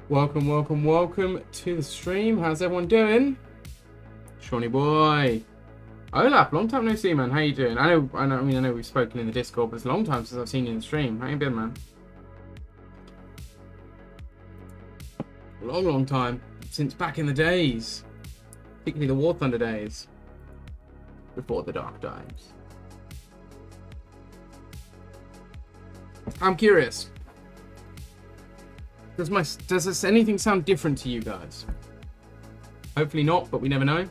Welcome, welcome, welcome to the stream. How's everyone doing? Shawnee boy. Olaf, long time no see, man. How you doing? I know we've spoken in the Discord, but it's a long time since I've seen you in the stream. How you been, man? Long, long time. Since back in the days. Particularly the War Thunder days. Before the dark times. I'm curious. Does anything sound different to you guys? Hopefully not, but we never know.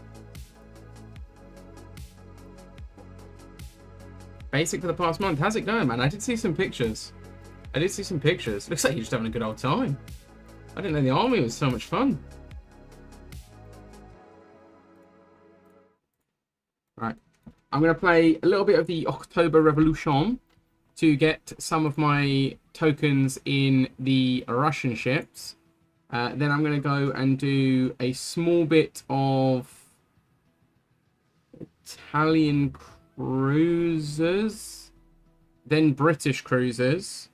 Basic for the past month. How's it going, man? I did see some pictures. Looks like you're just having a good old time. I didn't know the army was so much fun. Right. I'm going to play a little bit of the October Revolution to get some of my tokens in the Russian ships. Then I'm going to go and do a small bit of Italian cruisers, then British cruisers.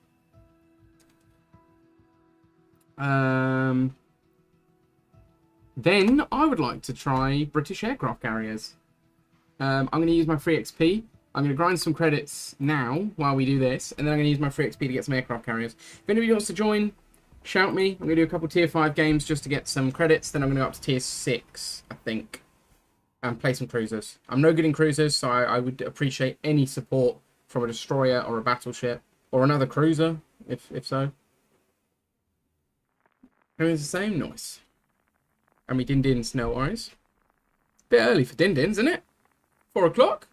Then I would like to try British aircraft carriers. I'm going to use my free XP. I'm going to grind some credits now while we do this, and then I'm going to use my free XP to get some aircraft carriers. If anybody wants to join, shout me. I'm going to do a couple tier 5 games just to get some credits. Then I'm going to go up to tier 6, I think, and play some cruisers. I'm no good in cruisers, so I would appreciate any support from a destroyer or a battleship or another cruiser, if so. Everything's the same. Nice. And we din-dins, no worries. Bit early for din-dins, isn't it? 4 o'clock?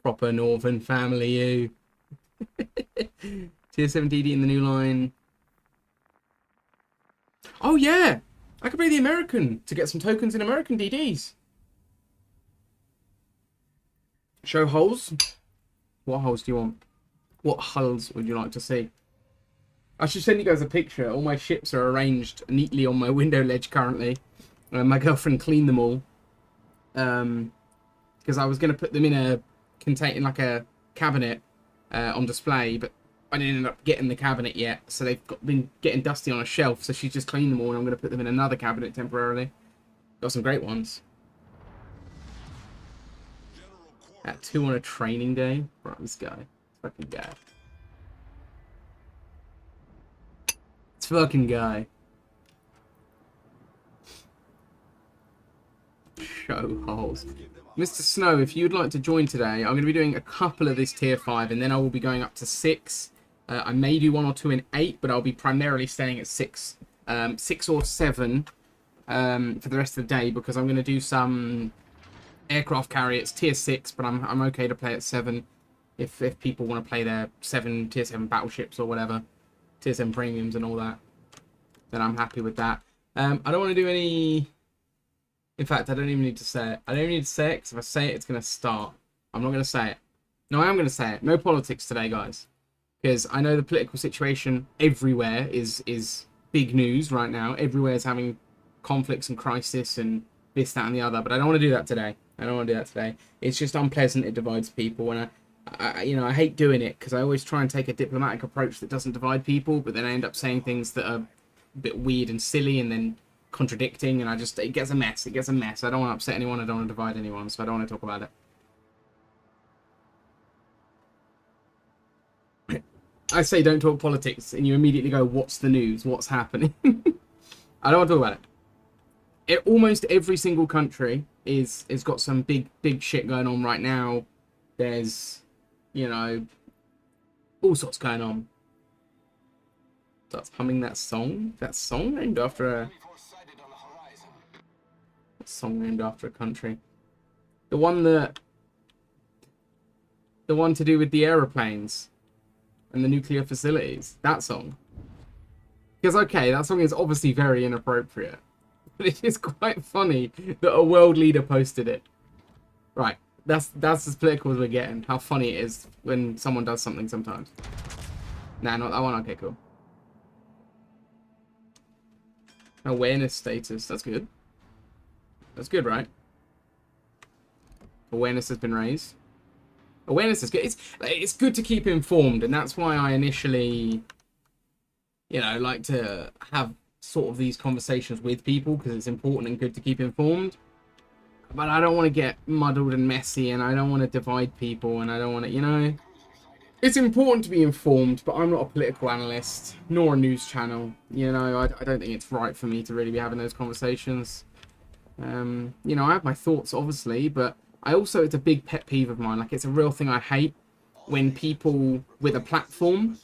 Proper northern family, you. Tier 7 DD in the new line. Oh, yeah. I could play the American to get some tokens in American DDs. Show hulls. What hulls do you want? What hulls would you like to see? I should send you guys a picture. All my ships are arranged neatly on my window ledge currently. My girlfriend cleaned them all. Because I was going to put them in like a cabinet on display, but I didn't end up getting the cabinet yet, so they've been getting dusty on a shelf, so she's just cleaned them all, and I'm going to put them in another cabinet temporarily. Got some great ones. At 2 on a training day? Right, this guy. Fucking guy. It's fucking guy. Show holes. Mr. Snow, if you'd like to join today, I'm going to be doing a couple of this tier 5, and then I will be going up to 6. I may do 1 or 2 in 8, but I'll be primarily staying at 6. 6 or 7 for the rest of the day, because I'm going to do some aircraft carriers tier 6, but I'm okay to play at 7 if people want to play their tier 7 battleships or whatever, tier 7 premiums and all that. Then I'm happy with that. I don't want to do any... In fact, I don't even need to say it. I don't need to say it, because if I say it, it's going to start. I'm not going to say it. No, I am going to say it. No politics today, guys. Because I know the political situation everywhere is big news right now. Everywhere is having conflicts and crisis and this, that, and the other. But I don't want to do that today. It's just unpleasant. It divides people. And I hate doing it, because I always try and take a diplomatic approach that doesn't divide people. But then I end up saying things that are a bit weird and silly, and then contradicting, and it gets a mess. I don't want to upset anyone. I don't want to divide anyone, so I don't want to talk about it. I say don't talk politics, and you immediately go, what's the news? What's happening? I don't want to talk about it. Almost every single country is got some big shit going on right now. There's, all sorts going on. Starts humming that song named after a country. The one to do with the aeroplanes and the nuclear facilities. That song. Because, okay, that song is obviously very inappropriate. But it is quite funny that a world leader posted it. Right. That's as political as we're getting. How funny it is when someone does something sometimes. Nah, not that one. Okay, cool. Awareness status. That's good. That's good, right? Awareness has been raised. Awareness is good. It's good to keep informed, and that's why I initially like to have sort of these conversations with people because it's important and good to keep informed. But I don't want to get muddled and messy, and I don't want to divide people, and I don't want to, It's important to be informed, but I'm not a political analyst, nor a news channel. I don't think it's right for me to really be having those conversations. I have my thoughts, obviously, but it's a big pet peeve of mine. Like, it's a real thing I hate when people with a platform,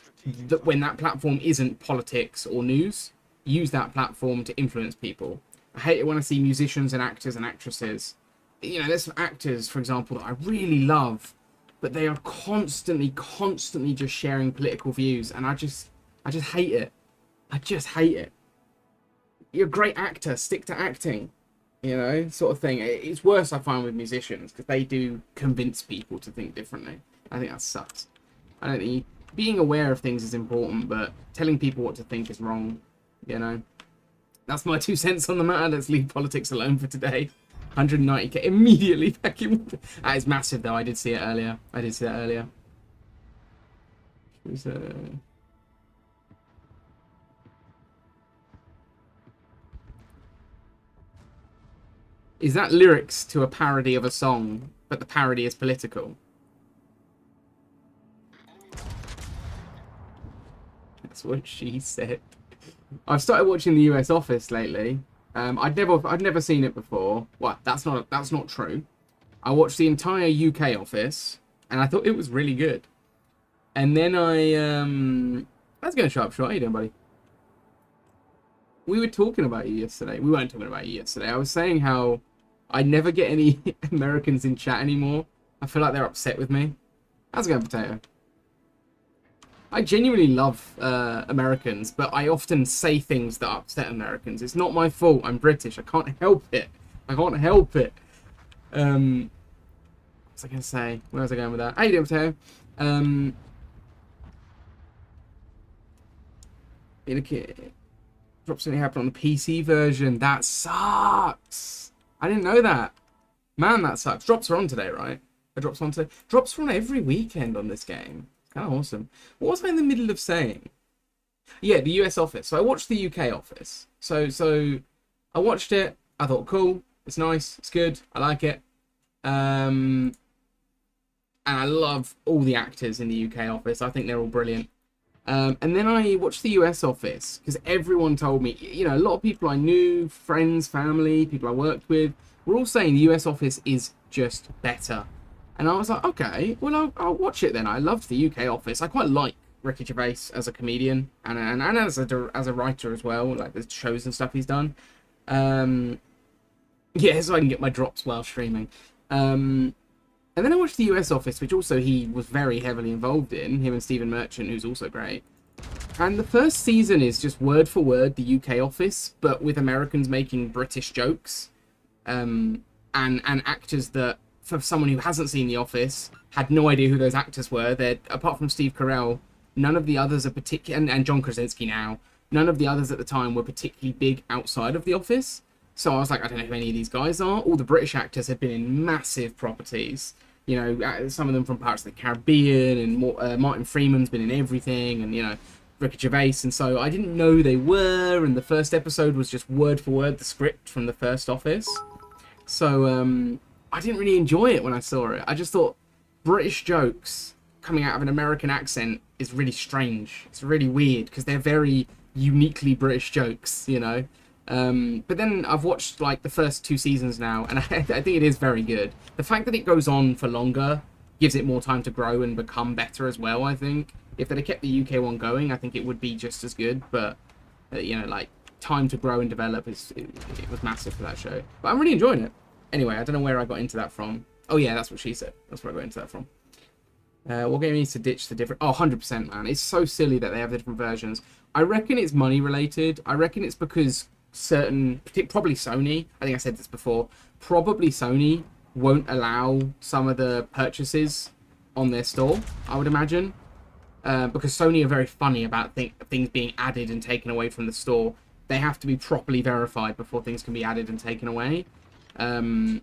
when that platform isn't politics or news, use that platform to influence people. I hate it when I see musicians and actors and actresses. There's some actors, for example, that I really love, but they are constantly just sharing political views, and I just hate it. I just hate it. You're a great actor, stick to acting, sort of thing. It's worse, I find, with musicians, because they do convince people to think differently. I think that sucks. I don't think being aware of things is important, but telling people what to think is wrong, That's my 2 cents on the matter. Let's leave politics alone for today. 190k immediately back in. That is massive, though. I did see it earlier. Is that lyrics to a parody of a song, but the parody is political? That's what she said. I've started watching the US Office lately. I'd never seen it before. What? That's not true. I watched the entire UK Office, and I thought it was really good. And then let's go Sharpshot. How you doing, buddy? We were talking about you yesterday. We weren't talking about you yesterday. I was saying how I never get any Americans in chat anymore. I feel like they're upset with me. How's it going, Potato? I genuinely love Americans, but I often say things that upset Americans. It's not my fault. I'm British. I can't help it. What was I going to say? Where was I going with that? How you doing, Potato? Drops only happen on the PC version. That sucks. I didn't know that. Man, that sucks. Drops are on today, right? Drops are on every weekend on this game. Kind of awesome. What was I in the middle of saying? Yeah, the US Office. So I watched the UK Office. So I watched it. I thought, cool. It's nice. It's good. I like it. And I love all the actors in the UK Office. I think they're all brilliant. And then I watched the US Office because everyone told me, a lot of people I knew, friends, family, people I worked with, were all saying the US Office is just better. And I was like, okay, well, I'll watch it then. I loved the UK Office. I quite like Ricky Gervais as a comedian and as a writer as well, like the shows and stuff he's done. Yeah, so I can get my drops while streaming. And then I watched the US Office, which also he was very heavily involved in, him and Stephen Merchant, who's also great. And the first season is just word for word the UK Office, but with Americans making British jokes. And actors that, for someone who hasn't seen The Office, had no idea who those actors were. They're, apart from Steve Carell, none of the others are particularly, and John Krasinski now, none of the others at the time were particularly big outside of The Office. So I was like, I don't know who any of these guys are. All the British actors had been in massive properties. Some of them from Pirates of the Caribbean, and Martin Freeman's been in everything, and, Ricky Gervais. And so I didn't know who they were, and the first episode was just word for word the script from the first Office. So I didn't really enjoy it when I saw it. I just thought British jokes coming out of an American accent is really strange. It's really weird because they're very uniquely British jokes, But then I've watched like the first 2 seasons now, and I think it is very good. The fact that it goes on for longer gives it more time to grow and become better as well, I think. If they'd have kept the UK one going, I think it would be just as good. But, like, time to grow and develop, it was massive for that show. But I'm really enjoying it. Anyway, I don't know where I got into that from. Oh, yeah, that's what she said. That's where I got into that from. What game needs to ditch the different... Oh, 100%, man. It's so silly that they have the different versions. I reckon it's money related. I reckon it's because probably Sony, I think I said this before, probably Sony won't allow some of the purchases on their store, I would imagine. Because Sony are very funny about things being added and taken away from the store. They have to be properly verified before things can be added and taken away. And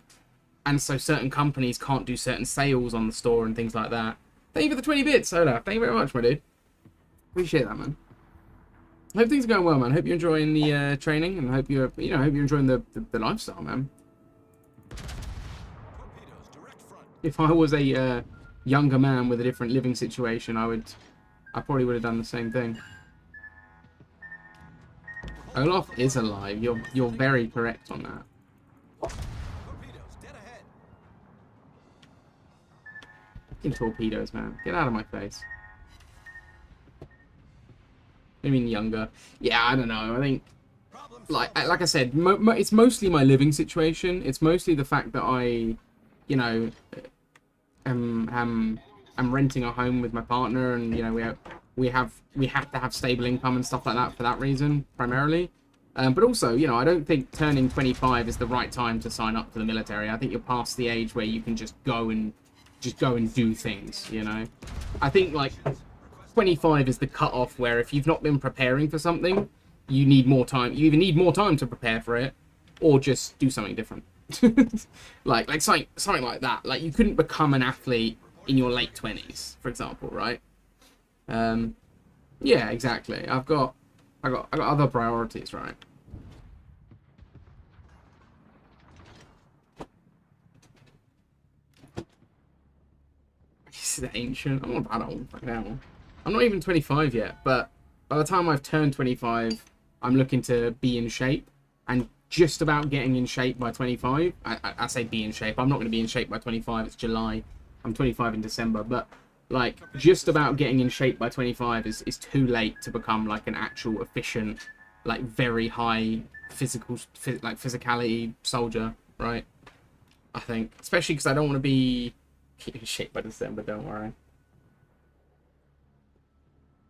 so certain companies can't do certain sales on the store and things like that. Thank you for the 20 bits, Solar. Thank you very much, my dude. Appreciate that, man. Hope things are going well, man. Hope you're enjoying the training, and hope you're, hope you're enjoying the lifestyle, man. If I was a younger man with a different living situation, I probably would have done the same thing. Olaf is alive. You're very correct on that. Fucking torpedoes, man. Get out of my face. I mean, younger. Yeah, I don't know. I think, like I said, it's mostly my living situation. It's mostly the fact that I, I'm renting a home with my partner, and we have to have stable income and stuff like that for that reason primarily. But also, I don't think turning 25 is the right time to sign up for the military. I think you're past the age where you can just go and do things. I think like 25 is the cutoff where if you've not been preparing for something, you need more time. You either need more time to prepare for it, or just do something different. like something like that. Like, you couldn't become an athlete in your late 20s, for example, right? Yeah, exactly. I got other priorities, right? This is ancient. I'm not that old. Fucking hell. I'm not even 25 yet, but by the time I've turned 25, I'm looking to be in shape, and just about getting in shape by 25. I say be in shape. I'm not going to be in shape by 25. It's July. I'm 25 in December, but like just about getting in shape by 25 is too late to become like an actual efficient, like very high physicality soldier, right? I think, especially because I don't want to be in shape by December. Don't worry.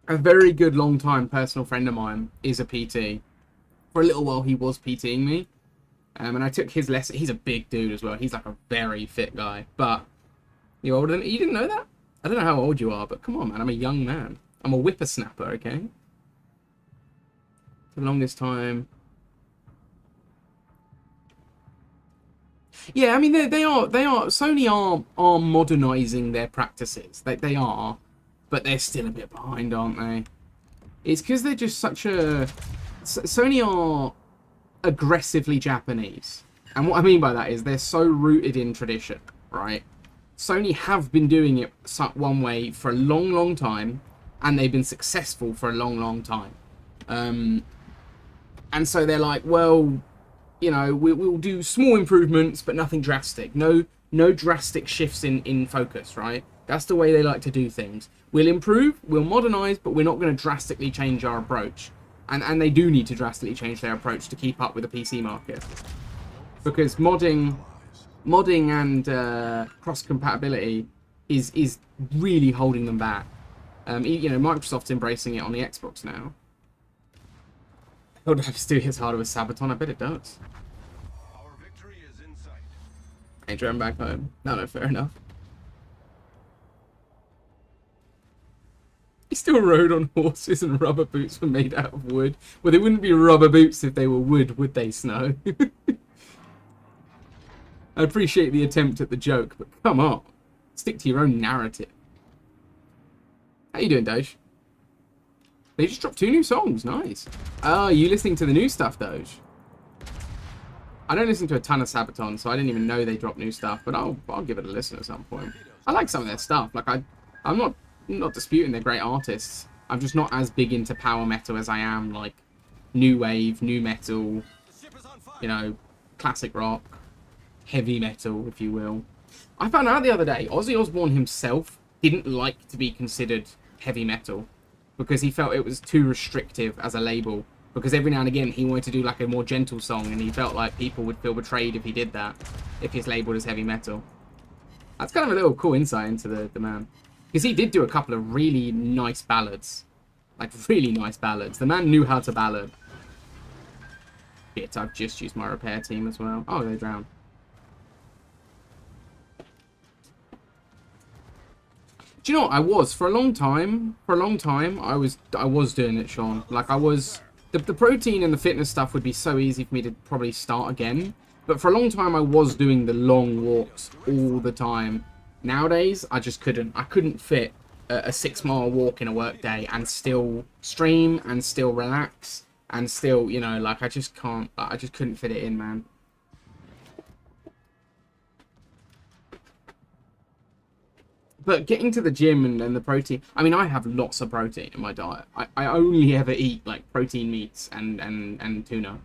A very good long-time personal friend of mine is a PT. For a little while, he was PTing me, and I took his lesson. He's a big dude as well. He's like a very fit guy, but you're older than me. You didn't know that? I don't know how old you are, but come on, man. I'm a young man. I'm a whippersnapper, okay? For the longest time. Yeah, I mean, they are. Sony are modernizing their practices. They are, but they're still a bit behind, aren't they? It's because they're just such a... Sony are aggressively Japanese. And what I mean by that is they're so rooted in tradition, right? Sony have been doing it one way for a long, long time, and they've been successful for a long, long time. And so they're like, well, we'll do small improvements, but nothing drastic. No drastic shifts in focus, right? That's the way they like to do things. We'll improve, we'll modernize, but we're not going to drastically change our approach. And they do need to drastically change their approach to keep up with the PC market. Because modding and cross-compatibility is really holding them back. Microsoft's embracing it on the Xbox now. Helldivers 2 hits harder with Sabaton. I bet it does. Our victory is in sight. Ain't driving back home. No, fair enough. He still rode on horses and rubber boots were made out of wood. Well, they wouldn't be rubber boots if they were wood, would they, Snow? I appreciate the attempt at the joke, but come on. Stick to your own narrative. How you doing, Doge? They just dropped 2 new songs. Nice. Oh, you listening to the new stuff, Doge? I don't listen to a ton of Sabaton, so I didn't even know they dropped new stuff, but I'll give it a listen at some point. I like some of their stuff. Like, I'm not disputing they're great artists. I'm just not as big into power metal as I am, like, new wave, new metal, classic rock, heavy metal, if you will. I found out the other day, Ozzy Osbourne himself didn't like to be considered heavy metal because he felt it was too restrictive as a label. Because every now and again he wanted to do like a more gentle song, and he felt like people would feel betrayed if he did that, if he's labeled as heavy metal. That's kind of a little cool insight into the man. Because he did do a couple of really nice ballads. Like, really nice ballads. The man knew how to ballad. Shit, I've just used my repair team as well. Oh, they drowned. Do you know what? I was for a long time. I was doing it, Sean. Like, I was... The protein and the fitness stuff would be so easy for me to probably start again. But for a long time, I was doing the long walks all the time. Nowadays, I just couldn't. I couldn't fit a 6 mile walk in a work day and still stream and still relax and still, you know, like I just can't, I just couldn't fit it in, man. But getting to the gym and the protein, I mean, I have lots of protein in my diet. I only ever eat like protein meats and tuna.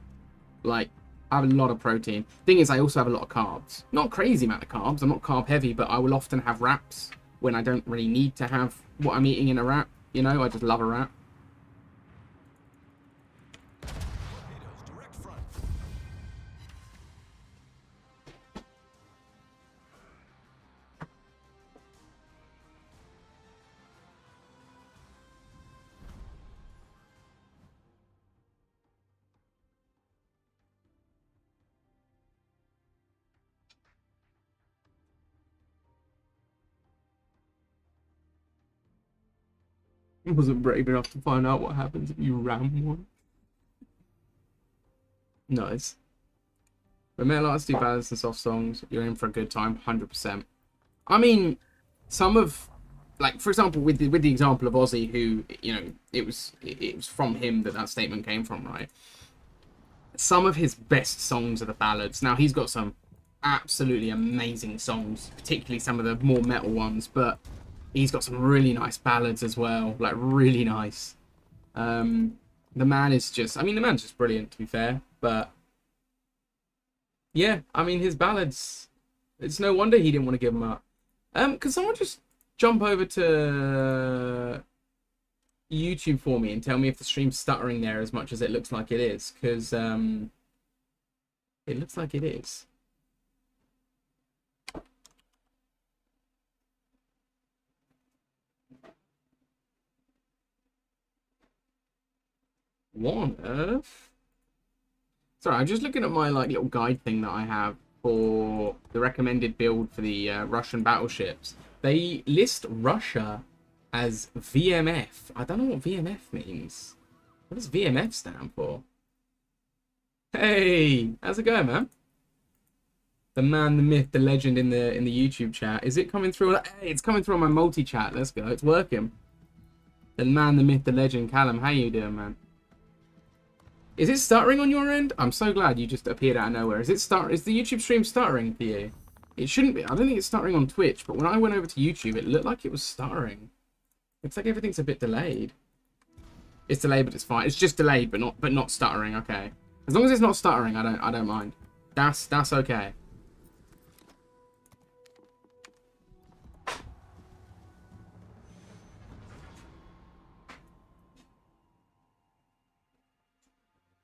Like, I have a lot of protein. Thing is, I also have a lot of carbs. Not a crazy amount of carbs. I'm not carb heavy, but I will often have wraps when I don't really need to have what I'm eating in a wrap. You know, I just love a wrap. I wasn't brave enough to find out what happens if you ram one. Nice. But Metal Arts do ballads and soft songs. You're in for a good time, 100%. I mean, some of, like, for example, with the example of Ozzy, who, you know, it was from him that statement came from, right? Some of his best songs are the ballads. Now, he's got some absolutely amazing songs, particularly some of the more metal ones, but he's got some really nice ballads as well, like really nice. The man is just, I mean, the man's just brilliant, to be fair, but yeah, I mean, his ballads, it's no wonder he didn't want to give them up. Can someone just jump over to YouTube for me and tell me if the stream's stuttering there as much as it looks like it is? Because it looks like it is. What on earth? Sorry, I'm just looking at my like little guide thing that I have for the recommended build for the Russian battleships. They list Russia as VMF. I don't know what VMF means. What does VMF stand for? Hey, how's it going, man? The man, the myth, the legend in the YouTube chat. Is it coming through? Hey, it's coming through on my multi-chat. Let's go. It's working. The man, the myth, the legend. Callum, how you doing, man? Is it stuttering on your end? I'm so glad you just appeared out of nowhere. Is the YouTube stream stuttering for you? It shouldn't be. I don't think it's stuttering on Twitch, but when I went over to YouTube, it looked like it was stuttering. Looks like everything's a bit delayed. It's delayed, but it's fine. It's just delayed, but not stuttering. Okay. As long as it's not stuttering, I don't mind. That's okay.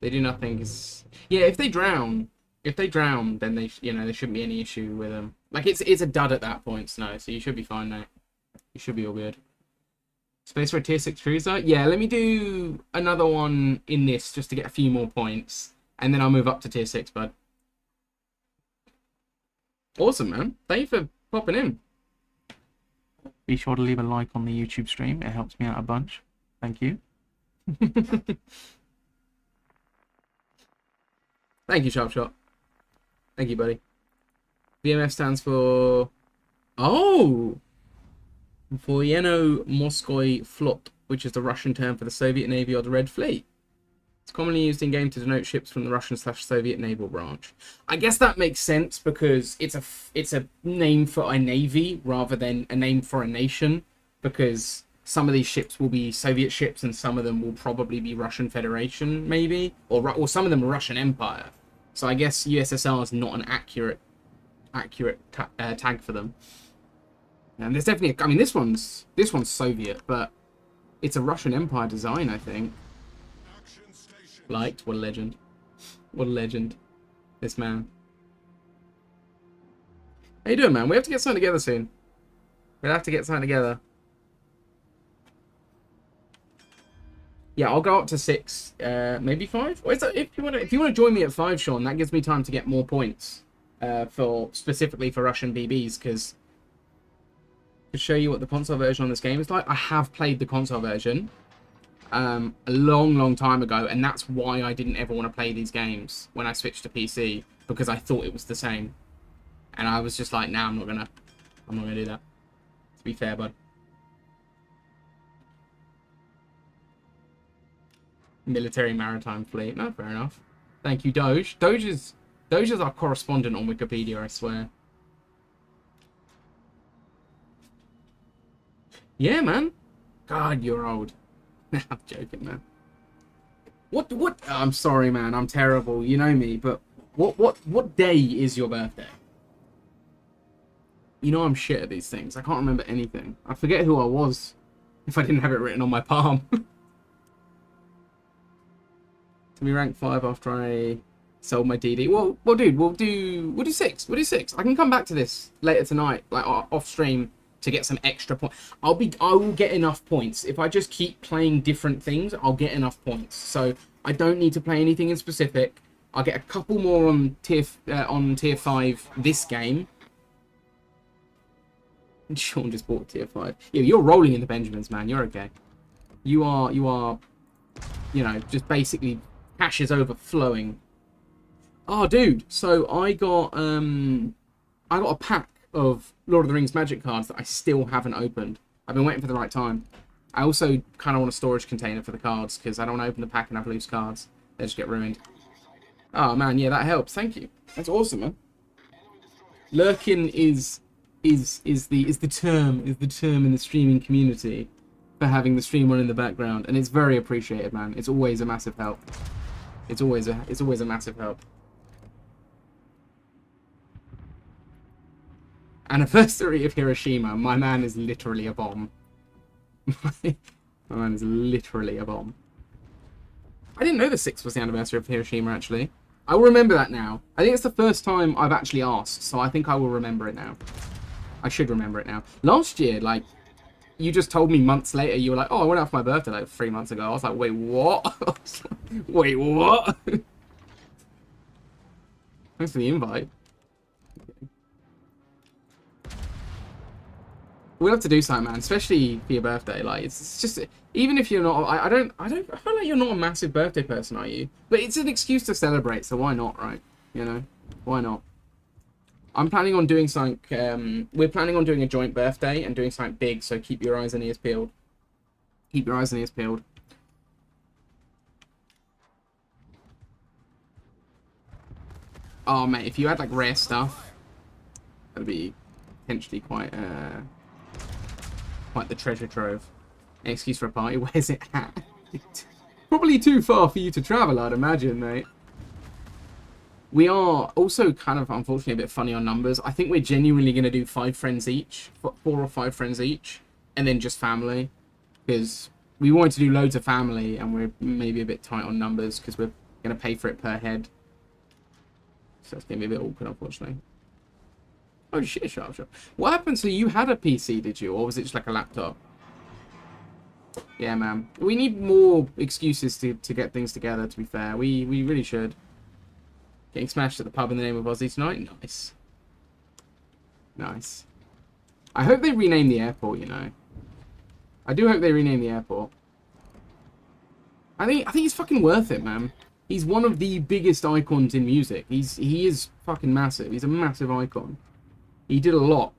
They do nothing. Yeah, if they drown, then they, you know, there shouldn't be any issue with them. Like it's a dud at that point, Snow. So you should be fine, mate. You should be all good. Space for a tier 6 cruiser. Yeah, let me do another one in this just to get a few more points, and then I'll move up to tier 6, bud. Awesome, man. Thank you for popping in. Be sure to leave a like on the YouTube stream. It helps me out a bunch. Thank you. Thank you, Sharpshot. Thank you, buddy. VMF stands for... Oh! Voyeno-Morskoy Flot, which is the Russian term for the Soviet Navy or the Red Fleet. It's commonly used in-game to denote ships from the Russian/Soviet naval branch. I guess that makes sense because it's a name for a navy rather than a name for a nation, because some of these ships will be Soviet ships and some of them will probably be Russian Federation, maybe, or some of them are Russian Empire. So I guess USSR is not an accurate tag for them. And there's definitely, I mean, this one's Soviet, but it's a Russian Empire design, I think. Liked, what a legend. What a legend. This man. How you doing, man? We have to get something together soon. We'll have to get something together. Yeah, I'll go up to 6, maybe 5. Or if you want to join me at 5, Sean, that gives me time to get more points specifically for Russian BBs, because to show you what the console version on this game is like, I have played the console version a long time ago, and that's why I didn't ever want to play these games when I switched to PC, because I thought it was the same, and I was just like, nah, I'm not gonna do that. To be fair, bud. Military maritime fleet. No, fair enough. Thank you, Doge. Doge is our correspondent on Wikipedia, I swear. Yeah, man. God, you're old. I'm joking, man. What? Oh, I'm sorry, man. I'm terrible. You know me, but what day is your birthday? You know I'm shit at these things. I can't remember anything. I forget who I was if I didn't have it written on my palm. To be rank 5 after I sold my DD. Well, dude, we'll do 6. We'll do 6. I can come back to this later tonight, like off stream, to get some extra points. I will get enough points if I just keep playing different things. I'll get enough points, so I don't need to play anything in specific. I'll get a couple more on tier 5 this game. Sean just bought tier 5. Yeah, you're rolling in the Benjamins, man. You're okay. You are, you know, just basically cash is overflowing. Oh, dude. So I got a pack of Lord of the Rings Magic cards that I still haven't opened. I've been waiting for the right time. I also kind of want a storage container for the cards because I don't want to open the pack and have loose cards. They just get ruined. Oh man, yeah, that helps. Thank you. That's awesome, man. Lurkin is the term in the streaming community for having the stream on in the background, and it's very appreciated, man. It's always a massive help. It's always a massive help. Anniversary of Hiroshima. My man is literally a bomb. My man is literally a bomb. I didn't know the 6th was the anniversary of Hiroshima, actually. I will remember that now. I think it's the first time I've actually asked, so I think I will remember it now. I should remember it now. Last year, like, you just told me months later, you were like, oh, I went out for my birthday like 3 months ago. I was like, wait, what? Wait, what? Thanks for the invite. We'll have to do something, man, especially for your birthday. Like, it's just, even if you're not, I feel like you're not a massive birthday person, are you? But it's an excuse to celebrate, so why not, right? You know, why not? I'm planning on doing something, we're planning on doing a joint birthday and doing something big, so keep your eyes and ears peeled. Keep your eyes and ears peeled. Oh, mate, if you had, like, rare stuff, that'd be potentially quite the treasure trove. An excuse for a party. Where's it at? Probably too far for you to travel, I'd imagine, mate. We are also kind of, unfortunately, a bit funny on numbers. I think we're genuinely going to do 5 friends each. 4 or 5 friends each. And then just family. Because we wanted to do loads of family, and we're maybe a bit tight on numbers, because we're going to pay for it per head. So it's going to be a bit awkward, unfortunately. Oh shit, Sharp. What happened? So you had a PC, did you? Or was it just like a laptop? Yeah, man. We need more excuses to get things together, to be fair. We really should. Getting smashed at the pub in the name of Aussie tonight? Nice. Nice. I hope they rename the airport, you know. I do hope they rename the airport. I think he's fucking worth it, man. He's one of the biggest icons in music. He is fucking massive. He's a massive icon. He did a lot.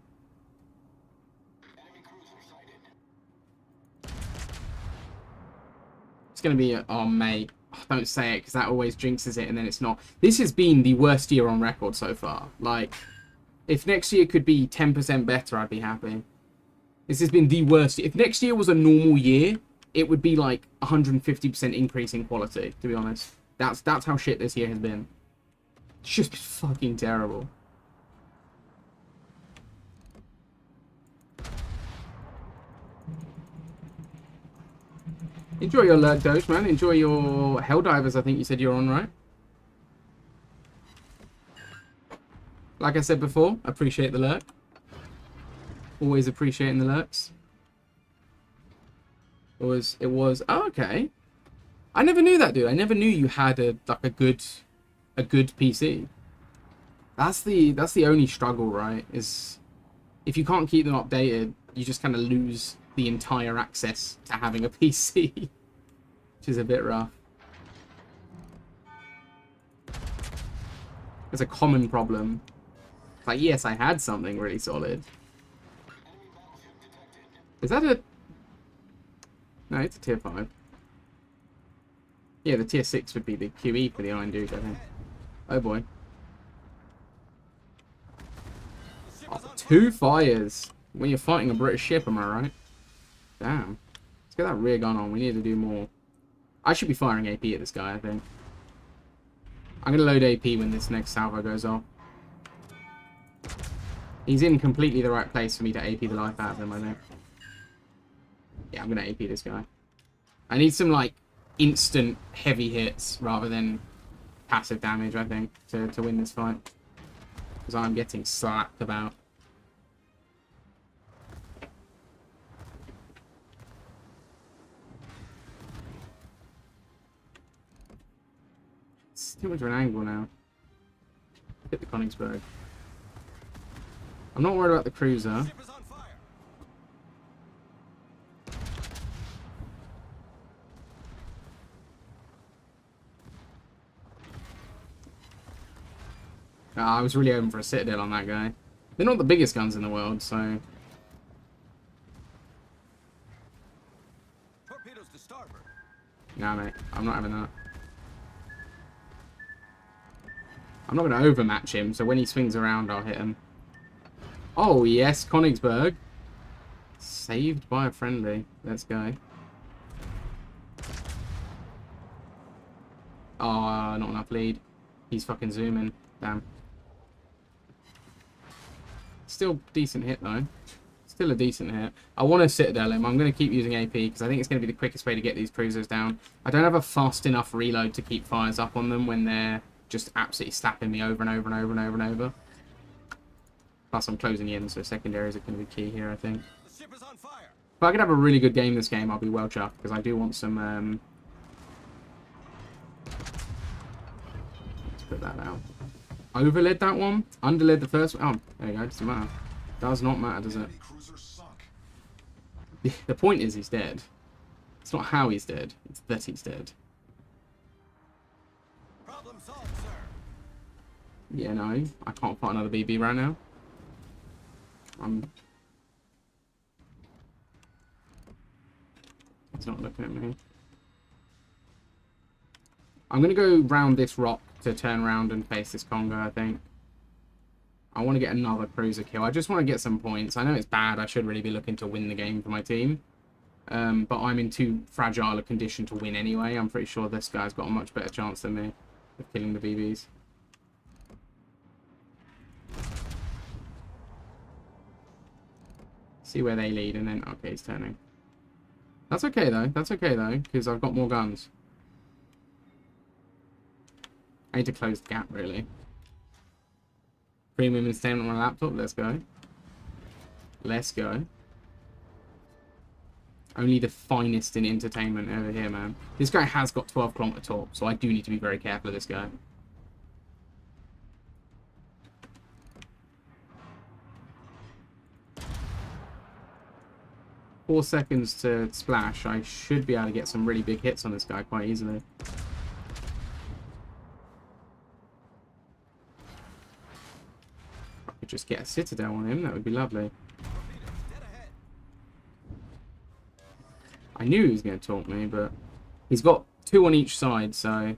It's going to be oh, mate. Don't say it, because that always jinxes it, and then it's not. This has been the worst year on record so far. Like, if next year could be 10% better, I'd be happy. This has been the worst. If next year was a normal year, it would be like 150% increase in quality, to be honest. That's how shit this year has been. It's just been fucking terrible. Enjoy your lurk, Doge, man. Enjoy your Helldivers, I think you said you're on, right? Like I said before, appreciate the lurk. Always appreciating the lurks. It was oh, okay. I never knew that, dude. I never knew you had a good PC. That's the only struggle, right? Is if you can't keep them updated, you just kind of lose the entire access to having a PC, which is a bit rough. It's a common problem. It's like, yes, I had something really solid. Is that a... No, it's a tier 5. Yeah, the tier 6 would be the QE for the Iron Duke, I think. Oh boy. Oh, 2 fires when you're fighting a British ship, am I right? Damn. Let's get that rear gun on. We need to do more. I should be firing AP at this guy, I think. I'm going to load AP when this next salvo goes off. He's in completely the right place for me to AP the life out of him, I think. Yeah, I'm going to AP this guy. I need some, like, instant heavy hits rather than passive damage, I think, to win this fight. Because I'm getting slapped about. It's too much of an angle now. Hit the Königsberg. I'm not worried about the cruiser. I was really hoping for a Citadel on that guy. They're not the biggest guns in the world, so... Torpedoes to starboard. Nah, mate. I'm not having that. I'm not going to overmatch him, so when he swings around, I'll hit him. Oh, yes, Königsberg. Saved by a friendly. Let's go. Oh, not enough lead. He's fucking zooming. Damn. Still decent hit, though. Still a decent hit. I want to Citadel him. I'm going to keep using AP, because I think it's going to be the quickest way to get these cruisers down. I don't have a fast enough reload to keep fires up on them when they're just absolutely slapping me over and over and over and over and over. Plus, I'm closing in, so secondaries are going to be key here, I think. The ship is on fire. If I could have a really good game this game, I'll be well chuffed, because I do want some... Let's put that out. Overled that one? Underled the first one? Oh, there you go. Doesn't matter. Does not matter, does it? The point is he's dead. It's not how he's dead. It's that he's dead. Problem solved, sir. Yeah, no. I can't fight another BB right now. He's not looking at me. I'm going to go round this rock to turn around and face this Congo, I think. I want to get another cruiser kill. I just want to get some points. I know it's bad. I should really be looking to win the game for my team. But I'm in too fragile a condition to win anyway. I'm pretty sure this guy's got a much better chance than me of killing the BBs. See where they lead, and then... Okay, he's turning. That's okay, though. That's okay, though, because I've got more guns. I need to close the gap, really. Premium entertainment on my laptop. Let's go. Let's go. Only the finest in entertainment over here, man. This guy has got 12-kilometer torp, so I do need to be very careful of this guy. Four seconds to splash. I should be able to get some really big hits on this guy quite easily. If I could just get a Citadel on him, that would be lovely. I knew he was going to taunt me, but he's got 2 on each side, so...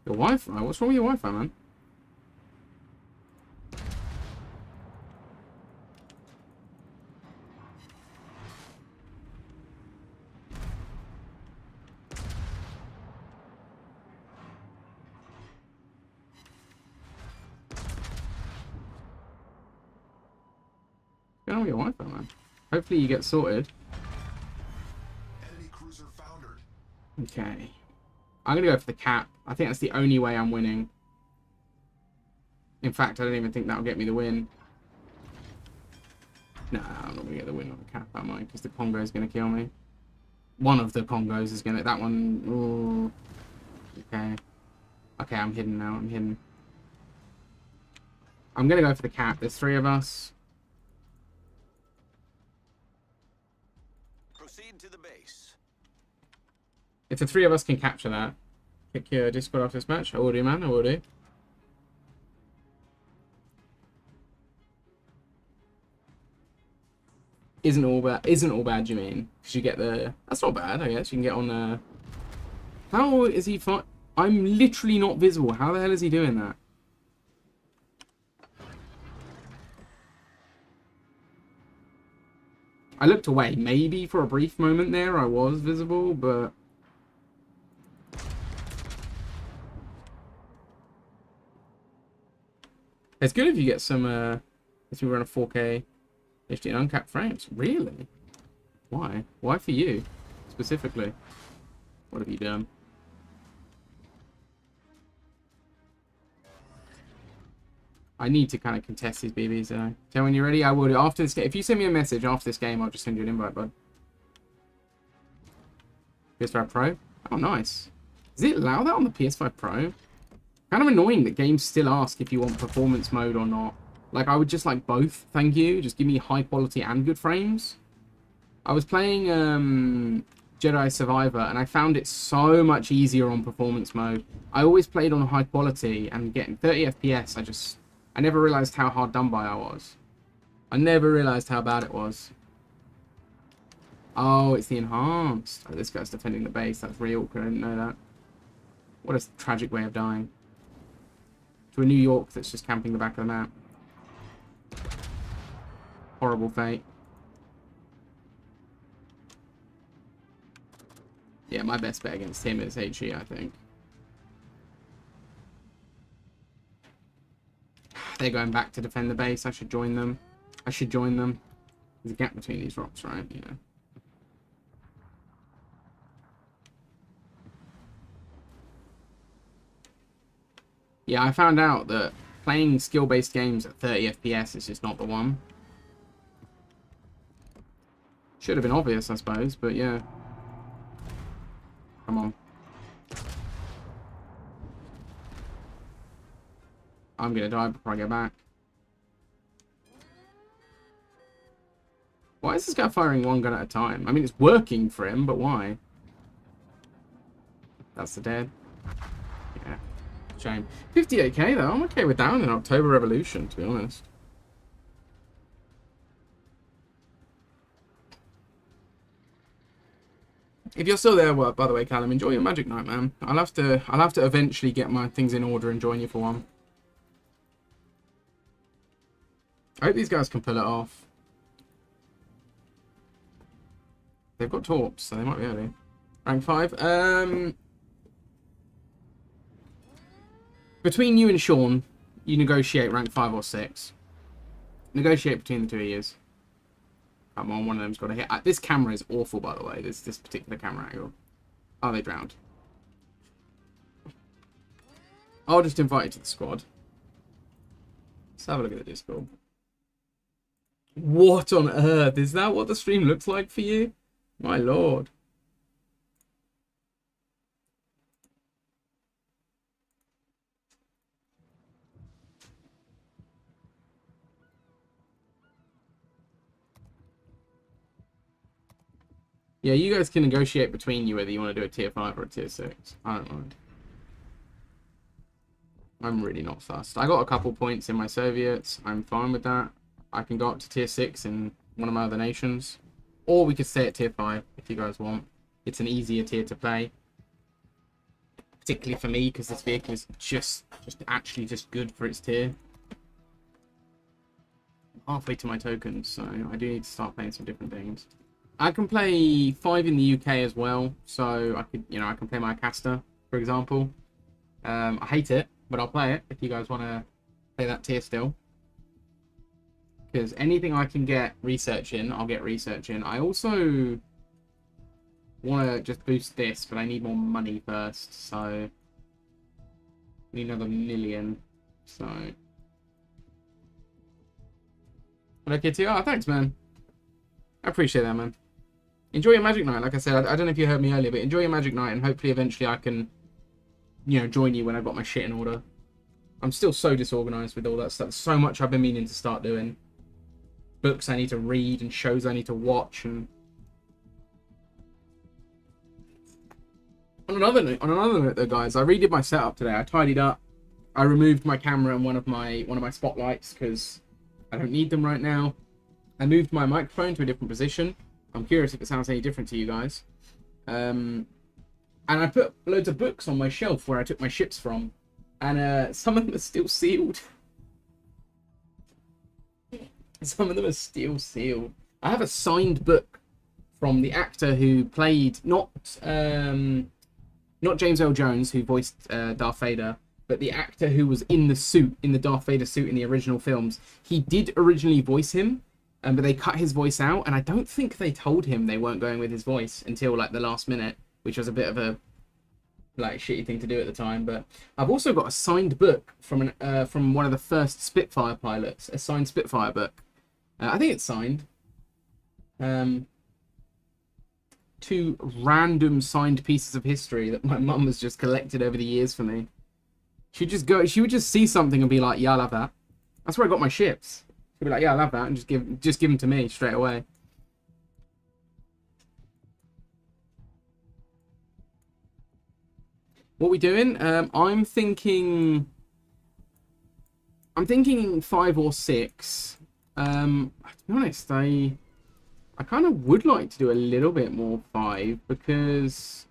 Your Wi-Fi? What's wrong with your Wi-Fi, man? What's going on with your Wi-Fi, man? Hopefully you get sorted. Enemy cruiser foundered. Okay. I'm going to go for the cap. I think that's the only way I'm winning. In fact, I don't even think that'll get me the win. No, I'm not going to get the win on the cap, am I? Because the Congo is going to kill me. One of the Congos is going to... That one... Ooh. Okay. Okay, I'm hidden now. I'm hidden. I'm going to go for the cap. There's 3 of us. Proceed to the base. If the 3 of us can capture that, kick your Discord after this match. I will do, man. I will do. Isn't all bad, you mean? Because you get the... That's not bad, I guess. You can get on How is he fight? I'm literally not visible. How the hell is he doing that? I looked away. Maybe for a brief moment there I was visible, but... It's good if you get some, if we run a 4K HD and uncapped frames. Really? Why? Why for you, specifically? What have you done? I need to kind of contest these BBs, though. So when you're ready, I will do. After this game, if you send me a message after this game, I'll just send you an invite, bud. PS5 Pro? Oh, nice. Does it allow that on the PS5 Pro? Kind of annoying that games still ask if you want performance mode or not. Like, I would just like both, thank you. Just give me high quality and good frames. I was playing Jedi Survivor, and I found it so much easier on performance mode. I always played on high quality, and getting 30 FPS, I never realized how hard done by I was. I never realized how bad it was. Oh, it's the enhanced. Oh, this guy's defending the base. That's real. I didn't know that. What a tragic way of dying. To a New York that's just camping the back of the map. Horrible fate. Yeah, my best bet against him is HE, I think. They're going back to defend the base. I should join them. There's a gap between these rocks, right? Yeah. Yeah, I found out that playing skill-based games at 30 FPS is just not the one. Should have been obvious, I suppose, but yeah. Come on. I'm gonna die before I get back. Why is this guy firing one gun at a time? I mean, it's working for him, but why? That's the dead. Yeah. Shame. 58k though. I'm okay with that in October Revolution, to be honest. If you're still there, well, by the way, Callum, enjoy your Magic Night, man. I'll have to eventually get my things in order and join you for one. I hope these guys can pull it off. They've got torps, so they might be early. Rank 5. Between you and Sean, you negotiate rank 5 or 6. Negotiate between the two of you. Come on, one of them's got to hit. This camera is awful, by the way. This particular camera angle. Oh, they drowned. I'll just invite you to the squad. Let's have a look at the Discord. What on earth? Is that what the stream looks like for you? My lord. Yeah, you guys can negotiate between you whether you want to do a tier 5 or a tier 6. I don't mind. I'm really not fussed. I got a couple points in my Soviets. I'm fine with that. I can go up to tier 6 in one of my other nations. Or we could stay at tier 5 if you guys want. It's an easier tier to play. Particularly for me, because this vehicle is just good for its tier. I'm halfway to my tokens, so I do need to start playing some different things. I can play 5 in the UK as well, so I could, I can play my Caster, for example. I hate it, but I'll play it if you guys want to play that tier still. Because anything I can get research in, I'll get research in. I also want to just boost this, but I need more money first, so I need another 1 million. So, but okay, too. Oh, thanks, man. I appreciate that, man. Enjoy your Magic Night. Like I said, I don't know if you heard me earlier, but enjoy your Magic Night, and hopefully eventually I can, join you when I've got my shit in order. I'm still so disorganized with all that stuff. So much I've been meaning to start doing. Books I need to read and shows I need to watch. And on another note, though, guys, I redid my setup today. I tidied up. I removed my camera and one of my spotlights because I don't need them right now. I moved my microphone to a different position. I'm curious if it sounds any different to you guys. And I put loads of books on my shelf where I took my ships from. And some of them are still sealed. Some of them are still sealed. I have a signed book from the actor who played not James Earl Jones, who voiced Darth Vader, but the actor who was in the suit, in the Darth Vader suit in the original films. He did originally voice him, but they cut his voice out, and I don't think they told him they weren't going with his voice until like the last minute, which was a bit of a like shitty thing to do at the time. But I've also got a signed book from one of the first Spitfire pilots, a signed Spitfire book. I think it's signed. 2 random signed pieces of history that my mum has just collected over the years for me. She would just see something and be like, yeah, I love that. That's where I got my ships. She'd be like, yeah, I love that, and just give them to me straight away. What we doing? I'm thinking 5 or 6. To be honest, I kind of would like to do a little bit more 5 because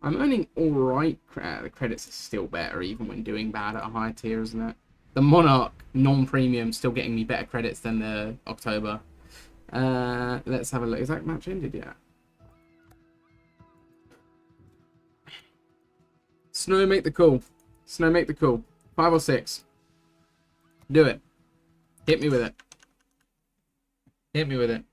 I'm earning alright. The credits are still better even when doing bad at a higher tier, isn't it? The Monarch non-premium still getting me better credits than the October. Let's have a look. Is that match ended yet? Snow, make the call. Snow, make the call. 5 or 6. Do it. Hit me with it. Hit me with it.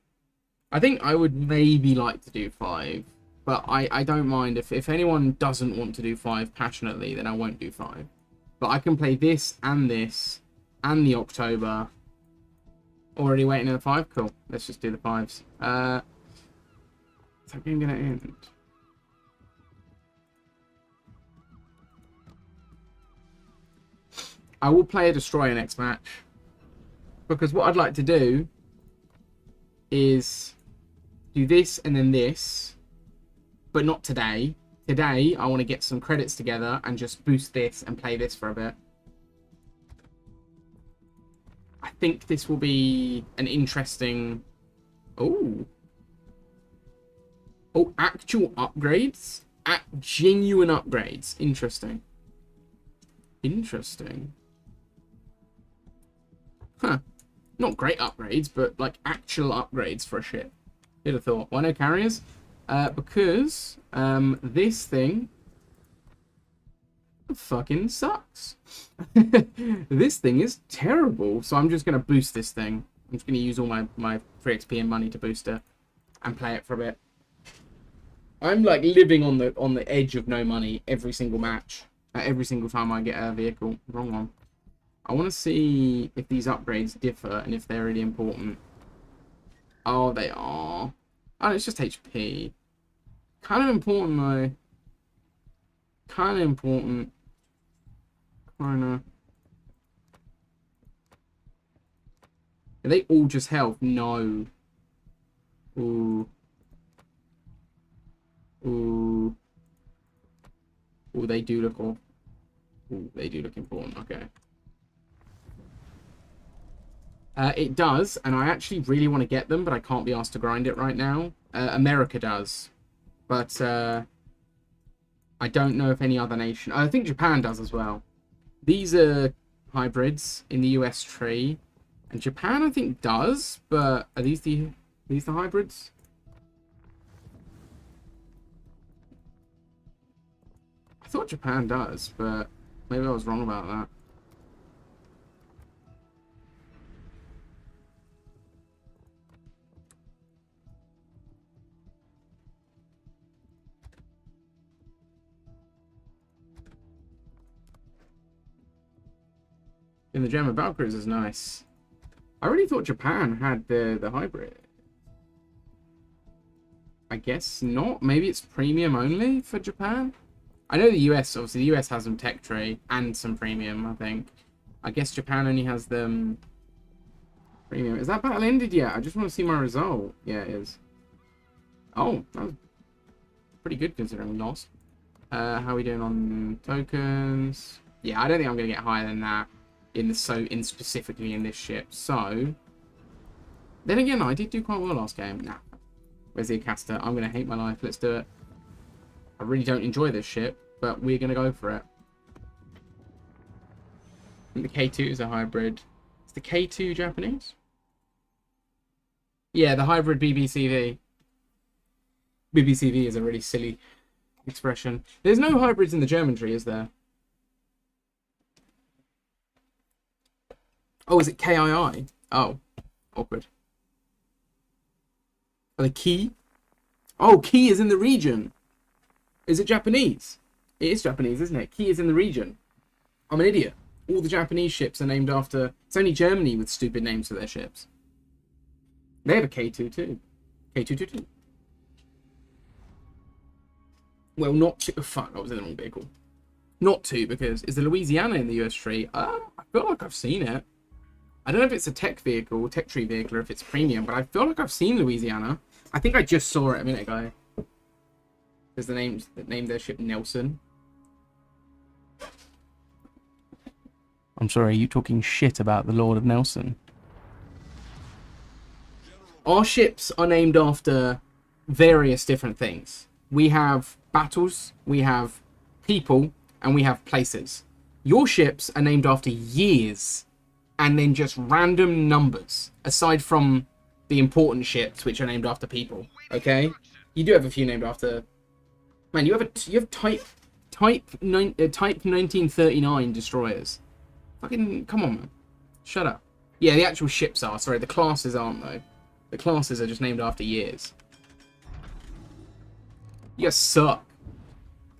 I think I would maybe like to do 5, but I don't mind if anyone doesn't want to do 5 passionately, then I won't do 5. But I can play this and the October. Already waiting in a 5? Cool. Let's just do the 5s. Is that game gonna end? I will play a Destroyer next match. Because what I'd like to do is do this and then this, but not today. Today, I want to get some credits together and just boost this and play this for a bit. I think this will be an interesting... Oh, actual upgrades? Genuine upgrades. Interesting. Interesting. Huh. Not great upgrades, but like actual upgrades for a ship. Who'd have thought? Why no carriers? Because this thing fucking sucks. This thing is terrible. So I'm just gonna boost this thing. I'm just gonna use all my free XP and money to boost it and play it for a bit. I'm like living on the edge of no money every single match. Every single time I get a vehicle. Wrong one. I want to see if these upgrades differ and if they're really important. Oh, they are. Oh, it's just HP. Kind of important, though. Kind of important. Kind of. Are they all just health? No. Ooh. Ooh. Ooh, they do look all... Ooh, they do look important. Okay. It does, and I actually really want to get them, but I can't be asked to grind it right now. America does, but I don't know if any other nation... I think Japan does as well. These are hybrids in the US tree, and Japan I think does, but are these the hybrids? I thought Japan does, but maybe I was wrong about that. In the German Valkyries is nice. I really thought Japan had the hybrid. I guess not. Maybe it's premium only for Japan. I know the US, obviously the US has some tech tree and some premium, I think. I guess Japan only has them premium. Is that battle ended yet? I just want to see my result. Yeah, it is. Oh, that was pretty good considering we lost. How are we doing on tokens? Yeah, I don't think I'm going to get higher than that specifically in this ship. So, then again, I did do quite well last game. Nah. Where's the Acasta? I'm going to hate my life. Let's do it. I really don't enjoy this ship, but we're going to go for it. And the K2 is a hybrid. Is the K2 Japanese? Yeah, the hybrid BBCV. BBCV is a really silly expression. There's no hybrids in the German tree, is there? Oh, is it KII? Oh, awkward. Are the Key? Oh, Key is in the region. Is it Japanese? It is Japanese, isn't it? Key is in the region. I'm an idiot. All the Japanese ships are named after... It's only Germany with stupid names for their ships. They have a K2 too. K222. Well, not two. Oh, fuck, I was in the wrong vehicle. Not two, because is the Louisiana in the US tree? I feel like I've seen it. I don't know if it's a tech vehicle, tech tree vehicle, or if it's premium, but I feel like I've seen Louisiana. I think I just saw it a minute ago. Because the names that named their ship Nelson. I'm sorry, are you talking shit about the Lord of Nelson? Our ships are named after various different things. We have battles, we have people, and we have places. Your ships are named after years, and then just random numbers, aside from the important ships, which are named after people. Okay, you do have a few named after. Man, you have type 1939 destroyers. Fucking come on, man. Shut up. Yeah, the actual ships are. Sorry, the classes aren't though. The classes are just named after years. You guys suck.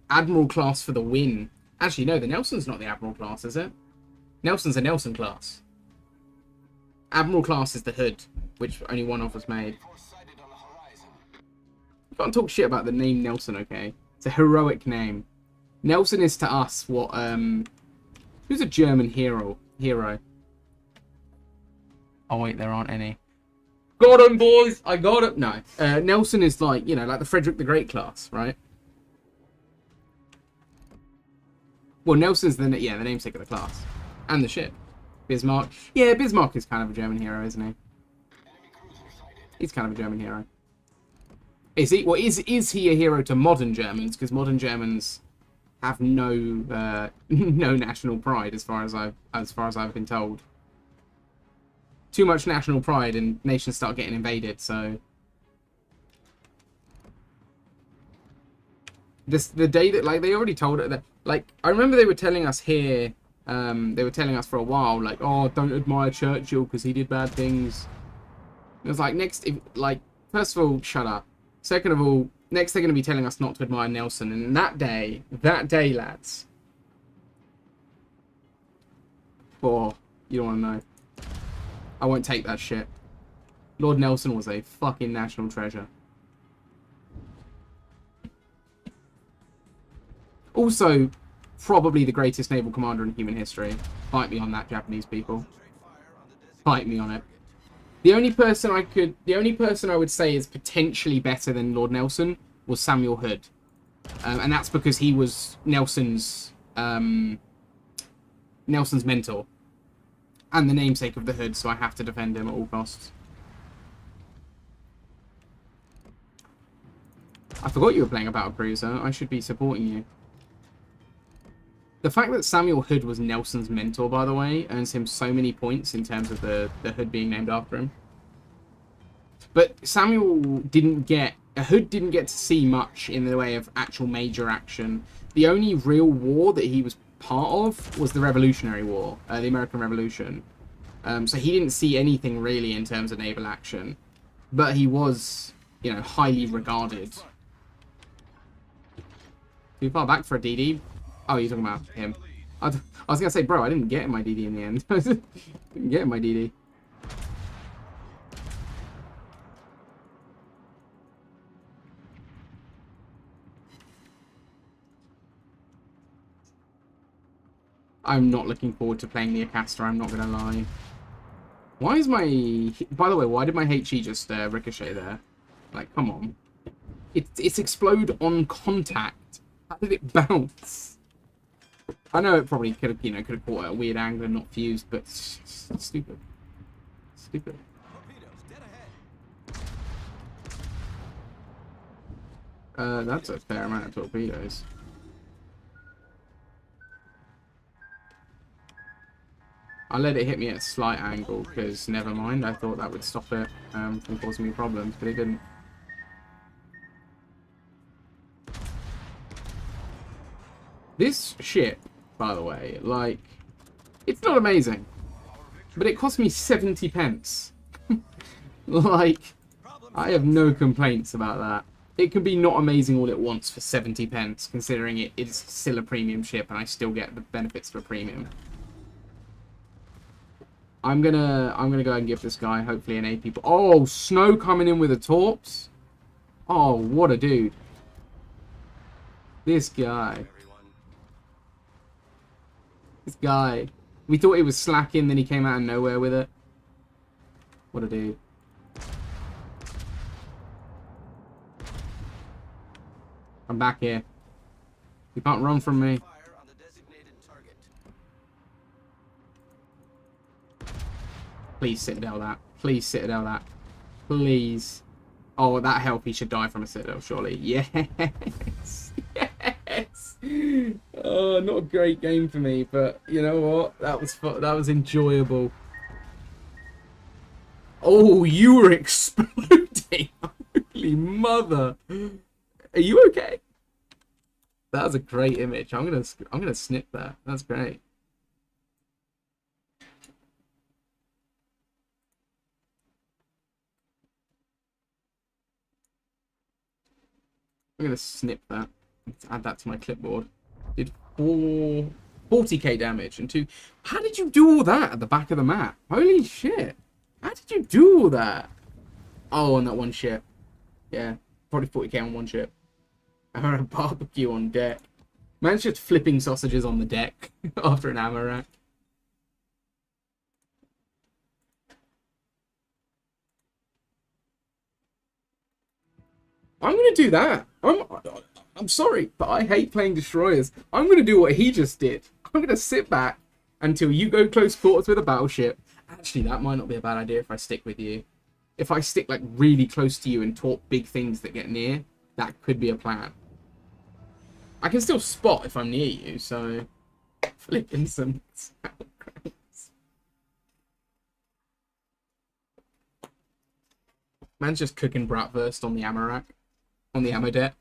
Admiral class for the win. Actually, no, the Nelson's not the Admiral class, is it? Nelson's a Nelson class. Admiral class is the Hood, which only one of us made. You can't talk shit about the name Nelson, okay? It's a heroic name. Nelson is to us what, who's a German hero? Oh wait, there aren't any. Got him, boys! I got it! No. Nelson is like, you know, like the Frederick the Great class, right? Well, Nelson's the namesake of the class. And the ship. Bismarck. Yeah, Bismarck is kind of a German hero, isn't he? He's kind of a German hero. Is he? Well, is he a hero to modern Germans? Because modern Germans have no no national pride, as far as I've been told. Too much national pride, and nations start getting invaded. So the day that, like, they already told it that, like, I remember they were telling us here. They were telling us for a while, like, oh, don't admire Churchill because he did bad things. It was like, first of all, shut up. Second of all, next they're going to be telling us not to admire Nelson. And that day, lads. Oh, you don't want to know. I won't take that shit. Lord Nelson was a fucking national treasure. Also, probably the greatest naval commander in human history. Fight me on that, Japanese people. Fight me on it. The only person I would say is potentially better than Lord Nelson was Samuel Hood. And that's because he was Nelson's mentor. And the namesake of the Hood, so I have to defend him at all costs. I forgot you were playing a battlecruiser. I should be supporting you. The fact that Samuel Hood was Nelson's mentor, by the way, earns him so many points in terms of the Hood being named after him. But Hood didn't get to see much in the way of actual major action. The only real war that he was part of was the Revolutionary War, the American Revolution. So he didn't see anything really in terms of naval action. But he was, you know, highly regarded. Too far back for a DD? Oh, you're talking about him. I was going to say, bro, I didn't get my DD in the end. I didn't get my DD. I'm not looking forward to playing the Acasta, I'm not going to lie. Why is my... By the way, why did my HE just ricochet there? Like, come on. It's explode on contact. How did it bounce? I know it probably could have, could have caught at a weird angle and not fused, but it's stupid. Stupid. That's a fair amount of torpedoes. I let it hit me at a slight angle because never mind. I thought that would stop it from causing me problems, but it didn't. This ship, by the way, like, it's not amazing, but it cost me 70 pence. Like, I have no complaints about that. It can be not amazing all at once for 70 pence, considering it is still a premium ship and I still get the benefits of a premium. I'm gonna go and give this guy hopefully an AP. Oh, Snow coming in with a torps. Oh, what a dude. This guy. This guy. We thought he was slacking, then he came out of nowhere with it. What a dude. I'm back here. You can't run from me. Fire on the designated target. Please Citadel that. Please Citadel that. Please. Oh, that help. He should die from a Citadel, surely. Yes. Yes. Oh, not a great game for me, but you know what? That was fun. That was enjoyable. Oh, you were exploding. Holy mother. Are you okay? That was a great image. I'm gonna snip that. That's great. I'm gonna snip that. Let's add that to my clipboard. Did 40k damage and 2. How did you do all that at the back of the map? Holy shit! How did you do all that? Oh, on that one ship. Yeah, probably 40k on one ship. I had a barbecue on deck. Man's just flipping sausages on the deck after an ammo rack. I'm gonna do that. I'm sorry, but I hate playing destroyers. I'm gonna do what he just did. I'm gonna sit back until you go close quarters with a battleship. Actually, that might not be a bad idea if I stick with you. If I stick like really close to you and talk big things that get near, that could be a plan. I can still spot if I'm near you, so flipping some sound cracks. Man's just cooking bratwurst on the ammo rack, on the ammo deck.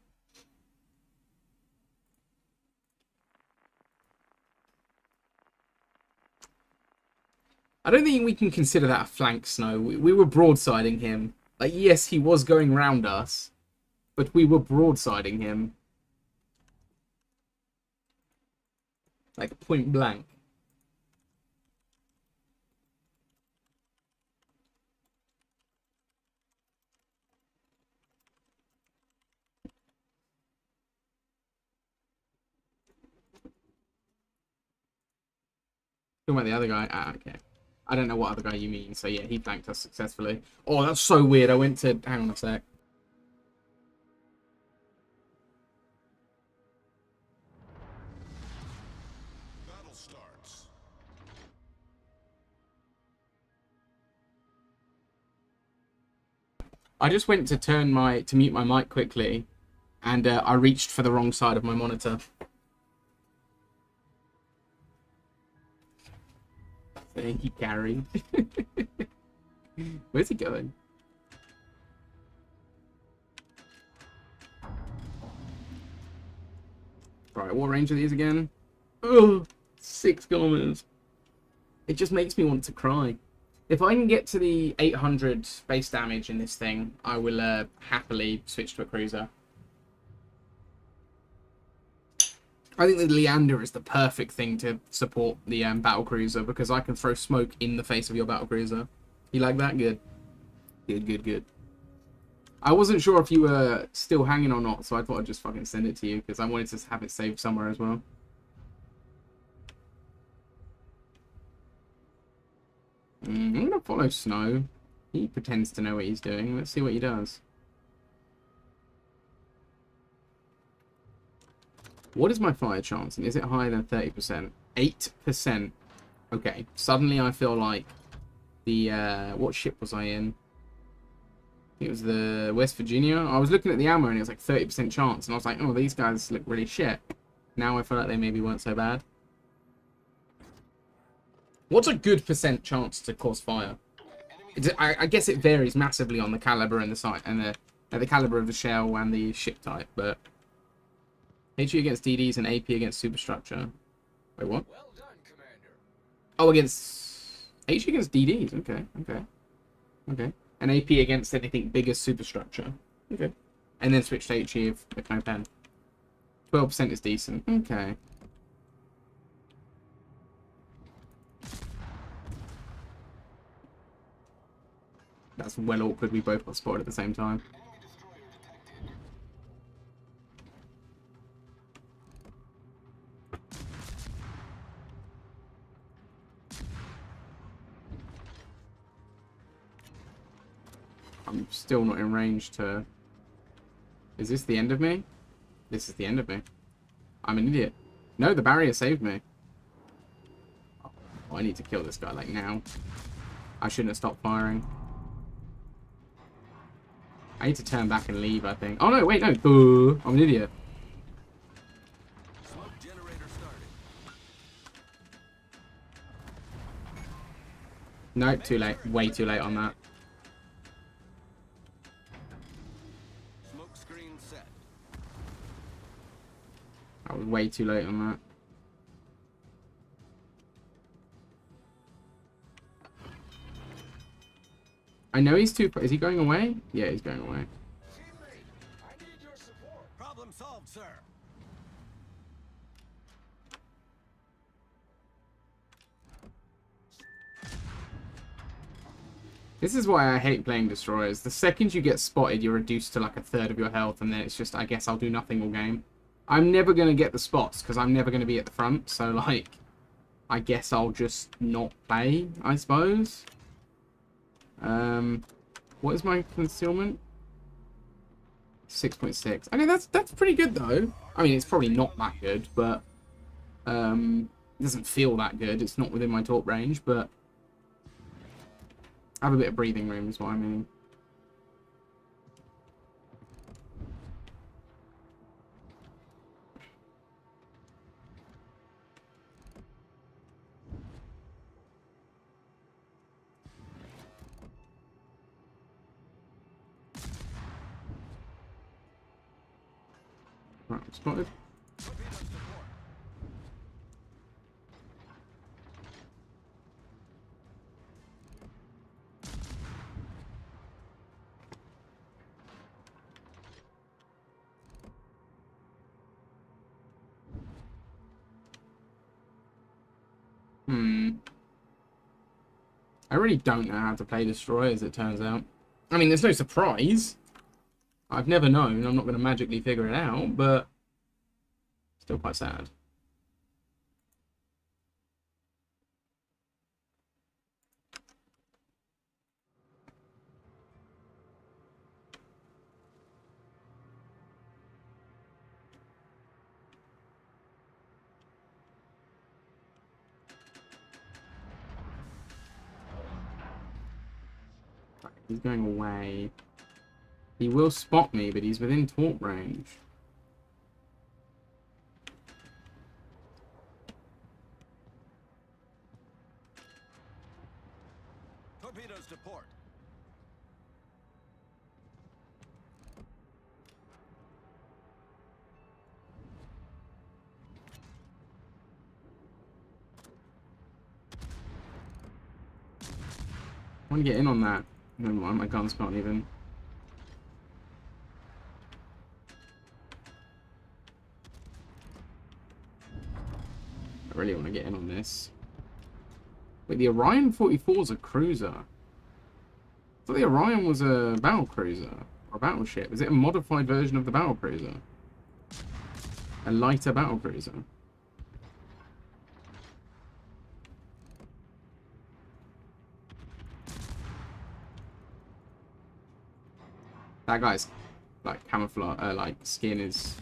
I don't think we can consider that a flank, Snow. We were broadsiding him. Like, yes, he was going round us, but we were broadsiding him. Like, point blank. Talking about the other guy? Ah, okay. I don't know what other guy you mean, so yeah, he flanked us successfully. Oh, that's so weird. I went to... Hang on a sec. Battle starts. I just went to to mute my mic quickly, and I reached for the wrong side of my monitor. So he carried. Where's he going? Right, what range are these again? Ugh, 6 kilometers. It just makes me want to cry. If I can get to the 800 base damage in this thing, I will happily switch to a cruiser. I think the Leander is the perfect thing to support the battle cruiser because I can throw smoke in the face of your battle cruiser. You like that? Good. Good, good, good. I wasn't sure if you were still hanging or not, so I thought I'd just fucking send it to you because I wanted to have it saved somewhere as well. I'm gonna follow Snow. He pretends to know what he's doing. Let's see what he does. What is my fire chance? And is it higher than 30%? 8%. Okay. Suddenly I feel like the... what ship was I in? It was the West Virginia. I was looking at the ammo and it was like 30% chance, and I was like, oh, these guys look really shit. Now I feel like they maybe weren't so bad. What's a good percent chance to cause fire? I guess it varies massively on the caliber and the site and the caliber of the shell and the ship type, but HE against DDs and AP against superstructure. Wait, what? Well done, Commander. Oh, against HE against DDs. Okay. And AP against anything bigger superstructure. Okay. And then switch to HE if no pen. 12% is decent. Okay. That's well awkward. We both got spotted at the same time. I'm still not in range to... Is this the end of me? This is the end of me. I'm an idiot. No, the barrier saved me. Oh, I need to kill this guy, like, now. I shouldn't have stopped firing. I need to turn back and leave, I think. Oh, no, wait, no. Boo. I'm an idiot. Smoke generator started. Nope, too late. Way too late on that. Smoke screen set. I was way too late on that. I know he's too... Is he going away? Yeah, he's going away. Teammate, I need your support. Problem solved, sir. This is why I hate playing destroyers. The second you get spotted, you're reduced to like a third of your health, and then it's just, I guess I'll do nothing all game. I'm never going to get the spots, because I'm never going to be at the front, so like, I guess I'll just not play, I suppose. What is my concealment? 6.6. Okay, that's pretty good though. I mean, it's probably not that good, but it doesn't feel that good. It's not within my talk range, but I have a bit of breathing room is what I mean. Right, I'm spotted. Torpedo support. I really don't know how to play Destroy, as it turns out. I mean, there's no surprise. I've never known. I'm not going to magically figure it out, but still quite sad. He's going away. He will spot me, but he's within talk range. Torpedoes to port. I want to get in on that. Never mind, my gun's not even. I really want to get in on this. Wait, the Orion 44 is a cruiser. I thought the Orion was a battle cruiser or a battleship. Is it a modified version of the battle cruiser? A lighter battle cruiser. That guy's like camouflage, like skin is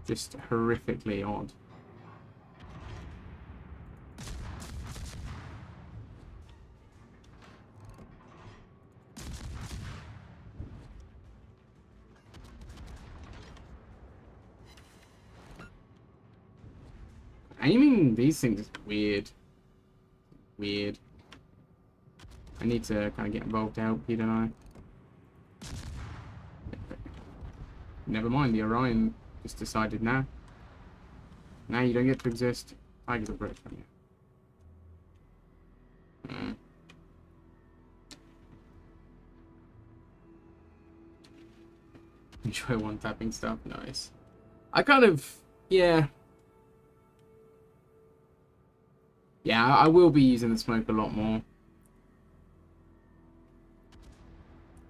just horrifically odd. Aiming these things is weird. Weird. I need to kind of get involved to help you, don't I? Never mind, the Orion just decided now. Now you don't get to exist. Tigers are British, don't you? Enjoy one tapping stuff, nice. I kind of, yeah. Yeah, I will be using the smoke a lot more.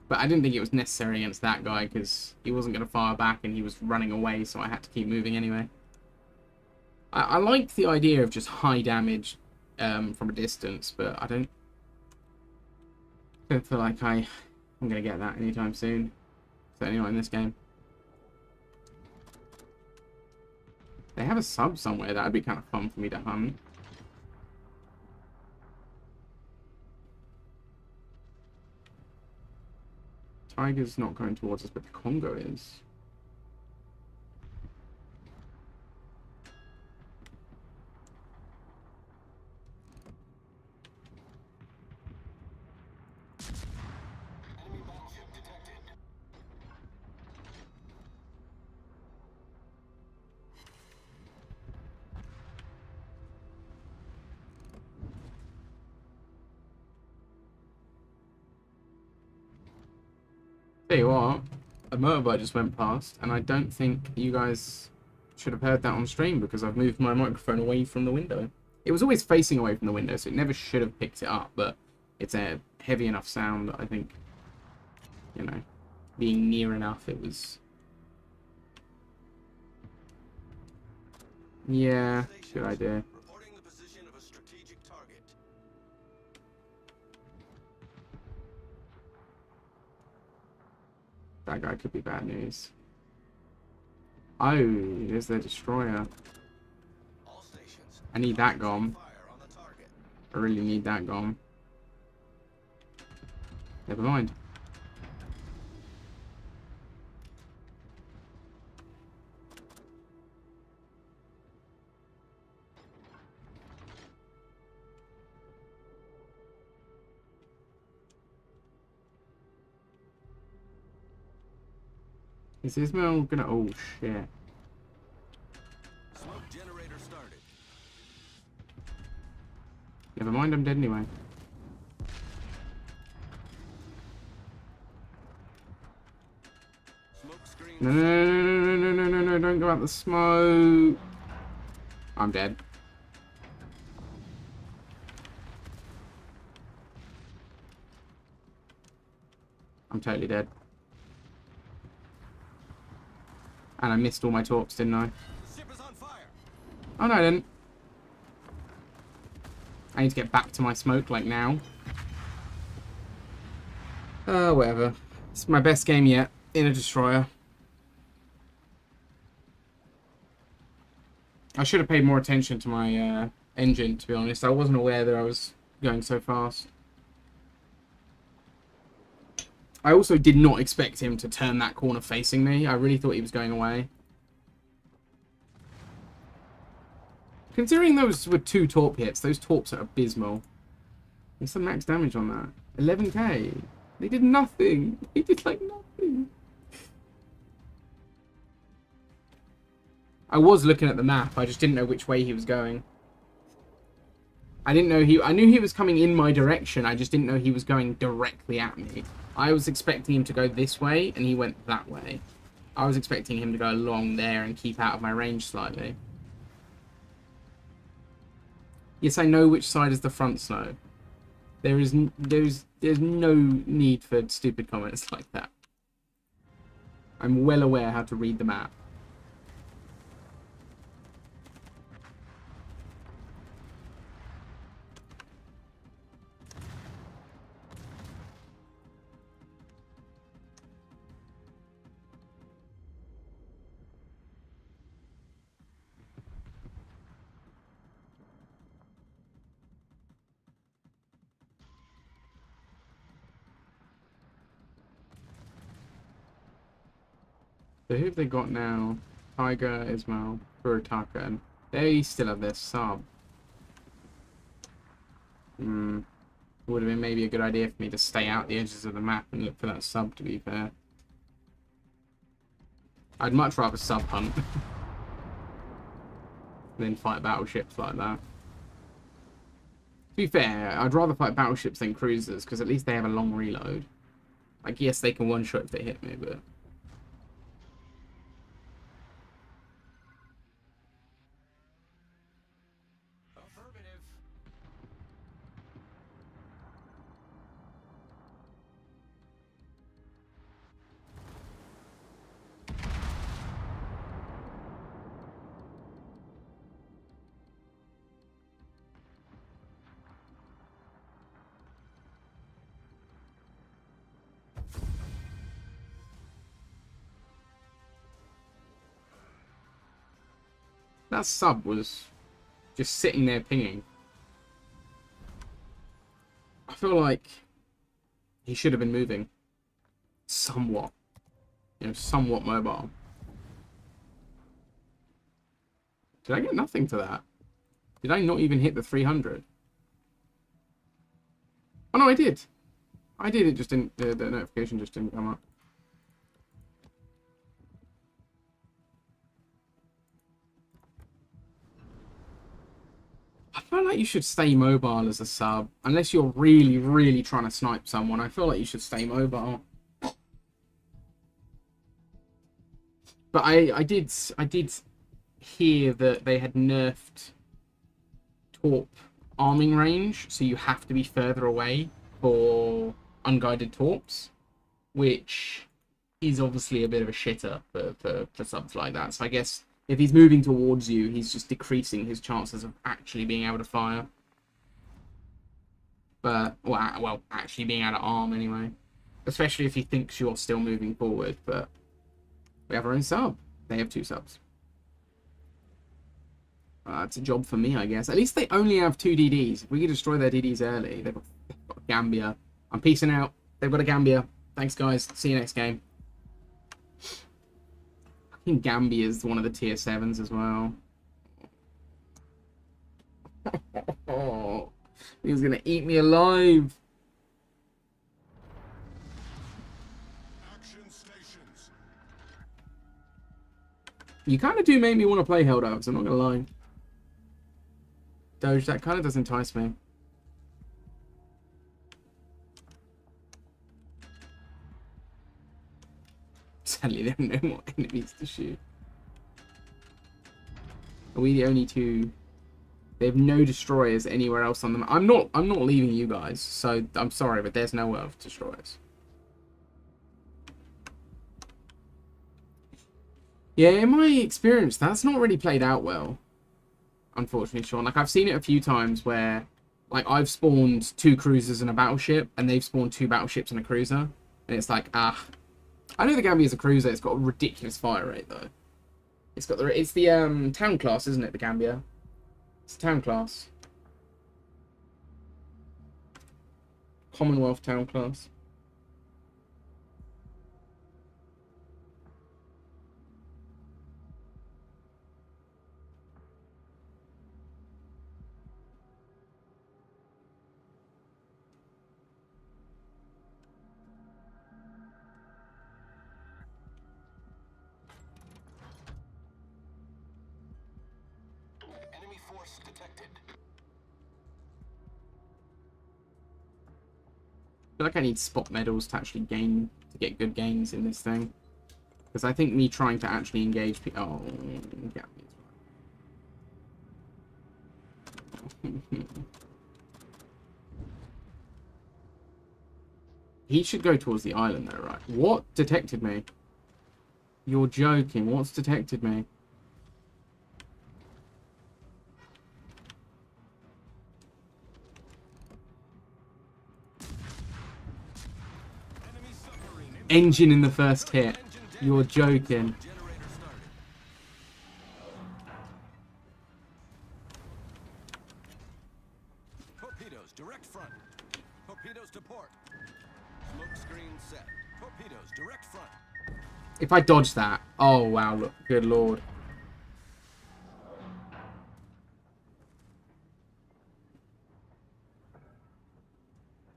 But I didn't think it was necessary against that guy because he wasn't going to fire back and he was running away, so I had to keep moving anyway. I like the idea of just high damage from a distance, but I don't feel like I'm going to get that anytime soon. Certainly not in this game. They have a sub somewhere. That would be kind of fun for me to hunt. Tiger's not going towards us, but the Congo is. Tell you what, a motorbike just went past, and I don't think you guys should have heard that on stream because I've moved my microphone away from the window. It was always facing away from the window, so it never should have picked it up, but it's a heavy enough sound that I think, you know, being near enough, it was... Yeah, good idea. Reporting the position of a strategic target. That guy could be bad news. Oh, there's their destroyer. All stations. I need that gone. Fire on the target. I really need that gone. Never mind. Is Ismail gonna... Oh, shit. Smoke generator started. Never mind, I'm dead anyway. Smoke screen. No, no, don't go out the smoke. I'm dead. I'm totally dead. And I missed all my torps, didn't I? Ship is on fire. Oh, no, I didn't. I need to get back to my smoke, like, now. Whatever. It's my best game yet, in a destroyer. I should have paid more attention to my engine, to be honest. I wasn't aware that I was going so fast. I also did not expect him to turn that corner facing me. I really thought he was going away. Considering those were 2 torp hits, those torps are abysmal. What's the max damage on that? 11k. They did nothing. They did like nothing. I was looking at the map. I just didn't know which way he was going. I didn't know I knew he was coming in my direction. I just didn't know he was going directly at me. I was expecting him to go this way, and he went that way. I was expecting him to go along there and keep out of my range slightly. Yes, I know which side is the front snow. There's no need for stupid comments like that. I'm well aware how to read the map. So who have they got now? Tiger, Ismail, Furitaka, and They still have their sub. Would have been maybe a good idea for me to stay out the edges of the map and look for that sub, to be fair. I'd much rather sub hunt than fight battleships like that. To be fair, I'd rather fight battleships than cruisers, because at least they have a long reload. Like, yes, they can one-shot if they hit me, but... Affirmative. That sub was just sitting there pinging. I feel like he should have been moving somewhat. You know, somewhat mobile. Did I get nothing for that? Did I not even hit the 300? Oh no, I did. I did, it just didn't, the notification just didn't come up. I feel like you should stay mobile as a sub. Unless you're really, really trying to snipe someone. I feel like you should stay mobile. But I did hear that they had nerfed Torp arming range, so you have to be further away for unguided Torps, which is obviously a bit of a shitter for subs like that. So I guess if he's moving towards you, he's just decreasing his chances of actually being able to fire. But, well, actually being able to arm anyway. Especially if he thinks you're still moving forward, but we have our own sub. They have 2 subs. It's a job for me, I guess. At least they only have 2 DDs. If we can destroy their DDs early, they've got a Gambia. I'm peacing out. They've got a Gambia. Thanks, guys. See you next game. I think Gambia is one of the tier 7s as well. He was going to eat me alive. Action stations. You kind of do make me want to play Hell Doves, I'm not going to lie. Doge, that kind of does entice me. Sadly, there are no more enemies to shoot. Are we the only 2? They have no destroyers anywhere else on them. I'm not leaving you guys, so I'm sorry, but there's nowhere else destroyers. Yeah, in my experience, that's not really played out well. Unfortunately, Sean. Like, I've seen it a few times where, like, I've spawned 2 cruisers and a battleship, and they've spawned 2 battleships and a cruiser. And it's like, I know the Gambia is a cruiser. It's got a ridiculous fire rate, though. It's the town class, isn't it, the Gambia? It's a town class. Commonwealth town class. Enemy force detected. I feel like I need spot medals to actually get good gains in this thing. Because I think me trying to actually engage people... Oh, yeah. He should go towards the island though, right? What detected me? You're joking. What's detected me? Enemy submarine. Engine in the first hit. You're joking. Generator started. Torpedoes direct front. Torpedoes to port. Smoke screen set. Torpedoes direct front. If I dodge that... Oh, wow. Look. Good lord.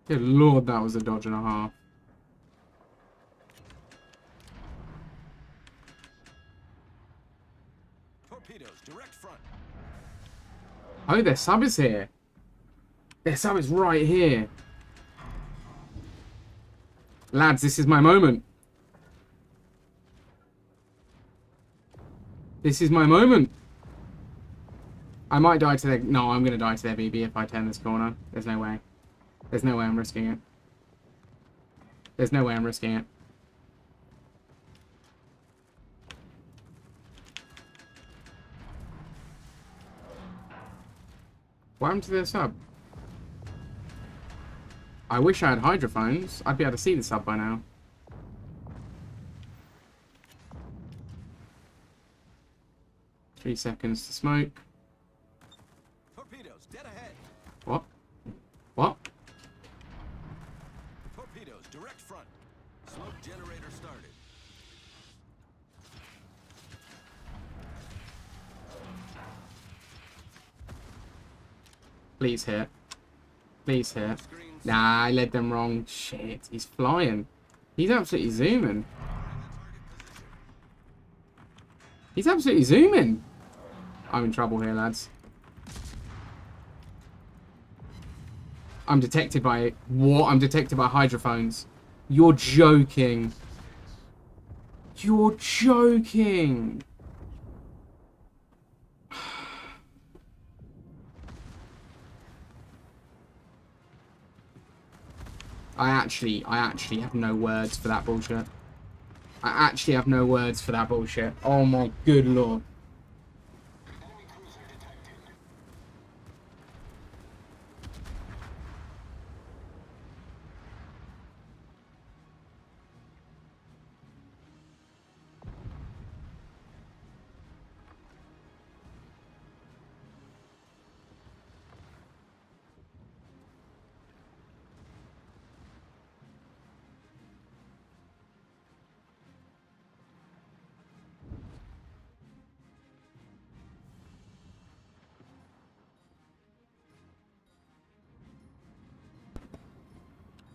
Good lord, that was a dodge and a half. Torpedoes, direct front. Oh, their sub is here. Their sub is right here. Lads, this is my moment. This is my moment. I might die to their... No, I'm going to die to their BB if I turn this corner. There's no way. There's no way I'm risking it. There's no way I'm risking it. What happened to their sub? I wish I had hydrophones. I'd be able to see the sub by now. Three seconds to smoke. Torpedoes, dead ahead. What? What? Torpedoes, direct front. Smoke generator started. Please hit. Please hit. Screen set. Nah, I led them wrong. Shit, he's flying. He's absolutely zooming. In the target position. He's absolutely zooming. I'm in trouble here, lads. I'm detected by... What? I'm detected by hydrophones. You're joking. You're joking. I actually have no words for that bullshit. I actually have no words for that bullshit. Oh my good lord.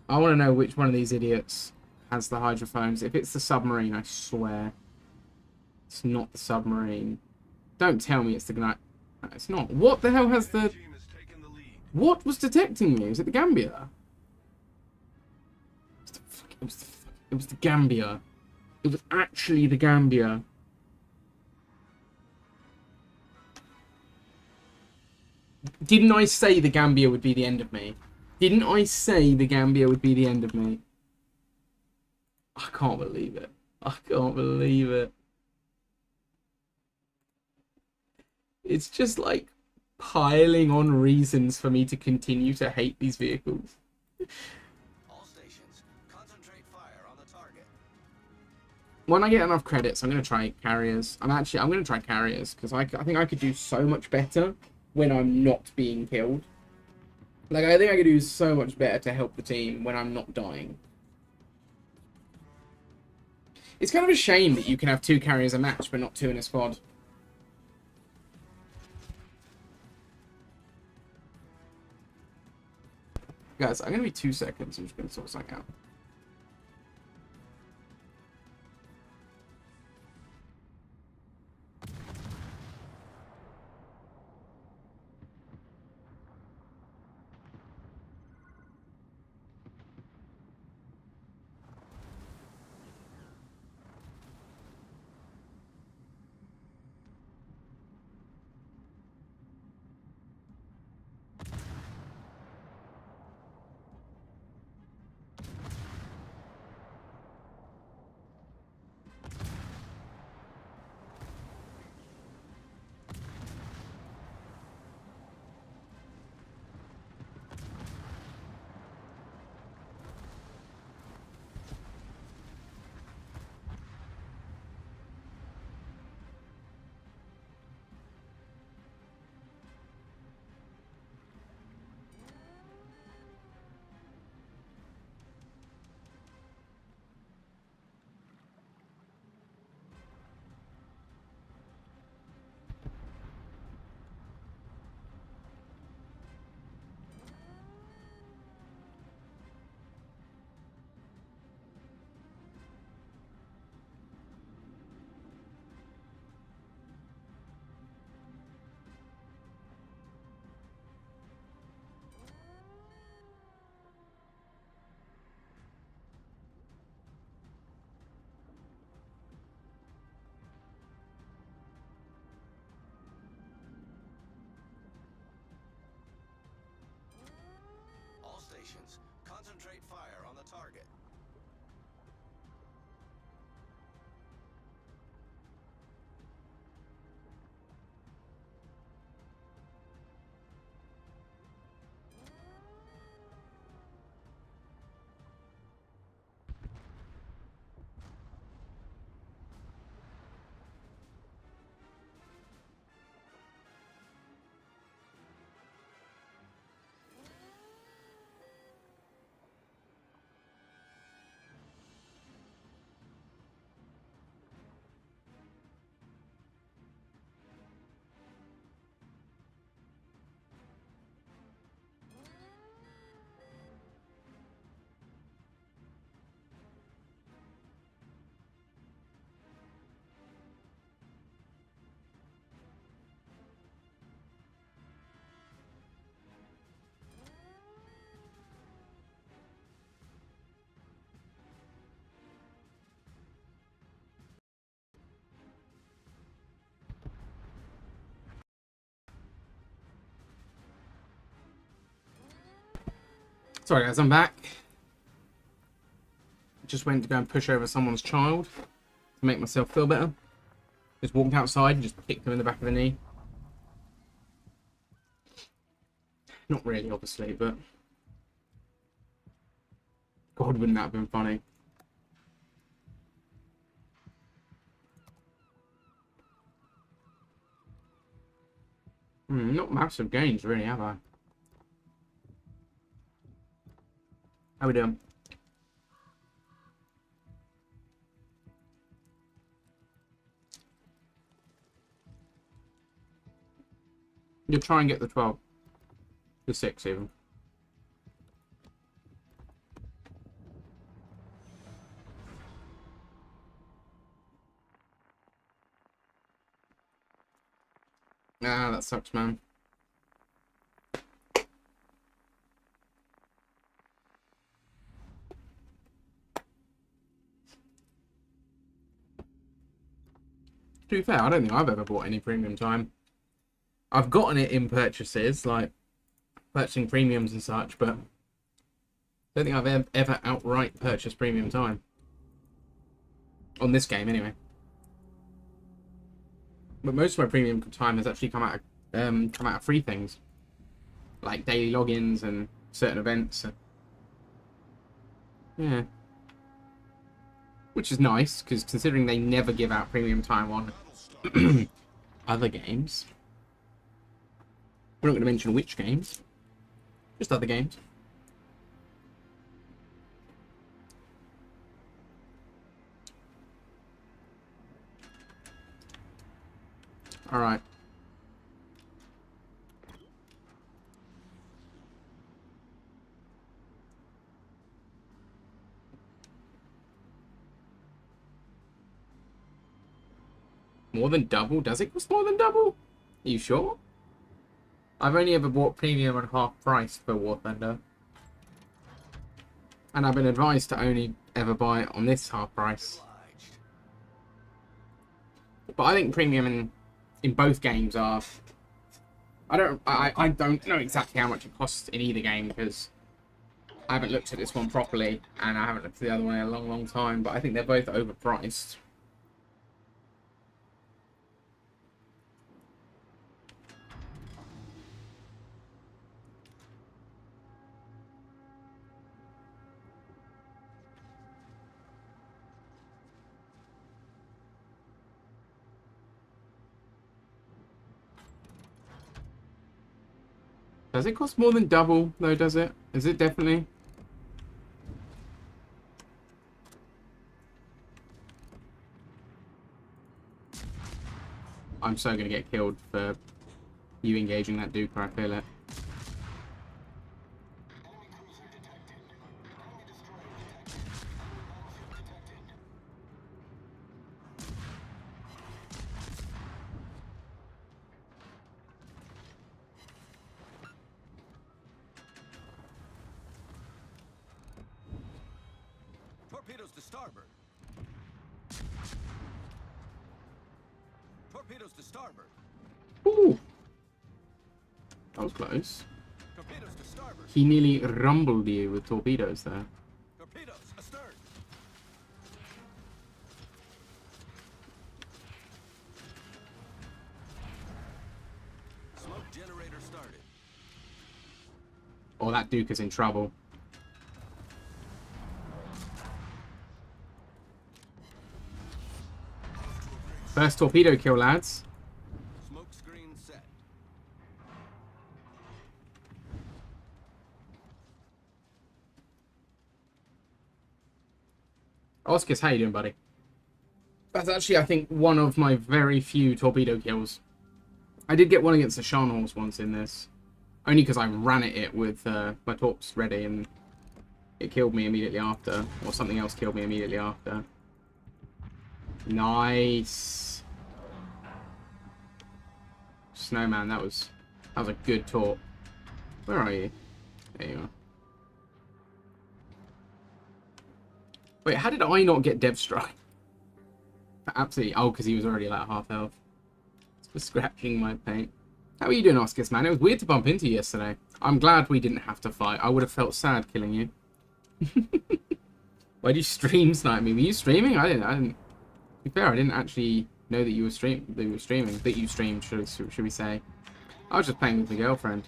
I want to know which one of these idiots has the hydrophones. If it's the submarine, I swear. It's not the submarine. Don't tell me it's the... No, it's not. What the hell has the... Team has taken the lead. What was detecting me? Was it the Gambia? It was the Gambia. It was actually the Gambia. Didn't I say the Gambia would be the end of me? Didn't I say the Gambia would be the end of me? I can't believe it. I can't believe it. It's just like piling on reasons for me to continue to hate these vehicles. All stations, concentrate fire on the target. When I get enough credits, I'm going to try carriers. I'm going to try carriers because I think I could do so much better when I'm not being killed. Like, I think I could do so much better to help the team when I'm not dying. It's kind of a shame that you can have 2 carriers a match, but not 2 in a squad. Guys, I'm going to be 2 seconds. I'm just going to sort something out. stations. Concentrate fire on the target. Sorry guys, I'm back. Just went to go and push over someone's child to make myself feel better. Just walked outside and just kicked them in the back of the knee. Not really, obviously, but God, wouldn't that have been funny? Not massive gains, really, have I? How we doing? You'll try and get the 12. The 6, even. Ah, that sucks, man. To be fair, I don't think I've ever bought any premium time. I've gotten it in purchases, like purchasing premiums and such, but I don't think I've ever outright purchased premium time. On this game, anyway. But most of my premium time has actually come out of free things. Like daily logins and certain events. Yeah. Which is nice, because considering they never give out premium time on other games. We're not going to mention which games. Just other games. Alright. More than double? Does it cost more than double? Are you sure? I've only ever bought premium and half price for War Thunder. And I've been advised to only ever buy it on this half price. But I think premium in both games are... I don't know exactly how much it costs in either game, because I haven't looked at this one properly, and I haven't looked at the other one in a long, long time, but I think they're both overpriced. Does it cost more than double, though, does it? Is it definitely? I'm so going to get killed for you engaging that Duker, I feel it. Torpedoes to starboard. Torpedoes to starboard. Ooh. That was close. Torpedoes to starboard. He nearly rumbled you with torpedoes there. Torpedoes astern. Smoke generator started. Oh, that Duke is in trouble. First torpedo kill, lads. Smoke screen set. Oscars, how you doing, buddy? That's actually, I think, one of my very few torpedo kills. I did get one against the Scharnhorst once in this. Only because I ran at it with my torps ready and it killed me immediately after. Or something else killed me immediately after. Nice. Snowman, that was a good torp. Where are you? There you are. Wait, how did I not get Dev Strike? Absolutely. Oh, because he was already like half health. For scratching my paint. How are you doing, Oscars, man? It was weird to bump into you yesterday. I'm glad we didn't have to fight. I would have felt sad killing you. Why did you stream snipe me? Were you streaming? I didn't. To be fair, I didn't actually know that you were streaming. That you streamed, should we say? I was just playing with my girlfriend.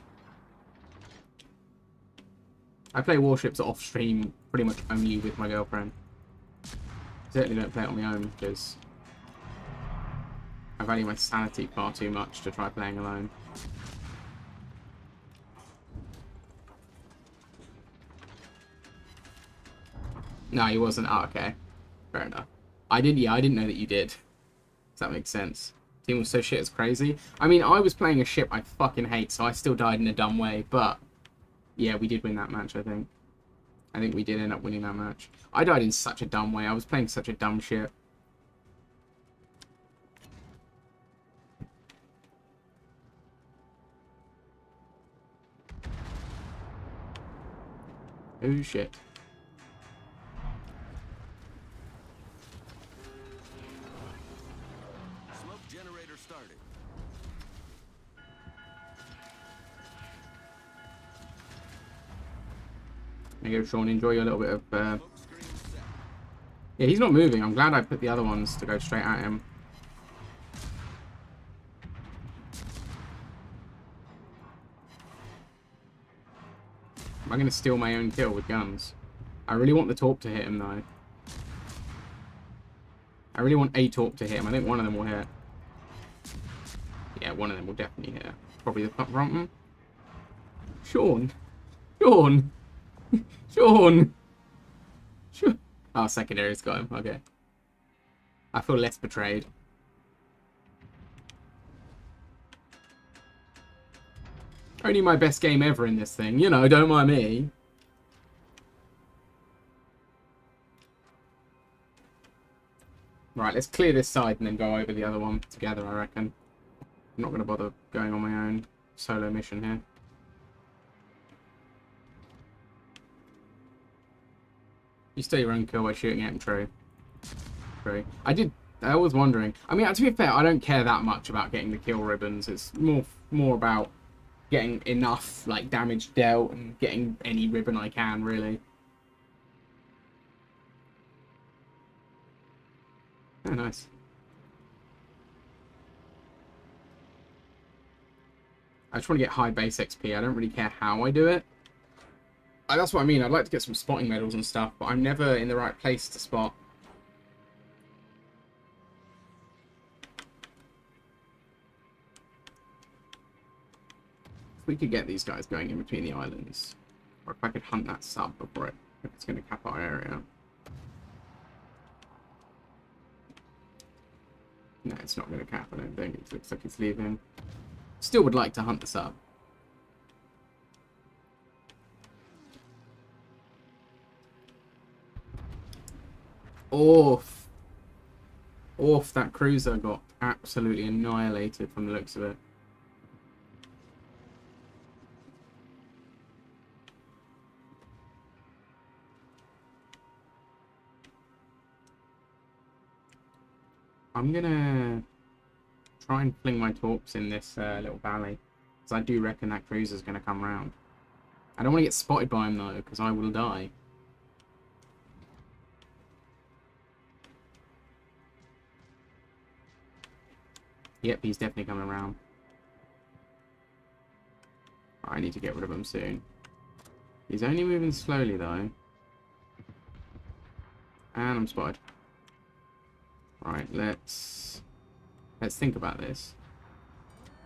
I play Warships off stream pretty much only with my girlfriend. Certainly don't play it on my own because I value my sanity far too much to try playing alone. No, he wasn't. Oh, okay. Fair enough. I didn't know that you did. Does that make sense? Team was so shit, it's crazy. I mean, I was playing a ship I fucking hate, so I still died in a dumb way, but yeah, we did win that match, I think. I think we did end up winning that match. I died in such a dumb way. I was playing such a dumb ship. Oh shit. Smoke generator started. There you go, Sean. Enjoy your little bit of... Smoke screen set. Yeah, he's not moving. I'm glad I put the other ones to go straight at him. Am I going to steal my own kill with guns? I really want the torp to hit him, though. I really want a torp to hit him. I think one of them will hit. Yeah, one of them will definitely hit. Probably the front one. Sean! Sean! Sean! Sean! Oh, secondary's got him. Okay. I feel less betrayed. Only my best game ever in this thing. You know, don't mind me. Right, let's clear this side and then go over the other one together, I reckon. I'm not going to bother going on my own solo mission here. You steal your own kill by shooting at him, true. True. I was wondering. I mean, to be fair, I don't care that much about getting the kill ribbons. It's more about getting enough like damage dealt and getting any ribbon I can, really. Oh, nice. I just want to get high base XP. I don't really care how I do it. That's what I mean. I'd like to get some spotting medals and stuff, but I'm never in the right place to spot. If we could get these guys going in between the islands, or if I could hunt that sub before if it's going to cap our area. No, it's not going to cap, I don't think. It looks like it's leaving. Still would like to hunt the sub. Oof. Oof, that cruiser got absolutely annihilated from the looks of it. I'm gonna try and fling my torps in this little valley, because I do reckon that cruiser's gonna come round. I don't want to get spotted by him, though, because I will die. Yep, he's definitely coming around. I need to get rid of him soon. He's only moving slowly, though. And I'm spotted. Right, let's think about this.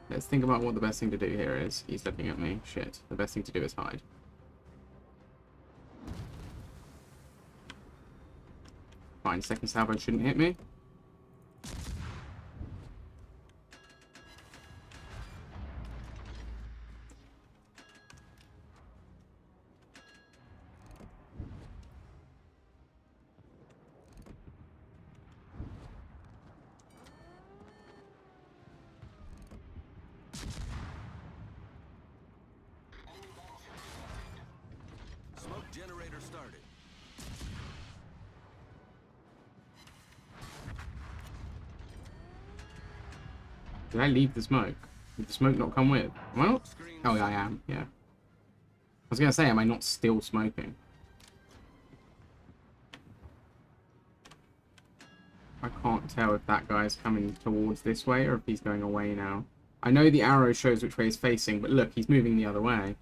Let's think about what the best thing to do here is. He's looking at me. Shit. The best thing to do is hide. Fine, second salvo shouldn't hit me. Smoke generator started. Did I leave the smoke? Did the smoke not come with? Am I not? Screen Oh, yeah, I am. Yeah. I was going to say, am I not still smoking? I can't tell if that guy's coming towards this way or if he's going away now. I know the arrow shows which way he's facing, but look, he's moving the other way.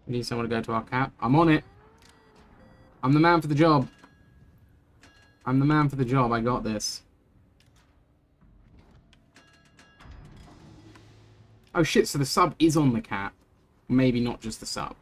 We need someone to go to our cap. I'm on it. I'm the man for the job. I'm the man for the job. I got this. Oh shit, so the sub is on the cap. Maybe not just the sub.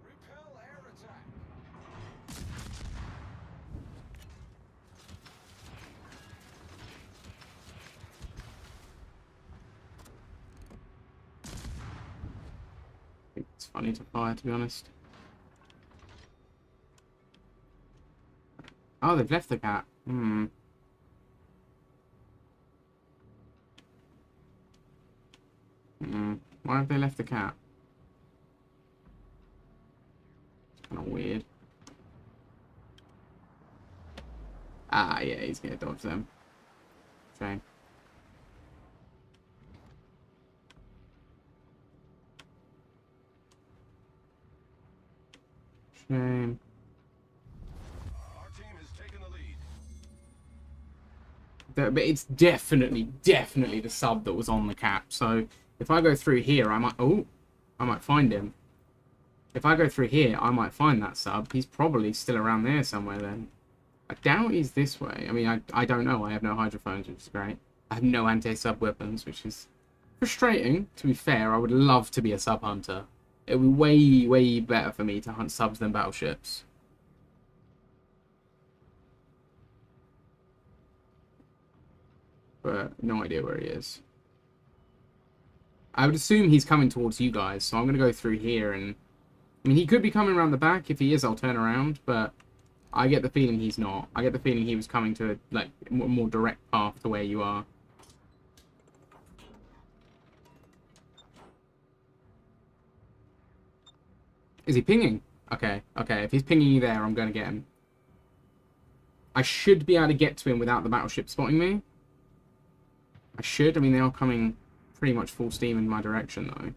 Repel air attack. I think it's funny to fire, to be honest. Oh, they've left the cap. Hmm. Why have they left the cap? It's kind of weird. Ah, yeah, he's gonna dodge them. Shame. Shame. Our team has taken the lead. But it's definitely the sub that was on the cap. So if I go through here, I might find him. If I go through here, I might find that sub. He's probably still around there somewhere then. I doubt he's this way. I mean, I don't know. I have no hydrophones, which is great. I have no anti-sub weapons, which is frustrating, to be fair. I would love to be a sub hunter. It would be way, way better for me to hunt subs than battleships. But no idea where he is. I would assume he's coming towards you guys, so I'm going to go through here and... I mean, he could be coming around the back. If he is, I'll turn around, but I get the feeling he's not. I get the feeling he was coming to, like, a more direct path to where you are. Is he pinging? Okay, okay. If he's pinging you there, I'm going to get him. I should be able to get to him without the battleship spotting me. I should. I mean, they are coming pretty much full steam in my direction, though.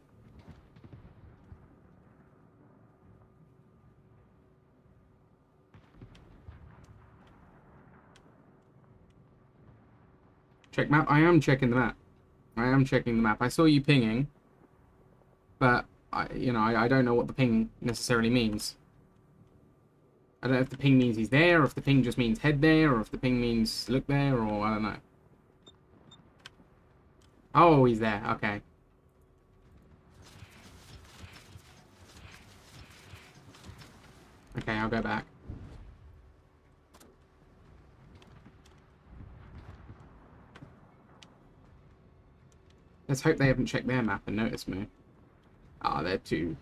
Check map. I am checking the map. I am checking the map. I saw you pinging, but I don't know what the ping necessarily means. I don't know if the ping means he's there, or if the ping just means head there, or if the ping means look there, or I don't know. Oh, he's there. Okay. Okay, I'll go back. Let's hope they haven't checked their map and noticed me. Ah, they're too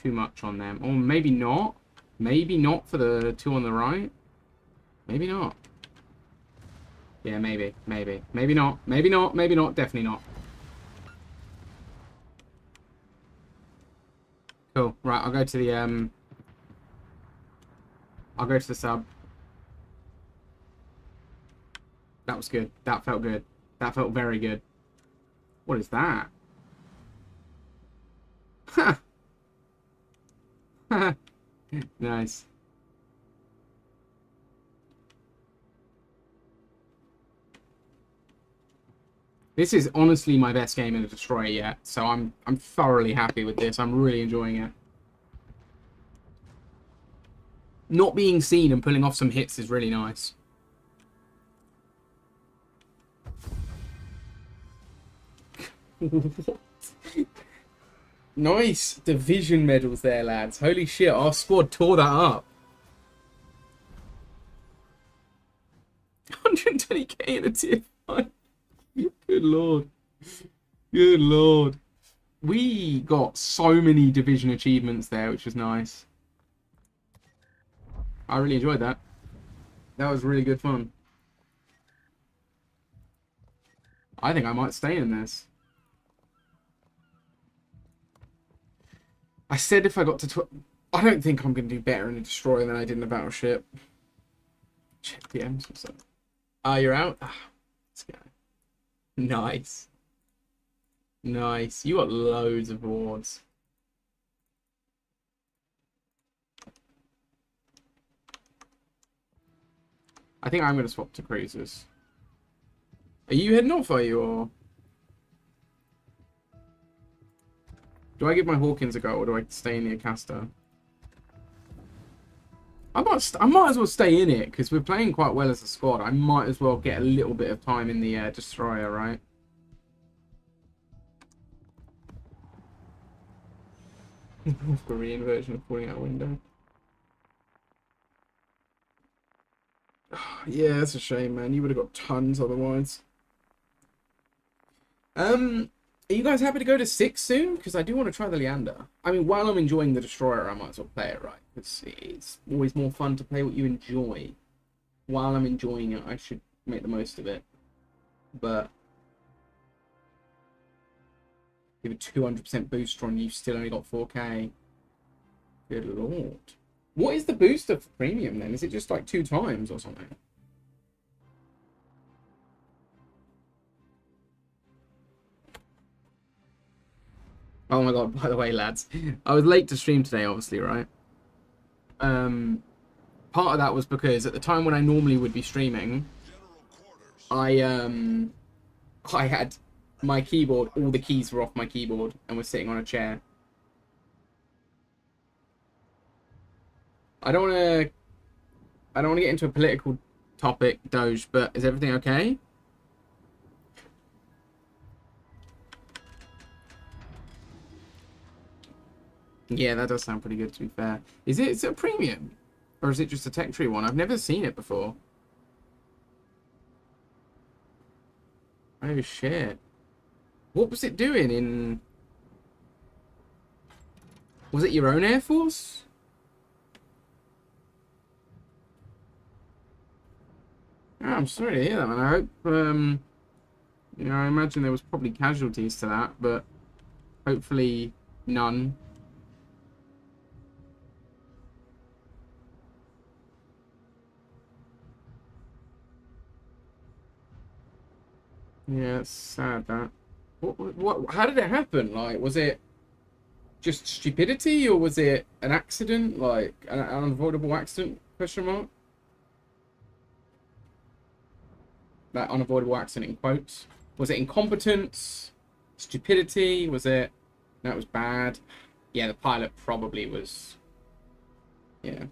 much on them. Or maybe not. Maybe not for the two on the right. Maybe not. Yeah, maybe. Maybe. Maybe not. Maybe not. Maybe not. Definitely not. Cool. Right, I'll go to the I'll go to the sub. That was good. That felt good. That felt very good. What is that? Ha! Nice. This is honestly my best game in a Destroyer yet, so I'm thoroughly happy with this. I'm really enjoying it. Not being seen and pulling off some hits is really nice. What? Nice division medals there, lads. Holy shit, our squad tore that up. 120k in a tier 5. Good lord. Good lord. We got so many division achievements there, which was nice. I really enjoyed that. That was really good fun. I think I might stay in this. I said if I got to... I don't think I'm going to do better in a Destroyer than I did in a Battleship. Check the M's or something. Ah, you're out? Ah, let's go. Nice. Nice. You got loads of awards. I think I'm going to swap to cruisers. Are you heading off, are you, or... Do I give my Hawkins a go, or do I stay in the Acasta? I might as well stay in it, because we're playing quite well as a squad. I might as well get a little bit of time in the Destroyer, right? North Korean version of falling out a window. Yeah, that's a shame, man. You would have got tons otherwise. Are you guys happy to go to 6 soon? Because I do want to try the Leander. I mean, while I'm enjoying the Destroyer, I might as well play it, right? It's always more fun to play what you enjoy. While I'm enjoying it, I should make the most of it. But... give a 200% booster on, you've still only got 4k. Good lord. What is the booster for premium, then? Is it just like 2 times or something? Oh my god, by the way, lads. I was late to stream today, obviously, right? Part of that was because at the time when I normally would be streaming, I had my keyboard, all the keys were off my keyboard and was sitting on a chair. I don't want to get into a political topic, Doge, but is everything okay? Yeah, that does sound pretty good, to be fair. Is it a premium? Or is it just a tech tree one? I've never seen it before. Oh, shit. What was it doing in... was it your own Air Force? Oh, I'm sorry to hear that, man. I hope, you know, I imagine there was probably casualties to that, but hopefully none. Yeah, it's sad that. How did it happen? Like, was it just stupidity, or was it an accident? Like, an unavoidable accident, question mark? That unavoidable accident in quotes. Was it incompetence? Stupidity? Was it... that was bad? Yeah, the pilot probably was Yeah.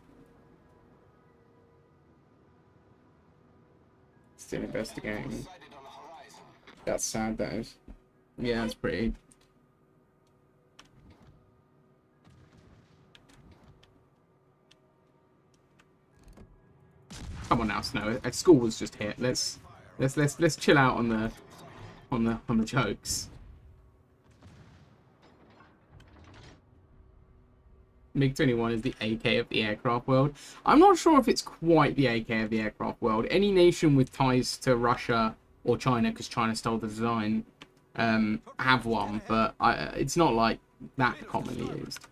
Still investigating. That's sad, that is. Yeah, that's pretty. Come on now, Snow. A school was just hit. Let's chill out on the jokes. MiG-21 is the AK of the aircraft world. I'm not sure if it's quite the AK of the aircraft world. Any nation with ties to Russia or China, because China stole the design, have one, but it's not like that commonly used.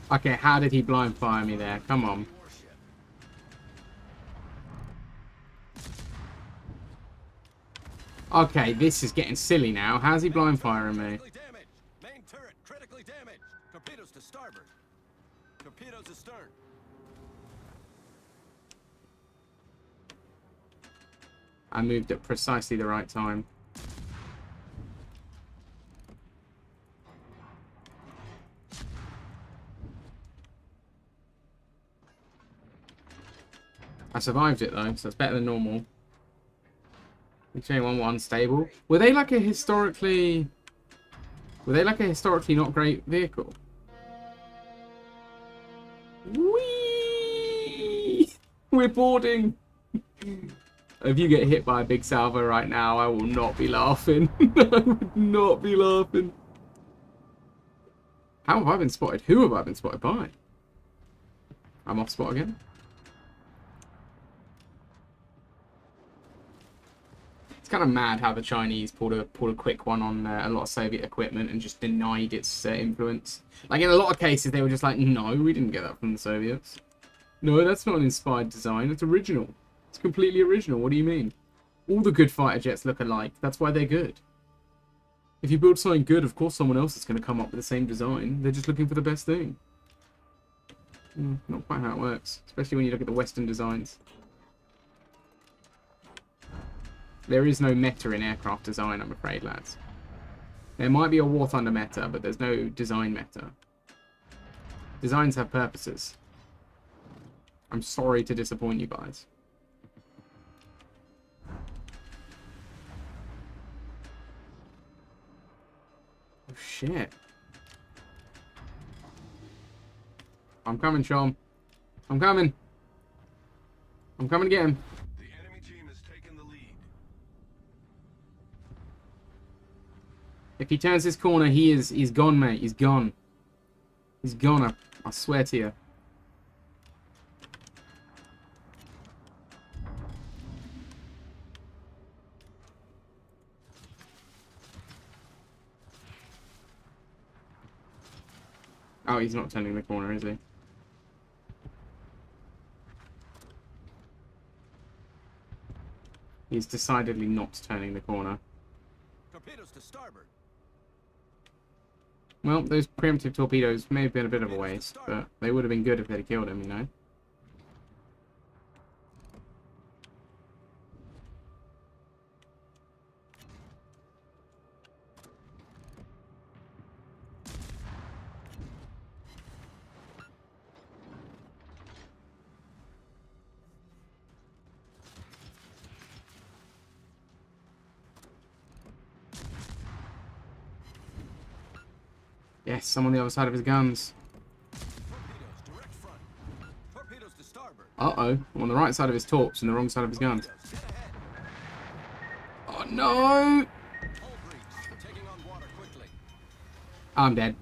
Okay, how did he blind fire me there? Come on. Okay, this is getting silly now. How's he blind firing me? Main turret critically damaged. Torpedoes to starboard. Torpedoes astern. I moved at precisely the right time. I survived it though, so it's better than normal. MiG-21 stable. Were they like a historically not great vehicle? Whee! We're boarding. If you get hit by a big salvo right now, I will not be laughing. I would not be laughing. How have I been spotted? Who have I been spotted by? I'm off spot again. It's kind of mad how the Chinese pulled a quick one on a lot of Soviet equipment and just denied its influence. Like in a lot of cases, they were just like, "No, we didn't get that from the Soviets. No, that's not an inspired design. It's original. It's completely original. What do you mean? All the good fighter jets look alike. That's why they're good. If you build something good, of course someone else is going to come up with the same design. They're just looking for the best thing. Not quite how it works, especially when you look at the Western designs. There is no meta in aircraft design, I'm afraid, lads. There might be a War Thunder meta, but there's no design meta. Designs have purposes. I'm sorry to disappoint you guys. Oh, shit. I'm coming, Sean. I'm coming. I'm coming to get him. If he turns this corner, he's gone, mate. He's gone. He's gone, I swear to you. Oh, he's not turning the corner, is he? He's decidedly not turning the corner. Torpedoes to starboard. Well, those preemptive torpedoes may have been a bit of a waste, but they would have been good if they'd killed him, you know? Yes, I'm on the other side of his guns. Uh-oh. I'm on the right side of his torps and the wrong side of his guns. Oh, no! I'm dead.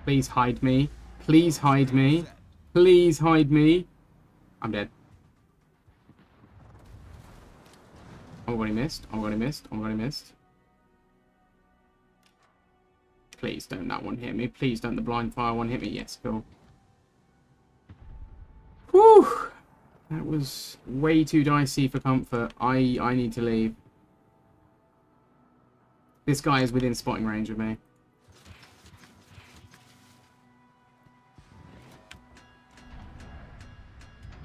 Please hide me. Please hide me. Please hide me. I'm dead. Oh, what he missed. Oh, what he missed. Oh, what he missed. Please don't that one hit me. Please don't the blind fire one hit me. Yes, cool. Whew. That was way too dicey for comfort. I need to leave. This guy is within spotting range of me.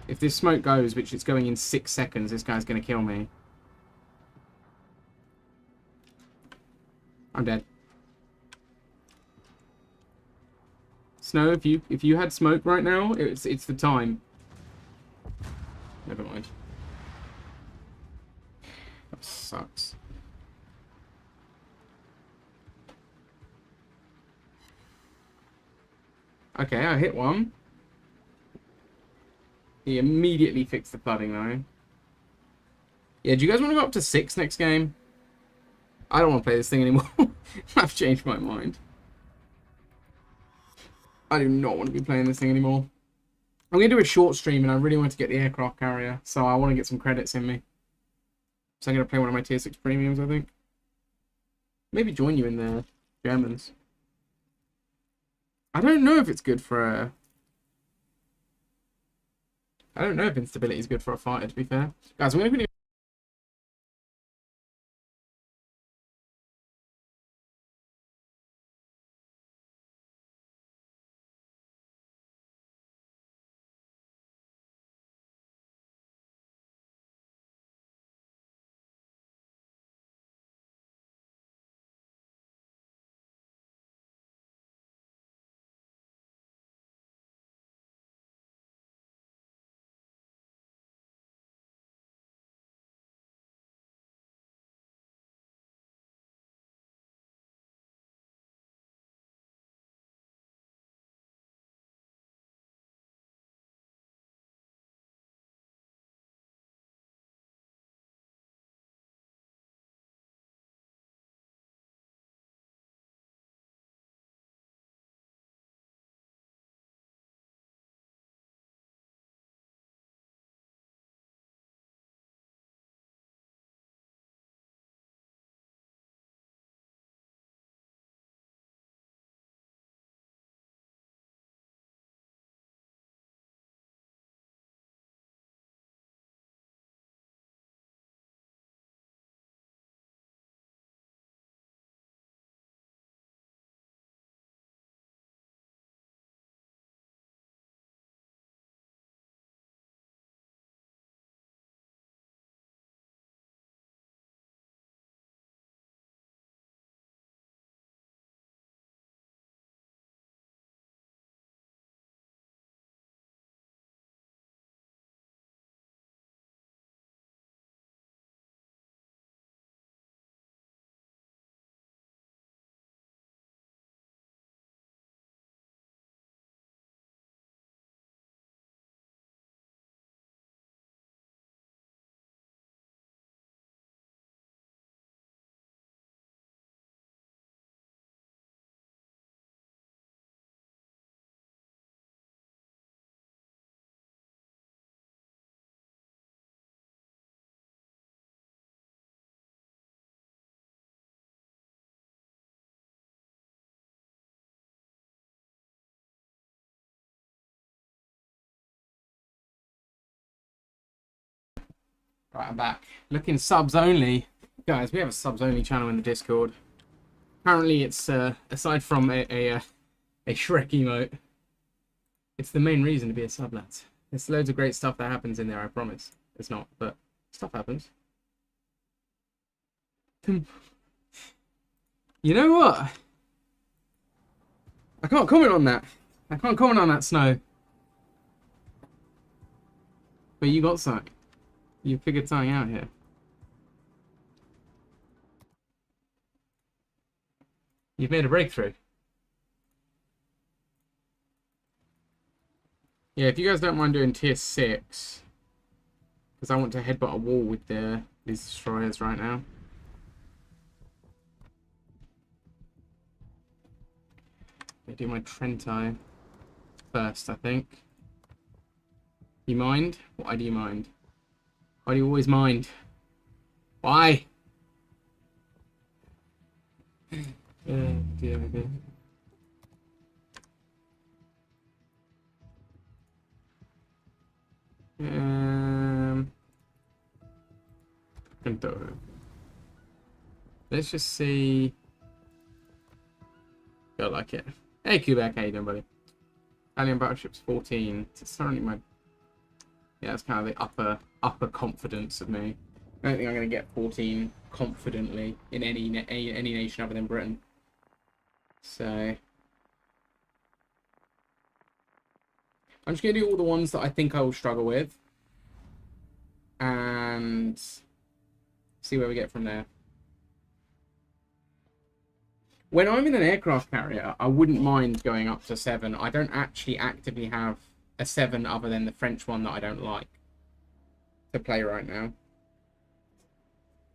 If this smoke goes, which it's going in 6 seconds, this guy's going to kill me. I'm dead. Snow, if you had smoke right now, it's the time. Never mind. That sucks. Okay, I hit one. He immediately fixed the flooding though. Yeah, do you guys want to go up to 6 next game? I don't want to play this thing anymore. I've changed my mind. I do not want to be playing this thing anymore. I'm going to do a short stream and I really want to get the aircraft carrier. So I want to get some credits in me. So I'm going to play one of my tier 6 premiums, I think. Maybe join you in the Germans. I don't know if it's good for I don't know if instability is good for a fighter, to be fair. Guys, I'm going to Right, I'm back. Looking subs only. Guys, we have a subs only channel in the Discord. Apparently it's, aside from a Shrek emote, it's the main reason to be a sub, lads. There's loads of great stuff that happens in there, I promise. It's not, but stuff happens. You know what? I can't comment on that. I can't comment on that, Snow. But you got something. You figured something out here. You've made a breakthrough. Yeah, if you guys don't mind doing tier 6, because I want to headbutt a wall with these destroyers right now. I do my Trento first, I think. You mind? Why do you mind? Why do you always mind? Why? DMB. Pinto. Let's just see. Feel like it. Hey, Quebec, how you doing, buddy? Alien Battleships 14. It's certainly my. Yeah, it's kind of the upper confidence of me. I don't think I'm going to get 14 confidently in any nation other than Britain. So I'm just going to do all the ones that I think I will struggle with, and see where we get from there. When I'm in an aircraft carrier, I wouldn't mind going up to 7. I don't actually actively have a 7 other than the French one that I don't like to play right now.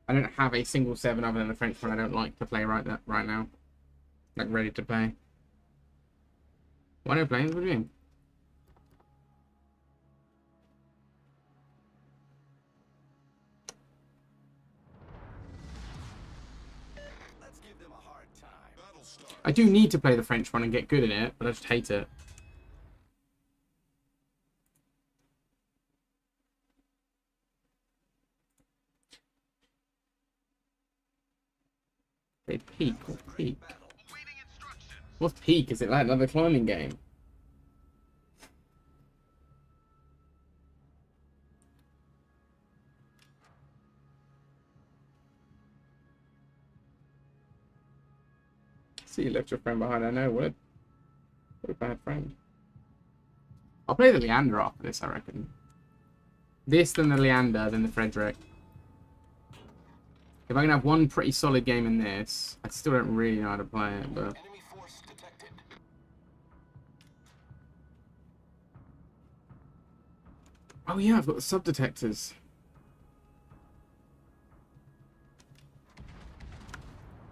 I don't have a single 7 other than the French one I don't like to play right now. Like, ready to play. Why don't I play? What do you mean? Let's give them a hard time. Battle start. I do need to play the French one and get good in it, but I just hate it. They peak or peak? What's peak? Is it like another climbing game? See, you left your friend behind. I know. What a bad friend. I'll play the Leander after this, I reckon. This, then the Leander, then the Frederick. If I can have one pretty solid game in this, I still don't really know how to play it, but... Enemy force detected. Oh yeah, I've got the sub-detectors.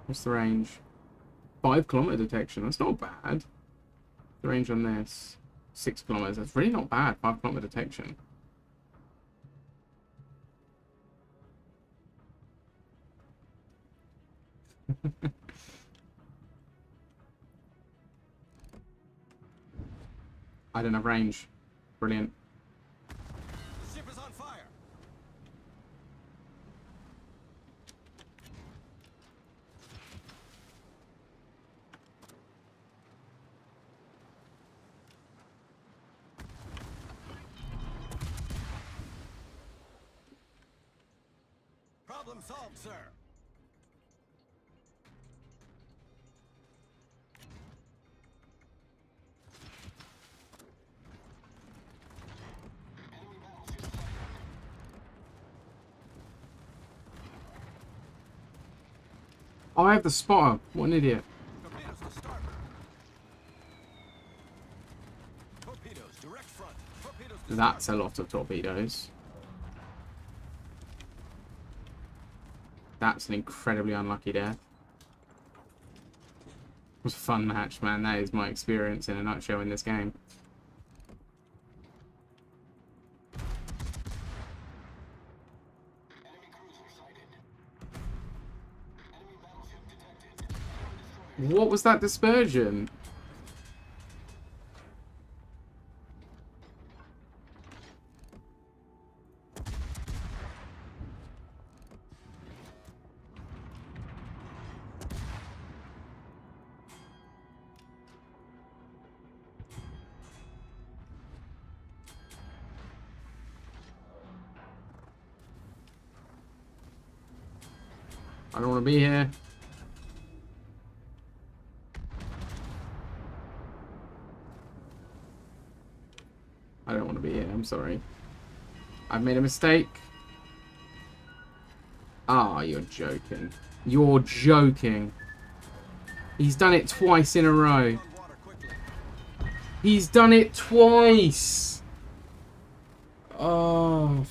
What's the range? 5 kilometer detection. That's not bad. The range on this, 6 kilometers. That's really not bad. 5 kilometer detection. I don't have range. Brilliant. The ship is on fire. Problem solved, sir. Oh, I have the spotter. What an idiot. Torpedoes to starboard. Torpedoes direct front. Torpedoes to That's a lot of torpedoes. That's an incredibly unlucky death. It was a fun match, man. That is my experience in a nutshell in this game. What was that dispersion? I don't want to be here. I don't want to be here. I'm sorry. I've made a mistake. Ah, you're joking. You're joking. He's done it twice in a row. on water quickly. He's done it twice. Oh.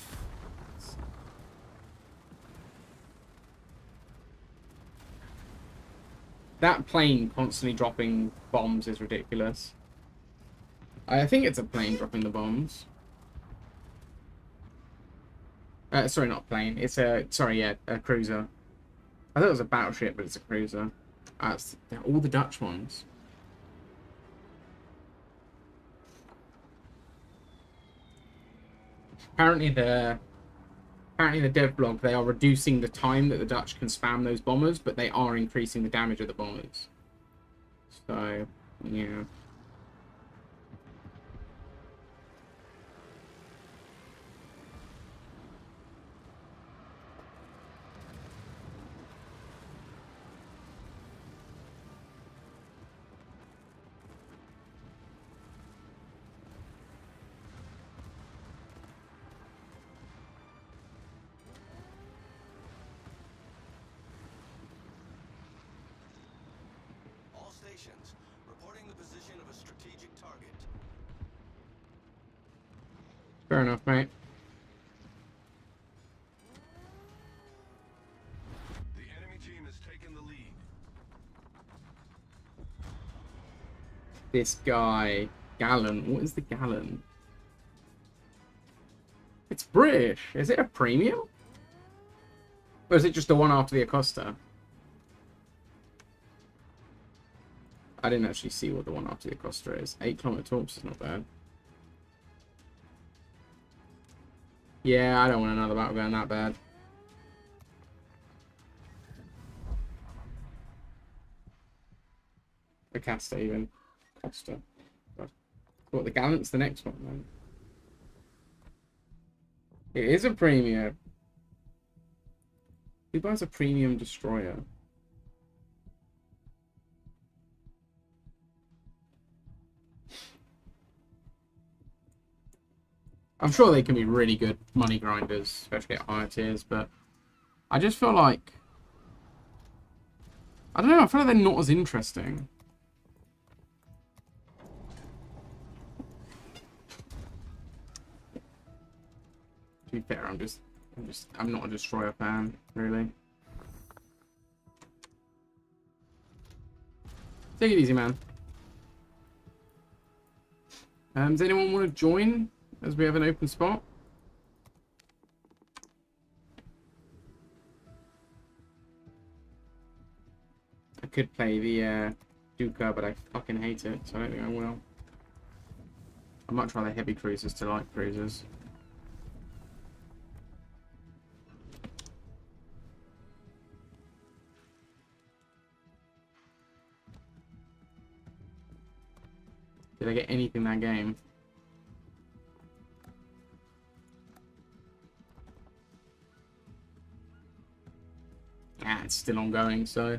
That plane constantly dropping bombs is ridiculous. I think it's a plane dropping the bombs. Sorry, not a plane. It's a... Sorry, yeah, a cruiser. I thought it was a battleship, but it's a cruiser. They're all the Dutch ones. Apparently the dev blog, they are reducing the time that the Dutch can spam those bombers, but they are increasing the damage of the bombers. So, yeah. All stations, reporting the position of a strategic target. Fair enough, mate. The enemy team has taken the lead. This guy, Gallon. What is the Gallon? It's British. Is it a premium? Or is it just the one after the Acosta? I didn't actually see what the one after the Acosta is. 8-kilometer torps is not bad. Yeah, I don't want another battle going that bad. Acosta even. Costa. What, the Gallant's the next one, then? It is a premium. Who buys a premium destroyer? I'm sure they can be really good money grinders, especially at higher tiers, but I just feel like... I don't know, I feel like they're not as interesting. To be fair, I'm not a destroyer fan, really. Take it easy, man. Does anyone want to join as we have an open spot? I could play the Duca, but I fucking hate it, so I don't think I will. I'd much rather heavy cruisers to light cruisers. Did I get anything that game? Ah, it's still ongoing, so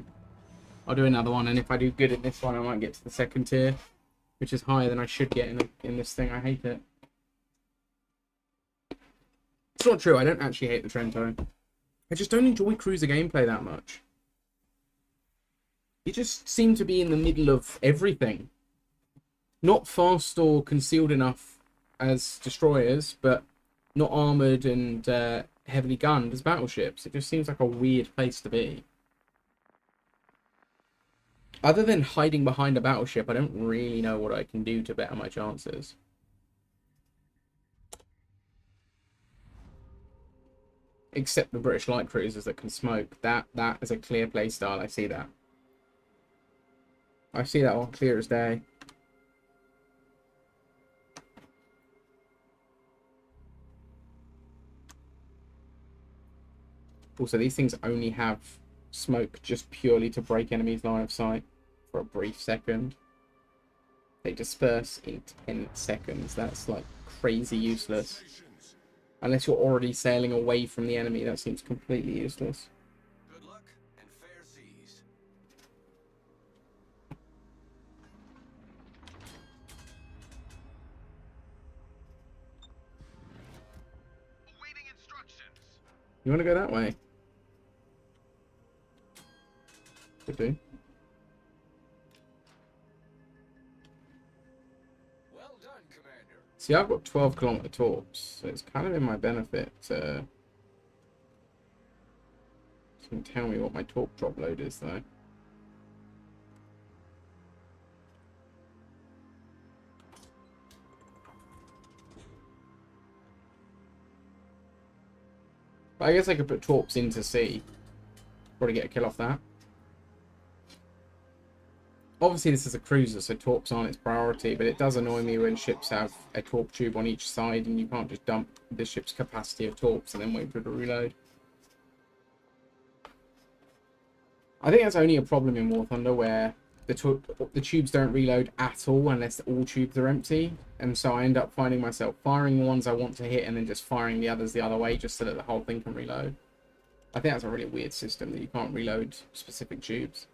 I'll do another one, and if I do good in this one, I might get to the second tier, which is higher than I should get in this thing. I hate it. It's not true, I don't actually hate the Trento. I just don't enjoy cruiser gameplay that much. You just seem to be in the middle of everything. Not fast or concealed enough as destroyers, but not armoured and heavily gunned as battleships. It just seems like a weird place to be. Other than hiding behind a battleship, I don't really know what I can do to better my chances. Except the British light cruisers that can smoke. That is a clear play style. I see that. I see that one clear as day. Also, these things only have smoke just purely to break enemies' line of sight for a brief second. They disperse in 10 seconds. That's like crazy useless. Unless you're already sailing away from the enemy, that seems completely useless. Good luck and fair seas. Awaiting instructions. You want to go that way? Could do. Well done, Commander. See, I've got 12-kilometer torps, so it's kind of in my benefit to... Can tell me what my torp drop load is, though. But I guess I could put torps into sea. Probably get a kill off that. Obviously, this is a cruiser, so torps aren't its priority, but it does annoy me when ships have a torp tube on each side and you can't just dump the ship's capacity of torps and then wait for it to reload. I think that's only a problem in War Thunder where the tubes don't reload at all unless all tubes are empty, and so I end up finding myself firing the ones I want to hit and then just firing the others the other way just so that the whole thing can reload. I think that's a really weird system that you can't reload specific tubes.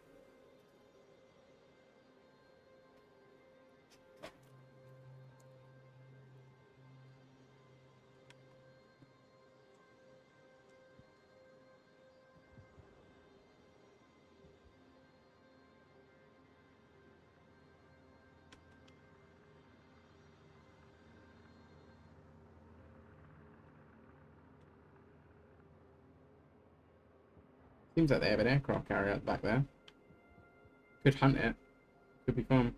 Seems like they have an aircraft carrier back there. Could hunt it. Could be fun.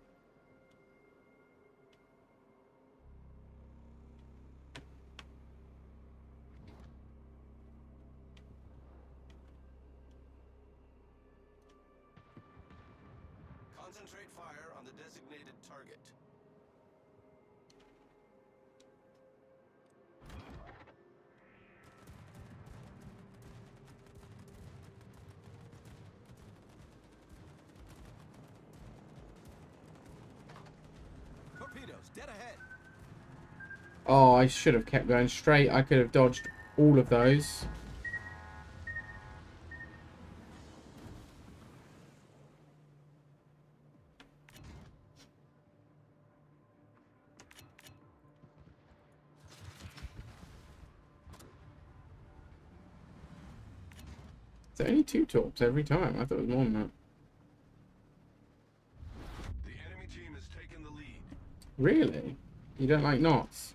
Concentrate fire on the designated target. Torpedoes, dead ahead. Oh, I should have kept going straight. I could have dodged all of those. It's only 2 torps every time. I thought it was more than that. The enemy team has taken the lead. Really? You don't like knots?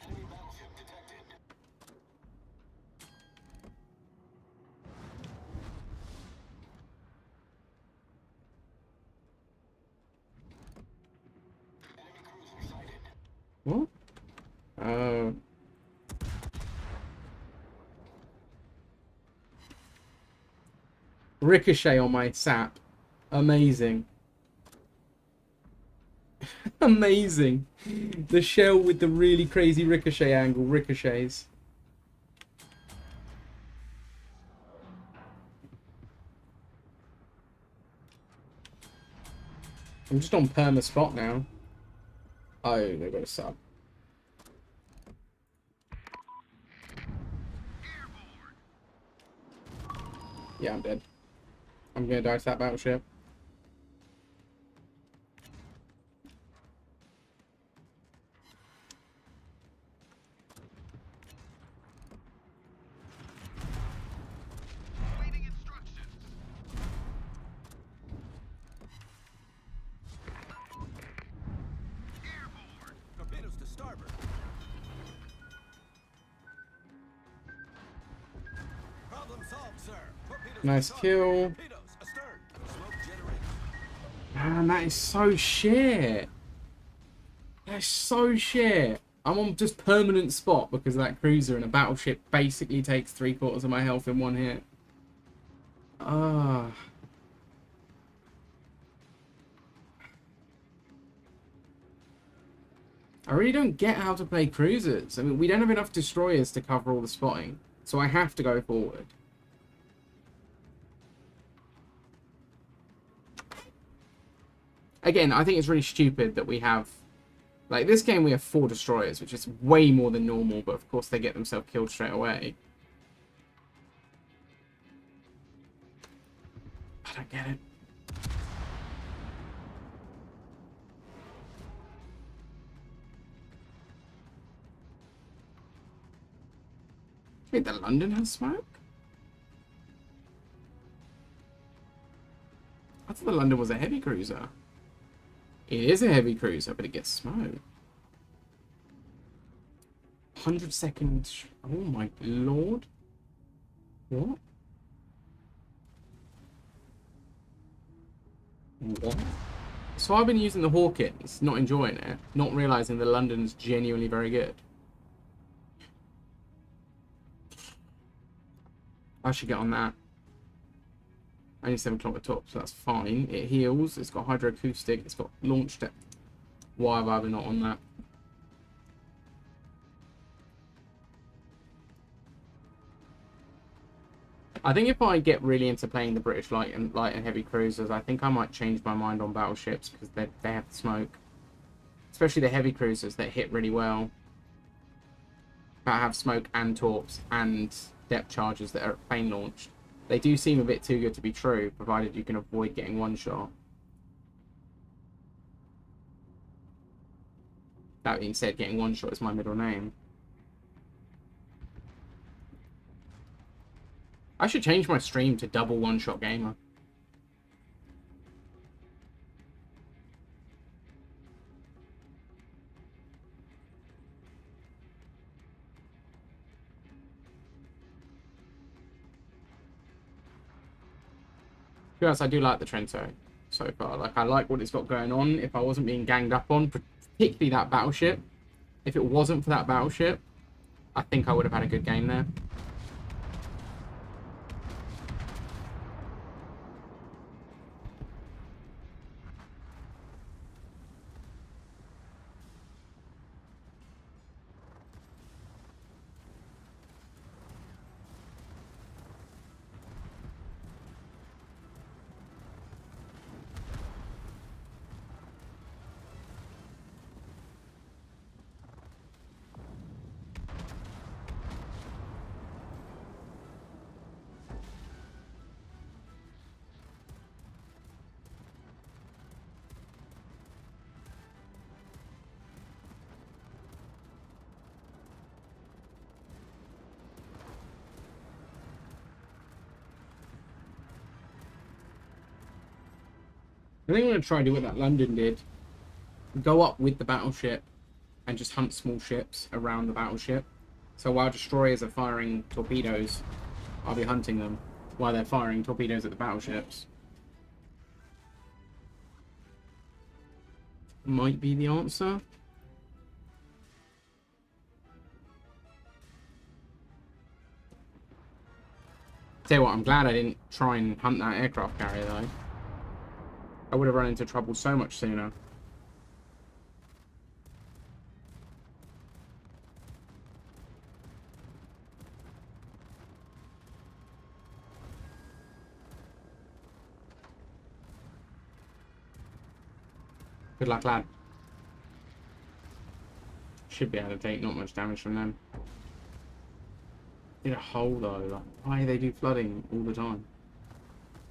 Enemy battleship detected. Enemy cruiser sighted. What? Oh. Ricochet on my sap. Amazing. Amazing. The shell with the really crazy ricochet angle ricochets. I'm just on perma spot now. Oh, they got a sub. Yeah, I'm dead. I'm gonna die to that battleship. Waiting instructions. Airborne. Torpedoes to starboard. Problem solved, sir. Torpedoes Nice to starboard. kill. Torpedoes astern. Smoke generated. Man, that is so shit. That's so shit. I'm on just permanent spot because of that cruiser, and a battleship basically takes 3/4 of my health in one hit. Ah. I really don't get how to play cruisers. I mean, we don't have enough destroyers to cover all the spotting, so I have to go forward. Again, I think it's really stupid that we have... Like, this game we have 4 destroyers, which is way more than normal, but of course they get themselves killed straight away. I don't get it. Wait, the London has smoke? I thought the London was a heavy cruiser. It is a heavy cruiser, but it gets smoke. 100 seconds. Oh my lord. What? What? So I've been using the Hawkins, not enjoying it, not realizing the London's genuinely very good. I should get on that. Only 7-kilometer top, so that's fine. It heals. It's got hydroacoustic. It's got launch depth. Why have I been not on that? I think if I get really into playing the British light and heavy cruisers, I think I might change my mind on battleships because they have smoke, especially the heavy cruisers that hit really well. That have smoke and torps and depth charges that are plane launched. They do seem a bit too good to be true, provided you can avoid getting one shot. That being said, getting one shot is my middle name. I should change my stream to double one-shot gamer. To be honest, I do like the Trento so far. Like, I like what it's got going on. If I wasn't being ganged up on, particularly that battleship, if it wasn't for that battleship, I think I would have had a good game there. I think I'm going to try and do what that London did. Go up with the battleship and just hunt small ships around the battleship. So while destroyers are firing torpedoes, I'll be hunting them while they're firing torpedoes at the battleships. Might be the answer. Tell you what, I'm glad I didn't try and hunt that aircraft carrier though. I would have run into trouble so much sooner. Good luck, lad. Should be able to take not much damage from them. Did a hole though. Like, why do they do flooding all the time?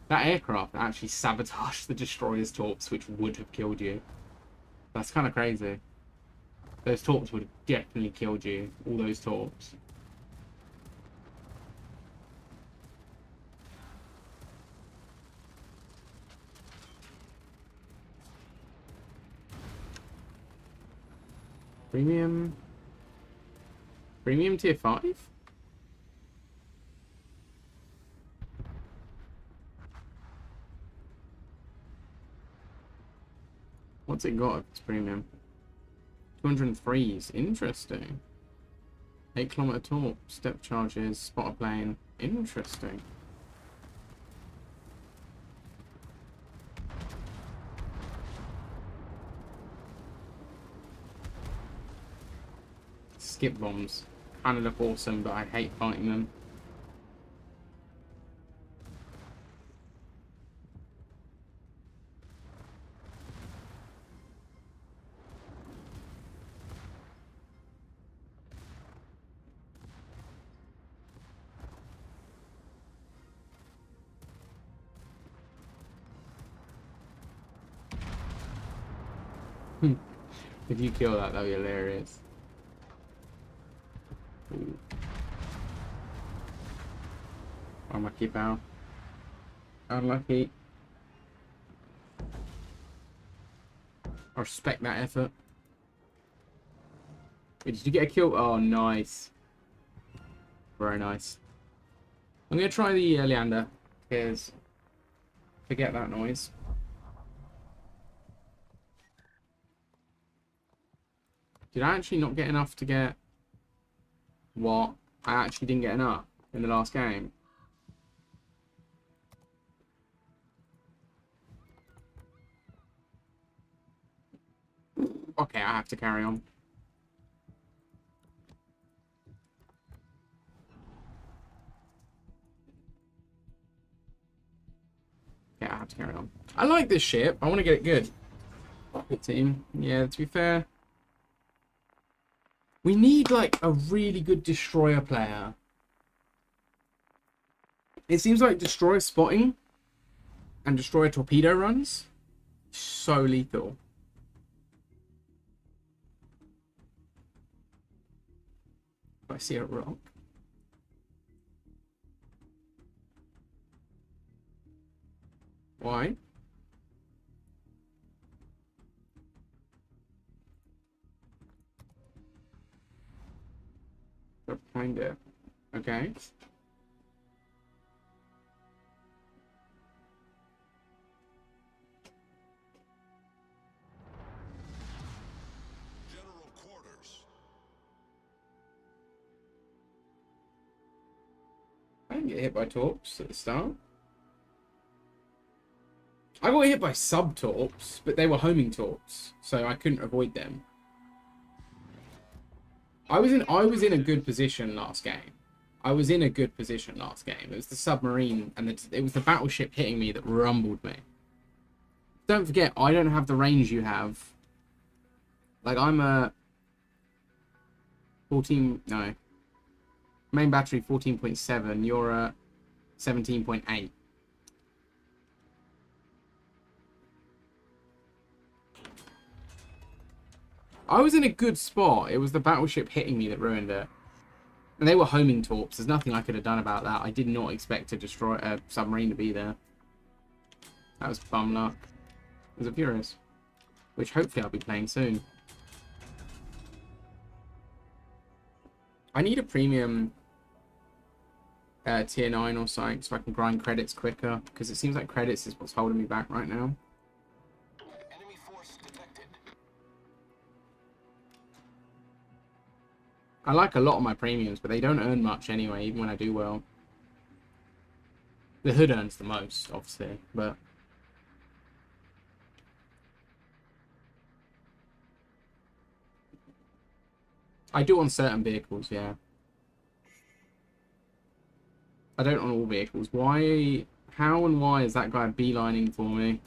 That aircraft actually sabotaged the destroyer's torps, which would have killed you. That's kind of crazy. Those torps would have definitely killed you. All those torps. Premium tier 5? What's it got if it's premium? 203s. Interesting. 8-kilometer torp. Step charges. Spotter plane. Interesting. Skip bombs. Kind of look awesome, but I hate fighting them. If you kill that, that'd be hilarious. Ooh. Unlucky, pal. Unlucky. I respect that effort. Wait, did you get a kill? Oh, nice. Very nice. I'm going to try the Leander, because forget that noise. Did I actually not get enough to get what? I actually didn't get enough in the last game. Okay, I have to carry on. Yeah, I have to carry on. I like this ship. I want to get it good. Good team. Yeah, to be fair. We need, like, a really good destroyer player. It seems like destroyer spotting and destroyer torpedo runs so lethal. If I see a rock. Why? Find it. Okay. General quarters. I didn't get hit by torps at the start. I got hit by sub-torps, but they were homing torps, so I couldn't avoid them. I was in a good position last game. It was the submarine and it was the battleship hitting me that rumbled me. Don't forget, I don't have the range you have. Like, I'm a 14, no. Main battery 14.7, you're a 17.8. I was in a good spot. It was the battleship hitting me that ruined it. And they were homing torps. There's nothing I could have done about that. I did not expect to destroy a submarine to be there. That was bum luck. It was a Furious. Which hopefully I'll be playing soon. I need a premium tier 9 or something so I can grind credits quicker. Because it seems like credits is what's holding me back right now. Enemy force detected. I like a lot of my premiums, but they don't earn much anyway, even when I do well. The hood earns the most, obviously, but... I do on certain vehicles, yeah. I don't on all vehicles. Why... How and why is that guy beelining for me?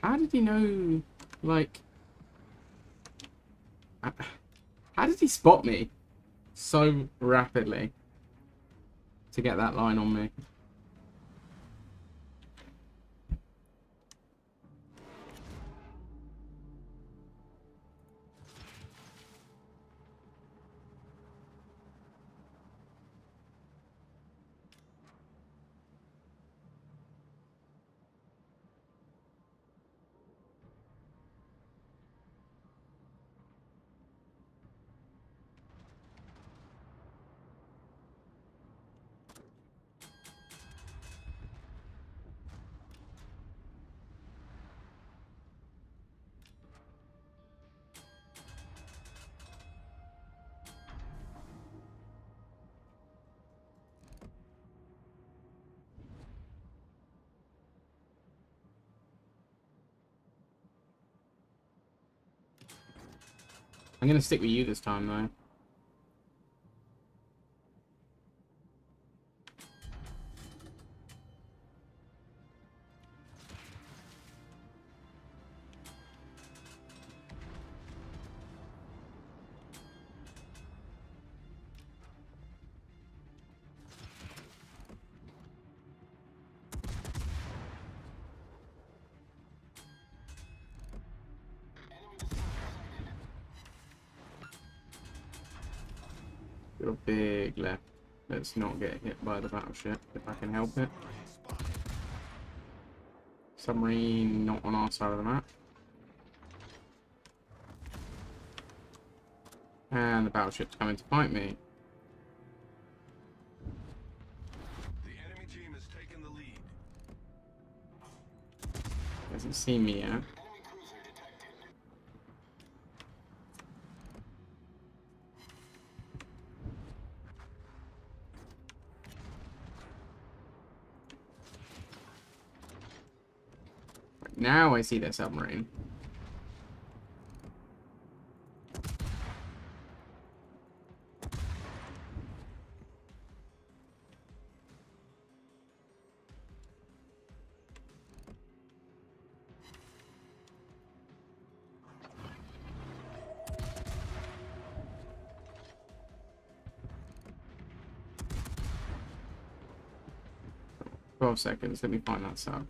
How did he know, like... How did he spot me so rapidly to get that line on me? I'm going to stick with you this time, though. Got a big left. Let's not get hit by the battleship, if I can help it. Submarine not on our side of the map. And the battleship's coming to fight me. The enemy team has taken the lead. Hasn't seen me yet. Enemy cruiser Now I see their submarine. "12 seconds. Let me find that sub."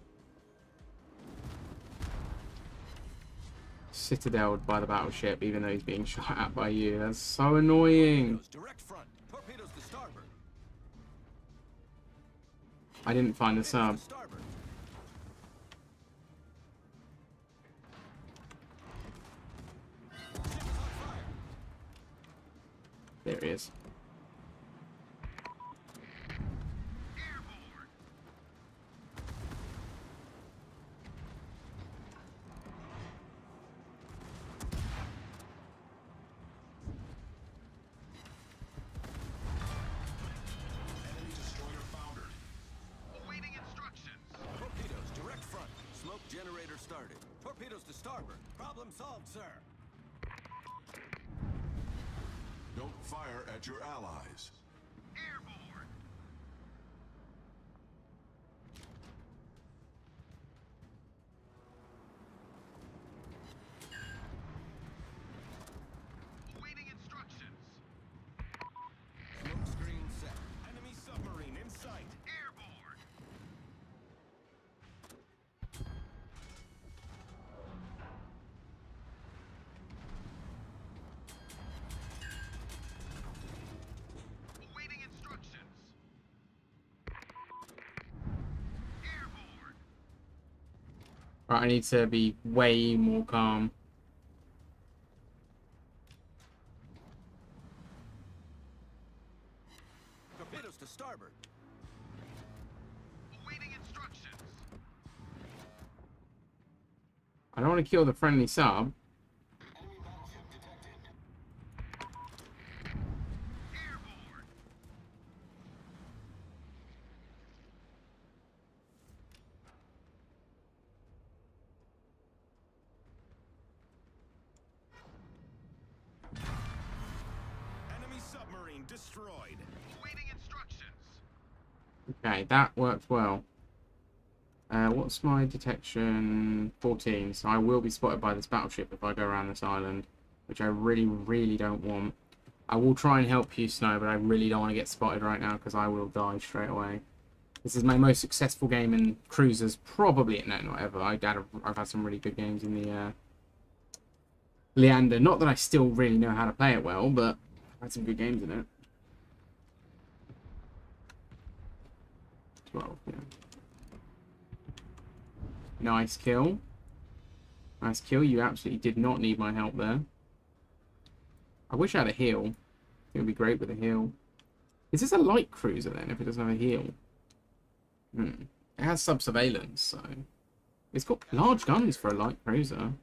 Citadeled by the battleship, even though he's being shot at by you. That's so annoying. Torpedoes direct front. Torpedoes to starboard. I didn't find the Torpedoes sub. to starboard. Ship is on fire. There he is. Enemy destroyer foundered. Awaiting instructions. Torpedoes direct front. Smoke generator started. Torpedoes to starboard. Problem solved, sir. Don't fire at your allies. Airborne. Awaiting instructions. Smoke screen set. Enemy submarine in sight. Airborne. Awaiting instructions. Airborne. Right, I need to be way more calm. Torpedoes to starboard. Awaiting instructions. I don't want to kill the friendly sub. Enemy battleship detected. Airborne. Enemy submarine destroyed. Awaiting instructions. Okay, that worked well. What's my detection? 14. So I will be spotted by this battleship if I go around this island, which I really, really don't want. I will try and help you, Snow, but I really don't want to get spotted right now because I will die straight away. This is my most successful game in cruisers, probably. No, not ever. I've had some really good games in the Leander. Not that I still really know how to play it well, but I've had some good games in it. 12, yeah. Nice kill. Nice kill. You absolutely did not need my help there. I wish I had a heal. I think it would be great with a heal. Is this a light cruiser then, if it doesn't have a heal? It has sub-surveillance, so... It's got large guns for a light cruiser.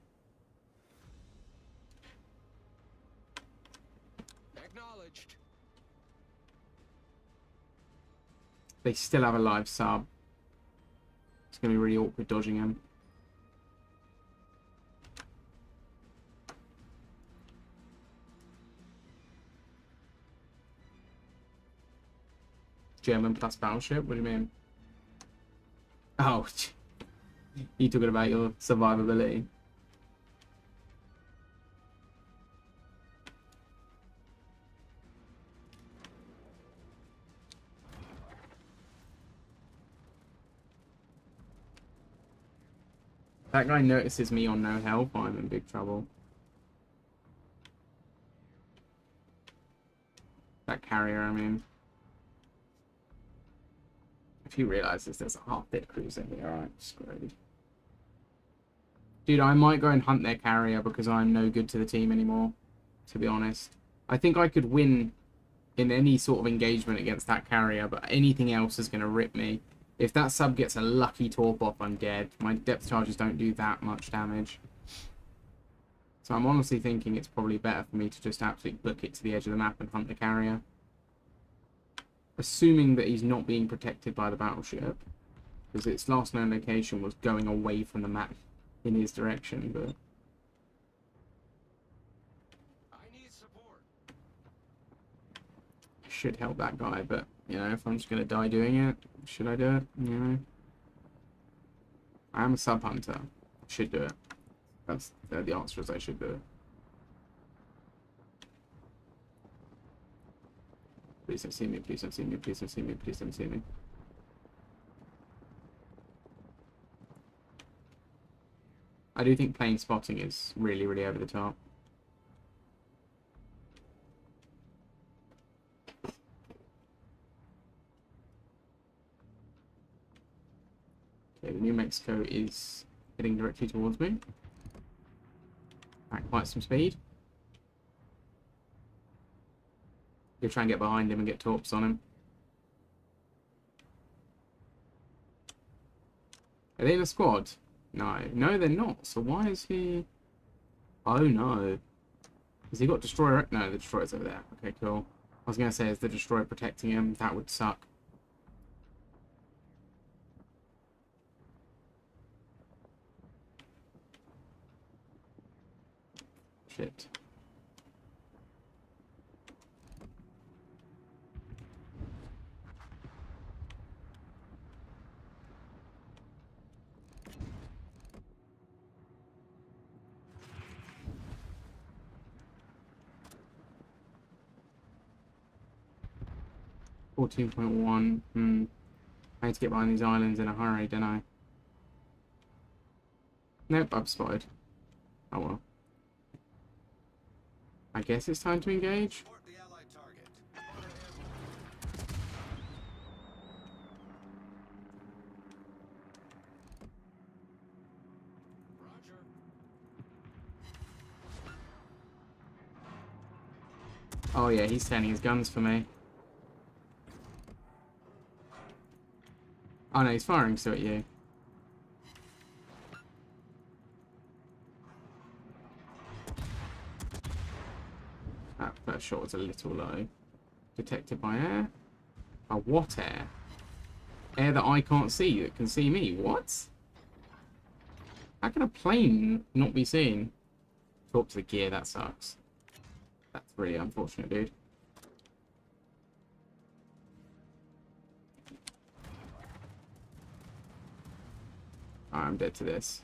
Acknowledged. They still have a live sub. It's going to be really awkward dodging him. German plus battleship? What do you mean? Oh, you talking about your survivability. That guy notices me on no health, I'm in big trouble. That carrier, I mean. If he realizes there's a half-dead cruiser here, alright, screwed. Dude, I might go and hunt their carrier because I'm no good to the team anymore, to be honest. I think I could win in any sort of engagement against that carrier, but anything else is going to rip me. If that sub gets a lucky torp off, I'm dead. My depth charges don't do that much damage. So I'm honestly thinking it's probably better for me to just absolutely book it to the edge of the map and hunt the carrier. Assuming that he's not being protected by the battleship. Because its last known location was going away from the map in his direction, but I need support. should help that guy. But you know, if I'm just gonna die doing it, should I do it? You know, I am a sub hunter. Should do it. That's the answer is I should do it. Please don't see me. Please don't see me. Please don't see me. Please don't see me. I do think plane spotting is really, really over the top. Okay, the New Mexico is heading directly towards me. At quite some speed. Go try and get behind him and get torps on him. Are they in a squad? No. No, they're not. So why is he... Oh, no. Has he got Destroyer? No, the Destroyer's over there. Okay, cool. I was going to say, is the Destroyer protecting him? That would suck. Shit. $14.1. I need to get behind these islands in a hurry, don't I? Nope, I've spotted. Oh well. I guess it's time to engage. Support the allied target. Roger. Oh yeah, he's turning his guns for me. Oh no, he's firing still at you. That first shot was a little low. Detected by air? Oh, what air? Air that I can't see, that can see me. What? How can a plane not be seen? Talk to the gear, that sucks. That's really unfortunate, dude. I'm dead to this.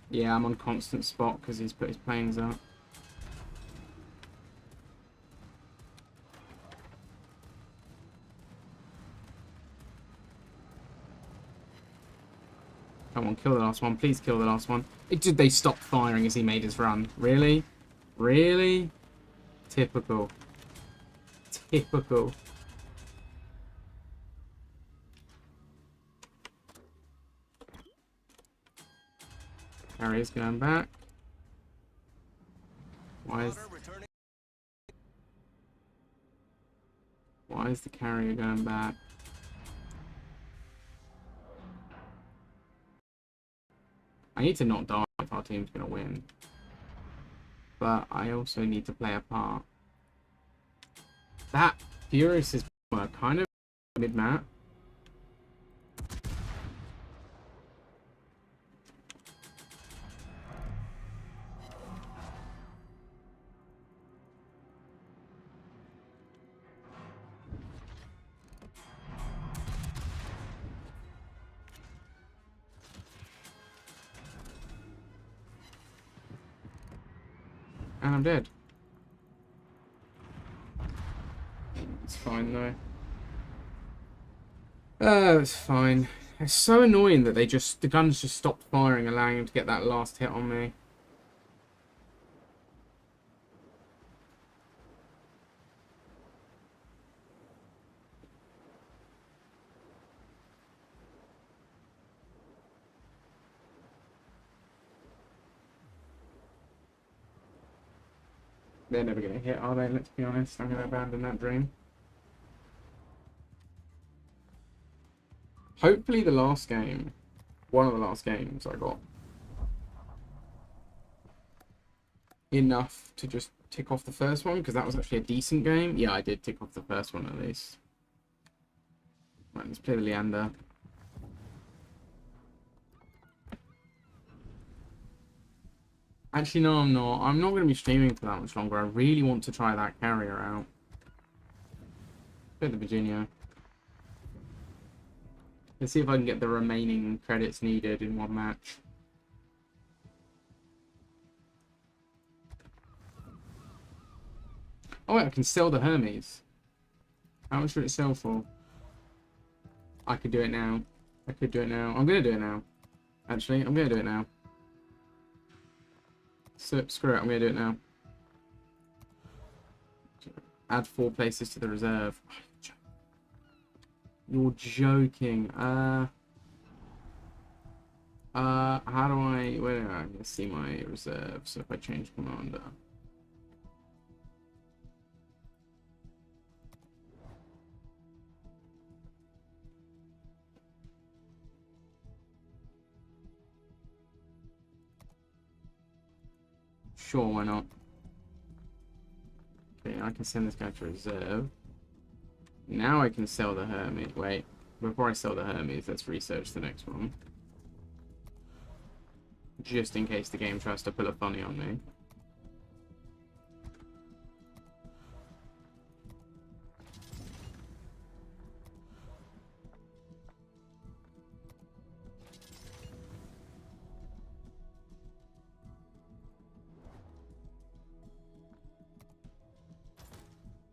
Yeah, I'm on constant spot because he's put his planes up. Come on, kill the last one. Please kill the last one. Did they stop firing as he made his run? Really? Really? Typical. Typical. Carrier's going back. Why is the carrier going back? I need to not die if our team's going to win. But I also need to play a part. That Furious is kind of mid-map. And I'm dead. It's fine though. It's fine. It's so annoying that the guns just stopped firing, allowing him to get that last hit on me. They're never going to hit, are they? Let's be honest. I'm going to abandon that dream. Hopefully the last game, one of the last games I got, enough to just tick off the first one, because that was actually a decent game. Yeah, I did tick off the first one at least. Right, let's play the Leander. Actually, no, I'm not. I'm not going to be streaming for that much longer. I really want to try that carrier out. Play the Virginia. Let's see if I can get the remaining credits needed in one match. Oh wait, I can sell the Hermes. How much would it sell for? I could do it now. I could do it now. I'm going to do it now. Actually, I'm going to do it now. So, screw it, I'm going to do it now. Add 4 places to the reserve. You're joking. How do I... Where do I see my reserve? So if I change commander... Sure, why not? Okay, I can send this guy to reserve. Now I can sell the Hermes. Wait, before I sell the Hermes, let's research the next one. Just in case the game tries to pull a funny on me.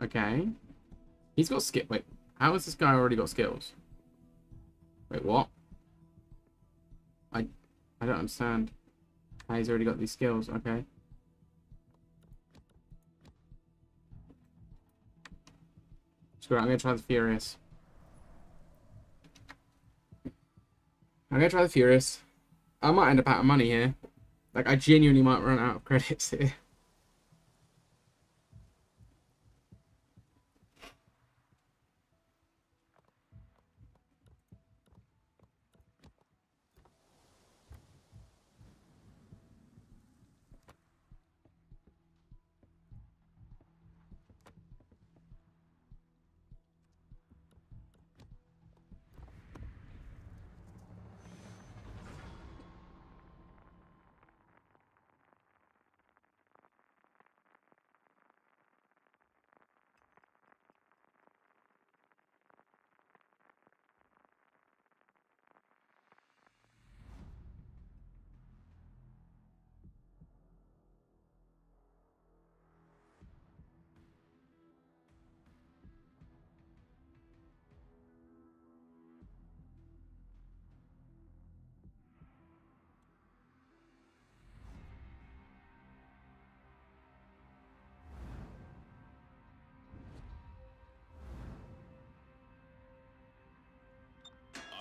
Okay. He's got skill. Wait, how has this guy already got skills? Wait, what? I don't understand. How he's already got these skills. Okay. Screw it, I'm gonna try the Furious. I'm gonna try the Furious. I might end up out of money here. Like, I genuinely might run out of credits here.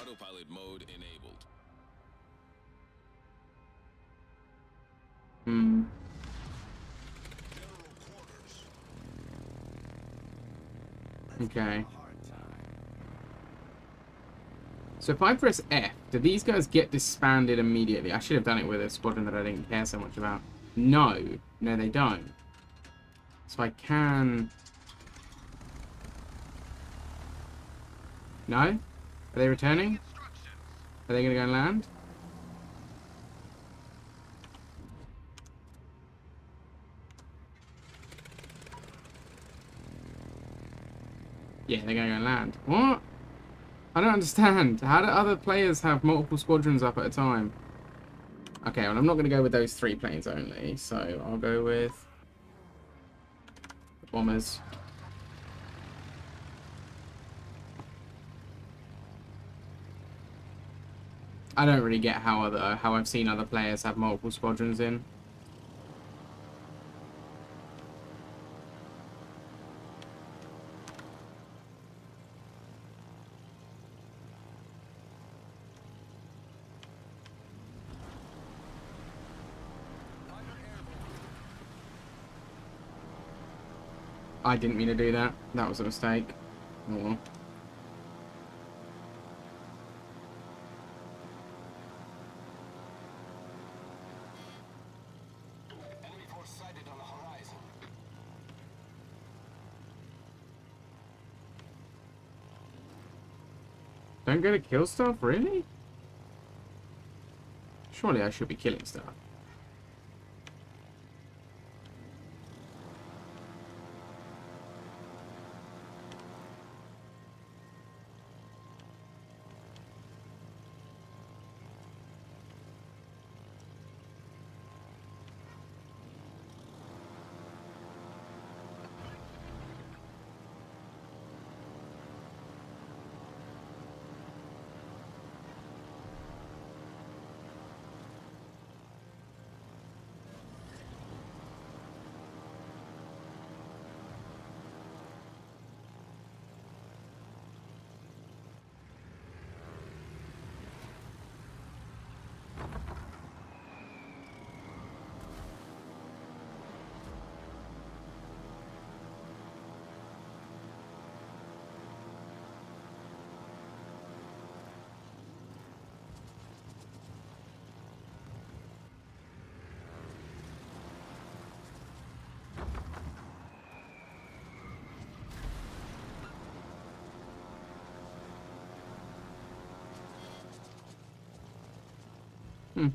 Autopilot mode enabled. Hmm. Okay. So if I press F, do these guys get disbanded immediately? I should have done it with a squadron that I didn't care so much about. No. No, they don't. So I can... No? Are they returning? Are they going to go and land? Yeah, they're going to go and land. What? I don't understand. How do other players have multiple squadrons up at a time? Okay, well, I'm not going to go with those 3 planes only, so I'll go with the bombers. I don't really get how I've seen other players have multiple squadrons in. I didn't mean to do that. That was a mistake. Oh well. Enemy force sighted on Don't go to kill stuff? Really? Surely I should be killing stuff. Hmm.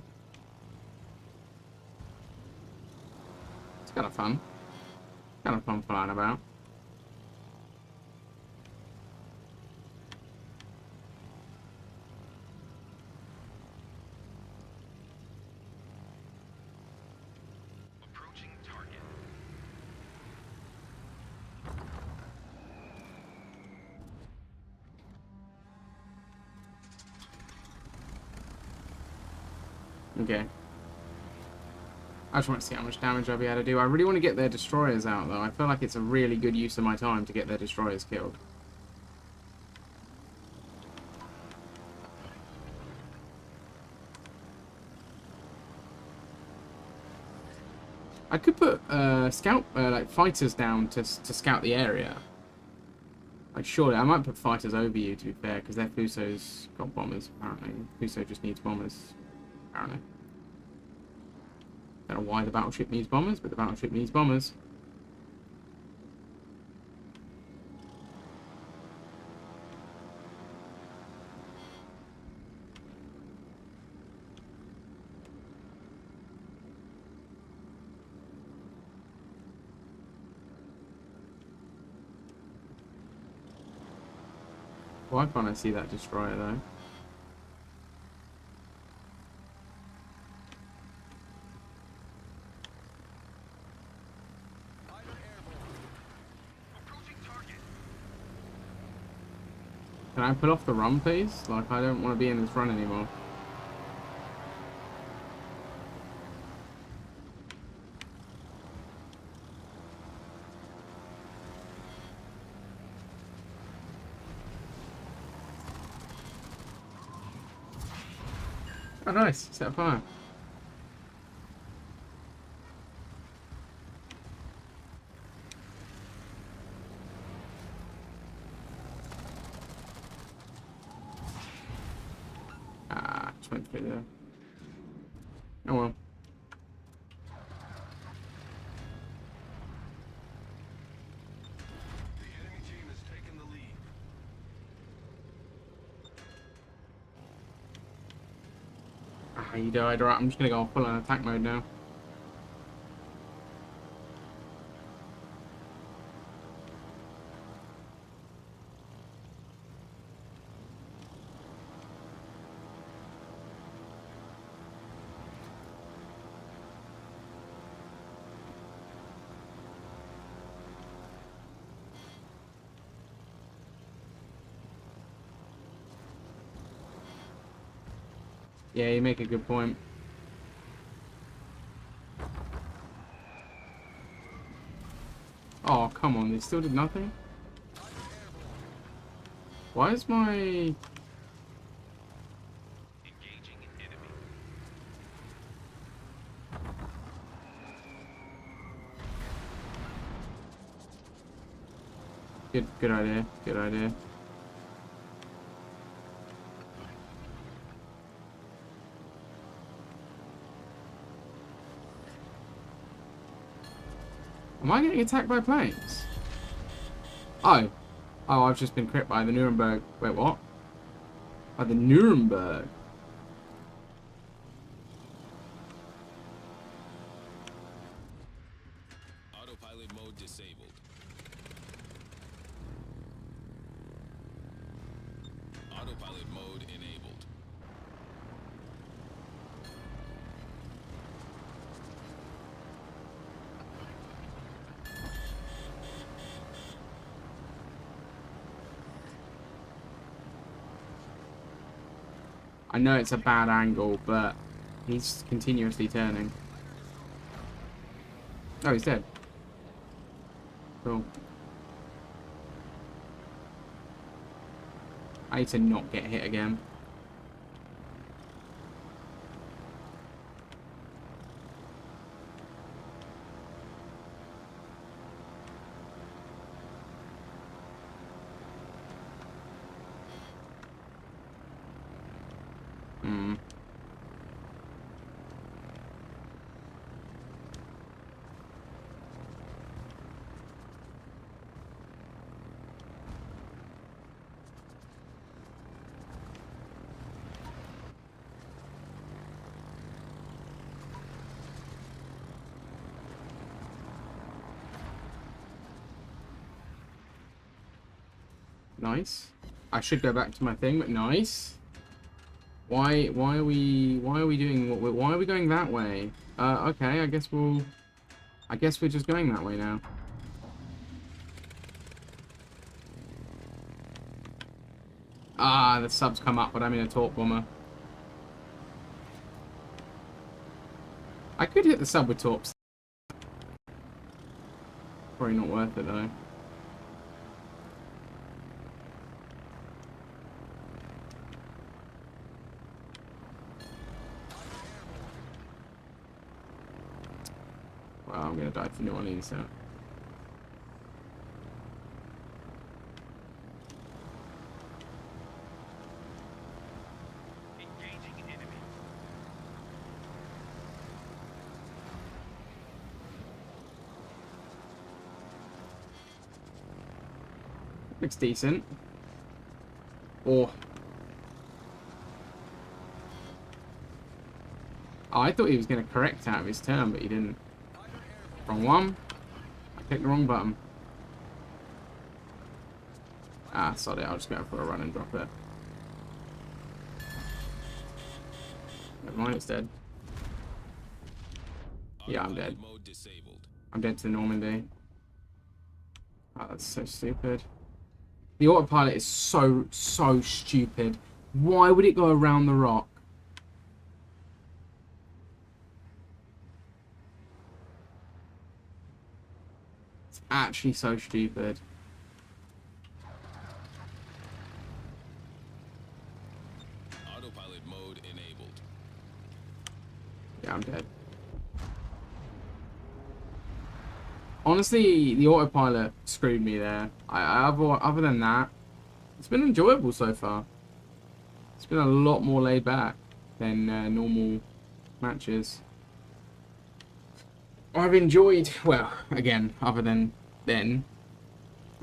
It's kind of fun. Kind of fun flying about. Approaching target. Okay. I just want to see how much damage I'll be able to do. I really want to get their destroyers out, though. I feel like it's a really good use of my time to get their destroyers killed. I could put scout like fighters down to scout the area. Like surely I might put fighters over you, to be fair, because their Fuso's got bombers apparently. Fuso just needs bombers apparently. Don't know why the battleship needs bombers, but the battleship needs bombers. Why can't I see that destroyer though? Can I put off the run, please? Like, I don't want to be in this run anymore. Oh, nice. Set fire. Ah, just went through there. Oh well. The enemy team has taken the lead. Ah, you died. Alright, I'm just gonna go full on attack mode now. Yeah, you make a good point. Oh, come on, they still did nothing? Why is my... Engaging an enemy. Good idea, good idea. Am I getting attacked by planes? Oh. Oh, I've just been crit by the Nuremberg. Wait, what? By the Nuremberg. Autopilot mode disabled. Autopilot mode enabled. I know it's a bad angle, but he's continuously turning. Oh, he's dead. Cool. I need to not get hit again. Hmm. Nice. I should go back to my thing, but nice. Why are we doing what why are we going that way? Okay, I guess we're just going that way now. Ah, the subs come up, but I'm in a torp bomber. I could hit the sub with torps. Probably not worth it though. Well, I'm gonna die to New Orleans now. Looks decent. Oh. Oh, I thought he was going to correct out of his turn, but he didn't. Wrong one. I picked the wrong button. Ah, sorry, I'll just go for a run and drop it. Never mind, it's dead. Yeah, I'm dead. Mode disabled. I'm dead to the Normandy. Oh, that's so stupid. The autopilot is so stupid. Why would it go around the rock? It's actually so stupid. Autopilot mode enabled. Yeah, I'm dead. Honestly, the autopilot screwed me there. Other than that, it's been enjoyable so far. It's been a lot more laid back than normal matches. I've enjoyed, well, again, other than then,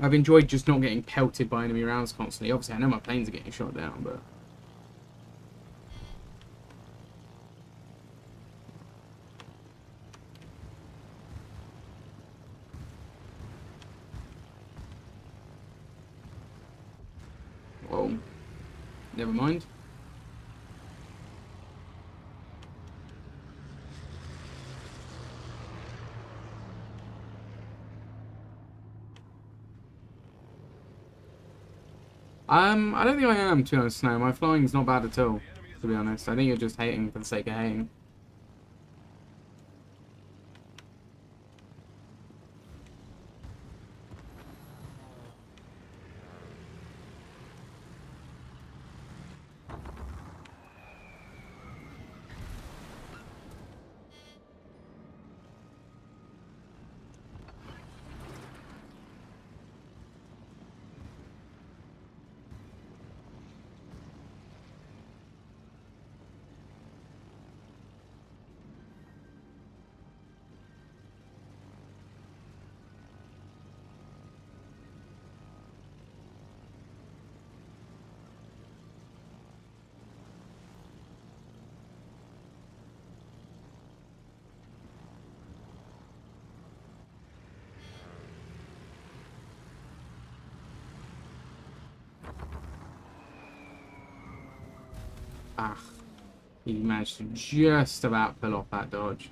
I've enjoyed just not getting pelted by enemy rounds constantly. Obviously, I know my planes are getting shot down, but... Well, never mind. I don't think I am, to be honest, Snow. My flying's not bad at all, to be honest. I think you're just hating for the sake of hating. Ah, he managed to just about pull off that dodge.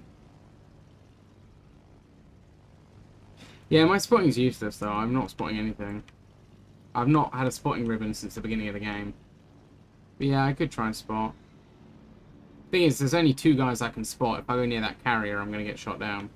Yeah, my spotting's useless though. I'm not spotting anything. I've not had a spotting ribbon since the beginning of the game. But yeah, I could try and spot. Thing is, there's only 2 guys I can spot. If I go near that carrier, I'm going to get shot down.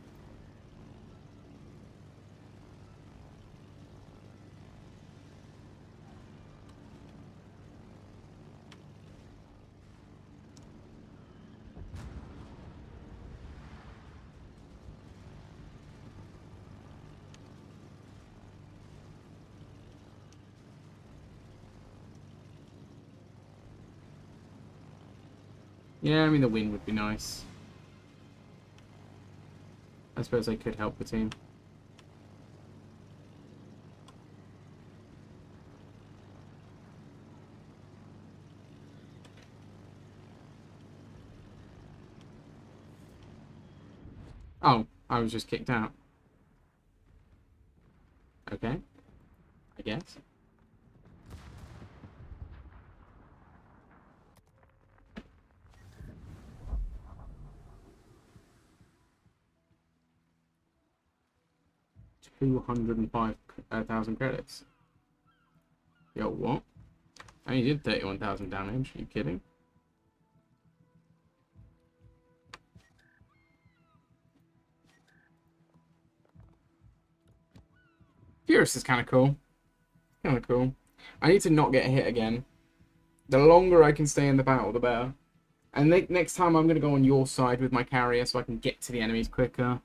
Yeah, I mean, the wind would be nice. I suppose I could help the team. Oh, I was just kicked out. Okay, I guess. $205,000 credits. Yo, what? I only did 31,000 damage. Are you kidding? Furious is kind of cool. Kind of cool. I need to not get hit again. The longer I can stay in the battle, the better. And next time I'm going to go on your side with my carrier so I can get to the enemies quicker.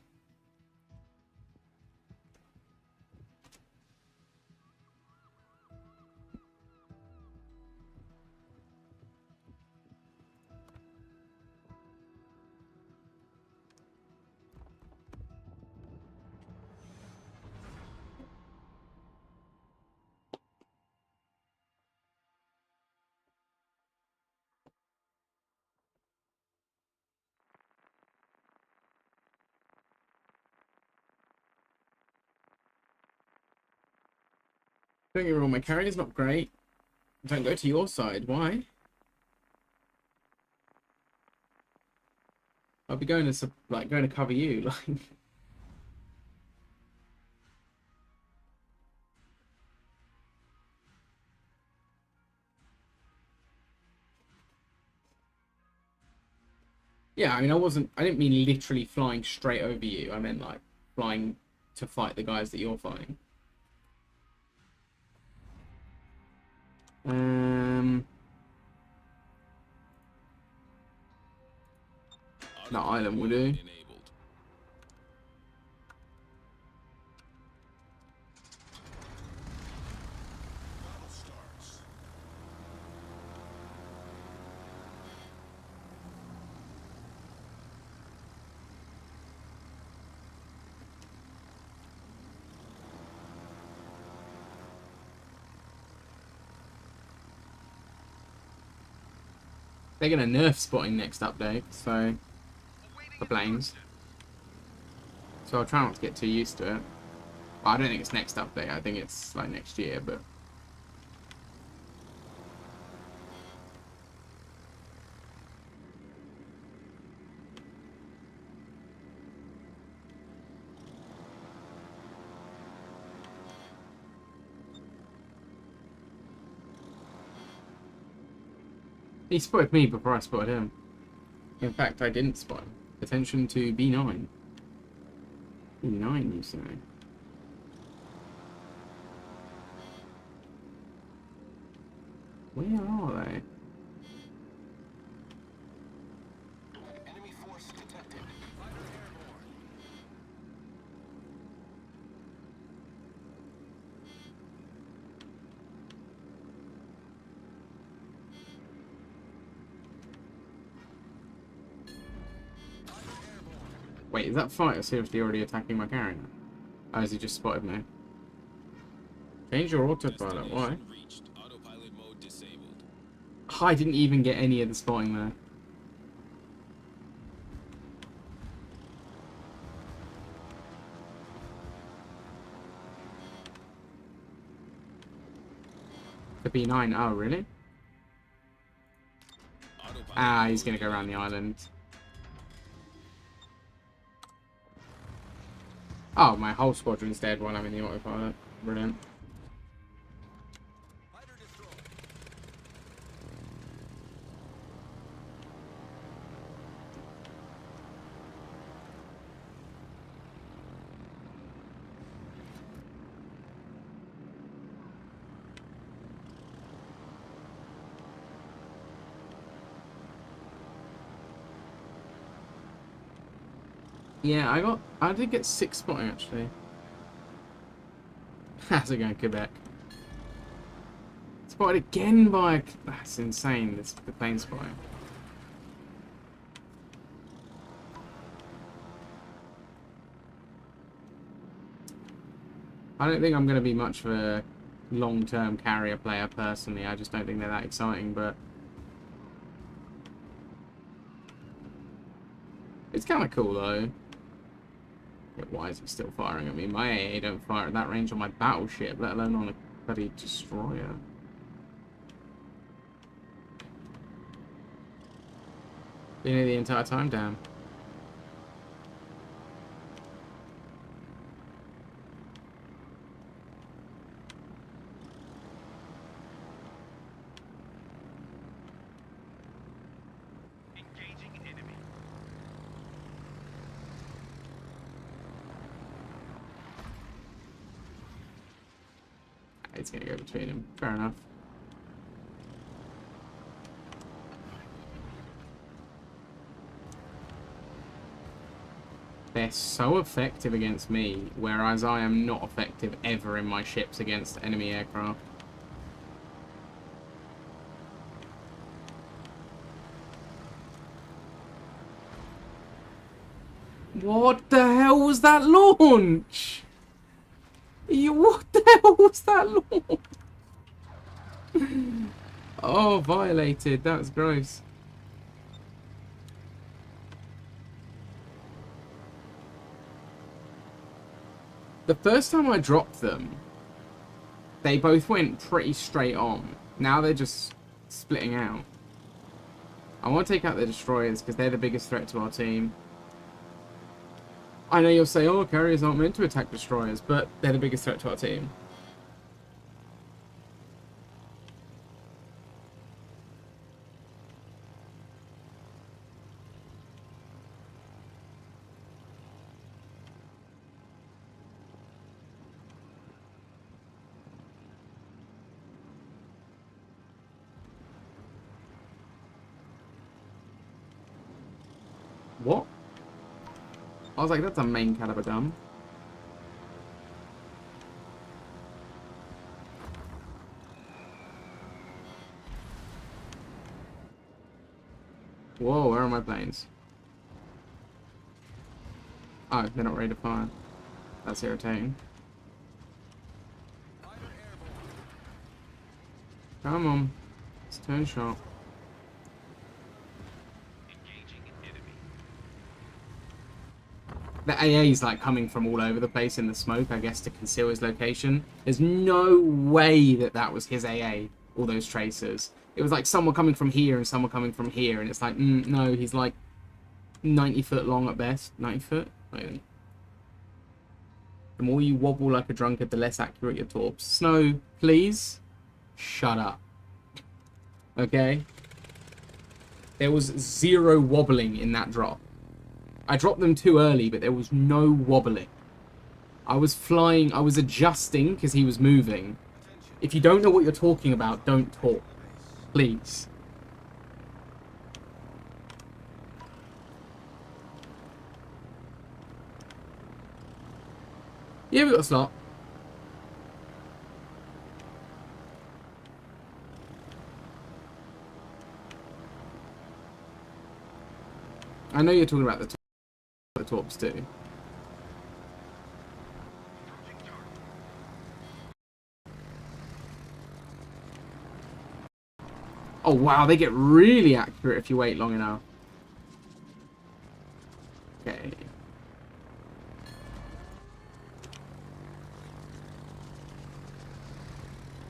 Don't get me wrong, my carrier's not great. Don't go to your side. Why? I'll be going to going to cover you. Like, yeah. I mean, I didn't mean literally flying straight over you. I meant like flying to fight the guys that you're fighting. That island will do. Enabled. Battle starts. They're gonna nerf spotting next update, so the planes. So I'll try not to get too used to it. Well, I don't think it's next update. I think it's like next year, but. He spotted me before I spotted him. In fact, I didn't spot him. Attention to B9. B9, you say? Where are they? Enemy force detected. Fighter airborne. Wait, is that fighter seriously already attacking my carrier? Oh, has he just spotted me? Change your autopilot, why? Reached. Autopilot mode disabled. I didn't even get any of the spotting there. The B9, oh really? Autopilot Ah, he's going to go around the island. Oh, my whole squadron's dead while I'm in the autopilot. Brilliant. Fighter destroyed. Yeah, I did get 6 spotting actually. How's it going, Quebec? Spotted again by... That's insane, the plane spotting. I don't think I'm going to be much of a long-term carrier player personally. I just don't think they're that exciting, but... It's kind of cool though. Yeah, why is it still firing at me? My AA don't fire at that range on my battleship, let alone on a bloody destroyer. Been here the entire time, damn. Engaging enemy. It's gonna go between them. Fair enough. They're so effective against me, whereas I am not effective ever in my ships against enemy aircraft. What the hell was that launch? What the hell was that launch? Oh, violated. That was gross. The first time I dropped them, they both went pretty straight on. Now they're just splitting out. I want to take out the destroyers because they're the biggest threat to our team. I know you'll say, oh, carriers aren't meant to attack destroyers, but they're the biggest threat to our team. What? I was like, that's a main caliber gun. Whoa, where are my planes? Oh, they're not ready to fire. That's irritating. Fighter airborne. Come on. Let's turn sharp. Engaging enemy. The AA's like coming from all over the place in the smoke, I guess, to conceal his location. There's no way that that was his AA, all those tracers. It was like someone coming from here and someone coming from here, and it's like, no, he's like 90 foot long at best. 90 foot? Wait. The more you wobble like a drunkard, the less accurate your torps. Snow, please, shut up. Okay? There was 0 wobbling in that drop. I dropped them too early, but there was no wobbling. I was flying, I was adjusting because he was moving. If you don't know what you're talking about, don't talk. Please. Yeah, we got a slot. I know you're talking about the torps too. Oh wow, they get really accurate if you wait long enough. Okay.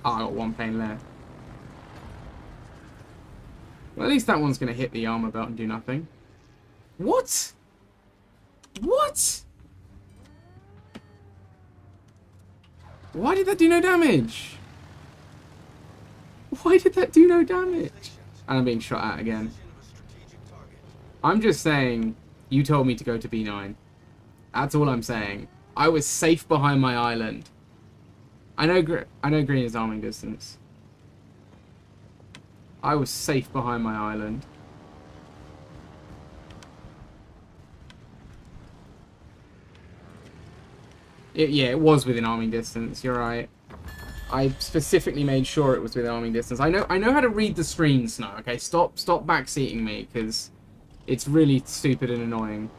Oh, I got one plane left. Well, at least that one's going to hit the armor belt and do nothing. What? What? Why did that do no damage? Why did that do no damage? And I'm being shot at again. I'm just saying, you told me to go to B9. That's all I'm saying. I was safe behind my island. I know green is arming distance. I was safe behind my island. Yeah, it was within arming distance. You're right. I specifically made sure it was within arming distance. I know how to read the screen, Snow. Okay, stop backseating me because it's really stupid and annoying.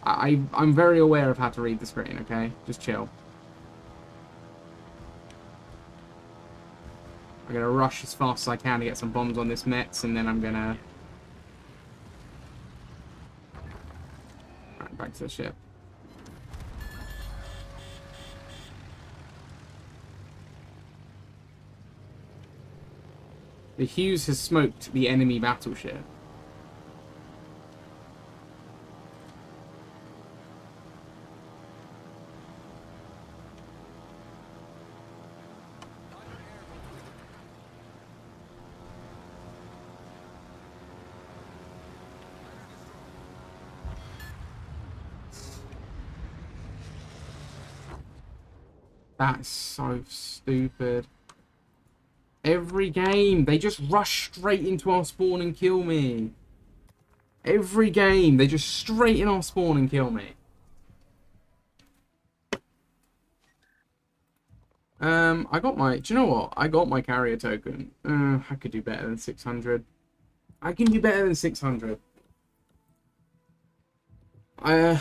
I'm very aware of how to read the screen. Okay, just chill. I'm gonna rush as fast as I can to get some bombs on this Mets, and then I'm gonna right, back to the ship. The Hughes has smoked the enemy battleship. That's so stupid. Every game, they just rush straight into our spawn and kill me. Every game, they just straight in our spawn and kill me. I got my... Do you know what? I got my carrier token. I could do better than 600. I can do better than 600. Yeah,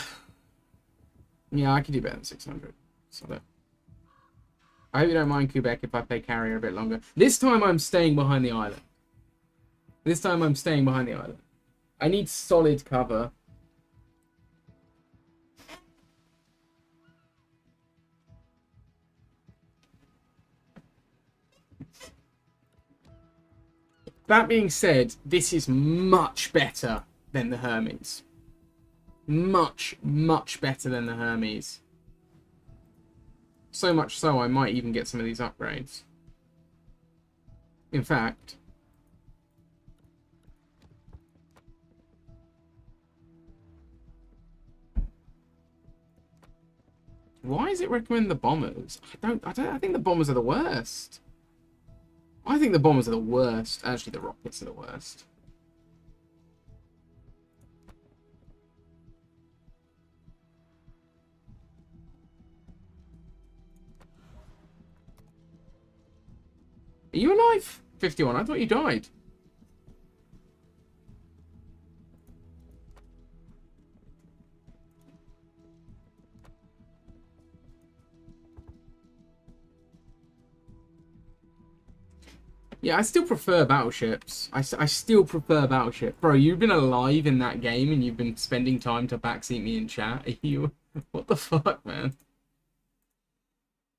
I can do better than 600. So I hope you don't mind, Quebec, if I play carrier a bit longer. This time I'm staying behind the island. This time I'm staying behind the island. I need solid cover. That being said, this is much better than the Hermes. Much, much better than the Hermes. So much so, I might even get some of these upgrades. In fact... Why does it recommend the bombers? I think the bombers are the worst. I think the bombers are the worst. Actually, the rockets are the worst. Are you alive? 51. I thought you died. Yeah, I still prefer battleships. I still prefer battleship. Bro, you've been alive in that game and you've been spending time to backseat me in chat. Are you... What the fuck, man?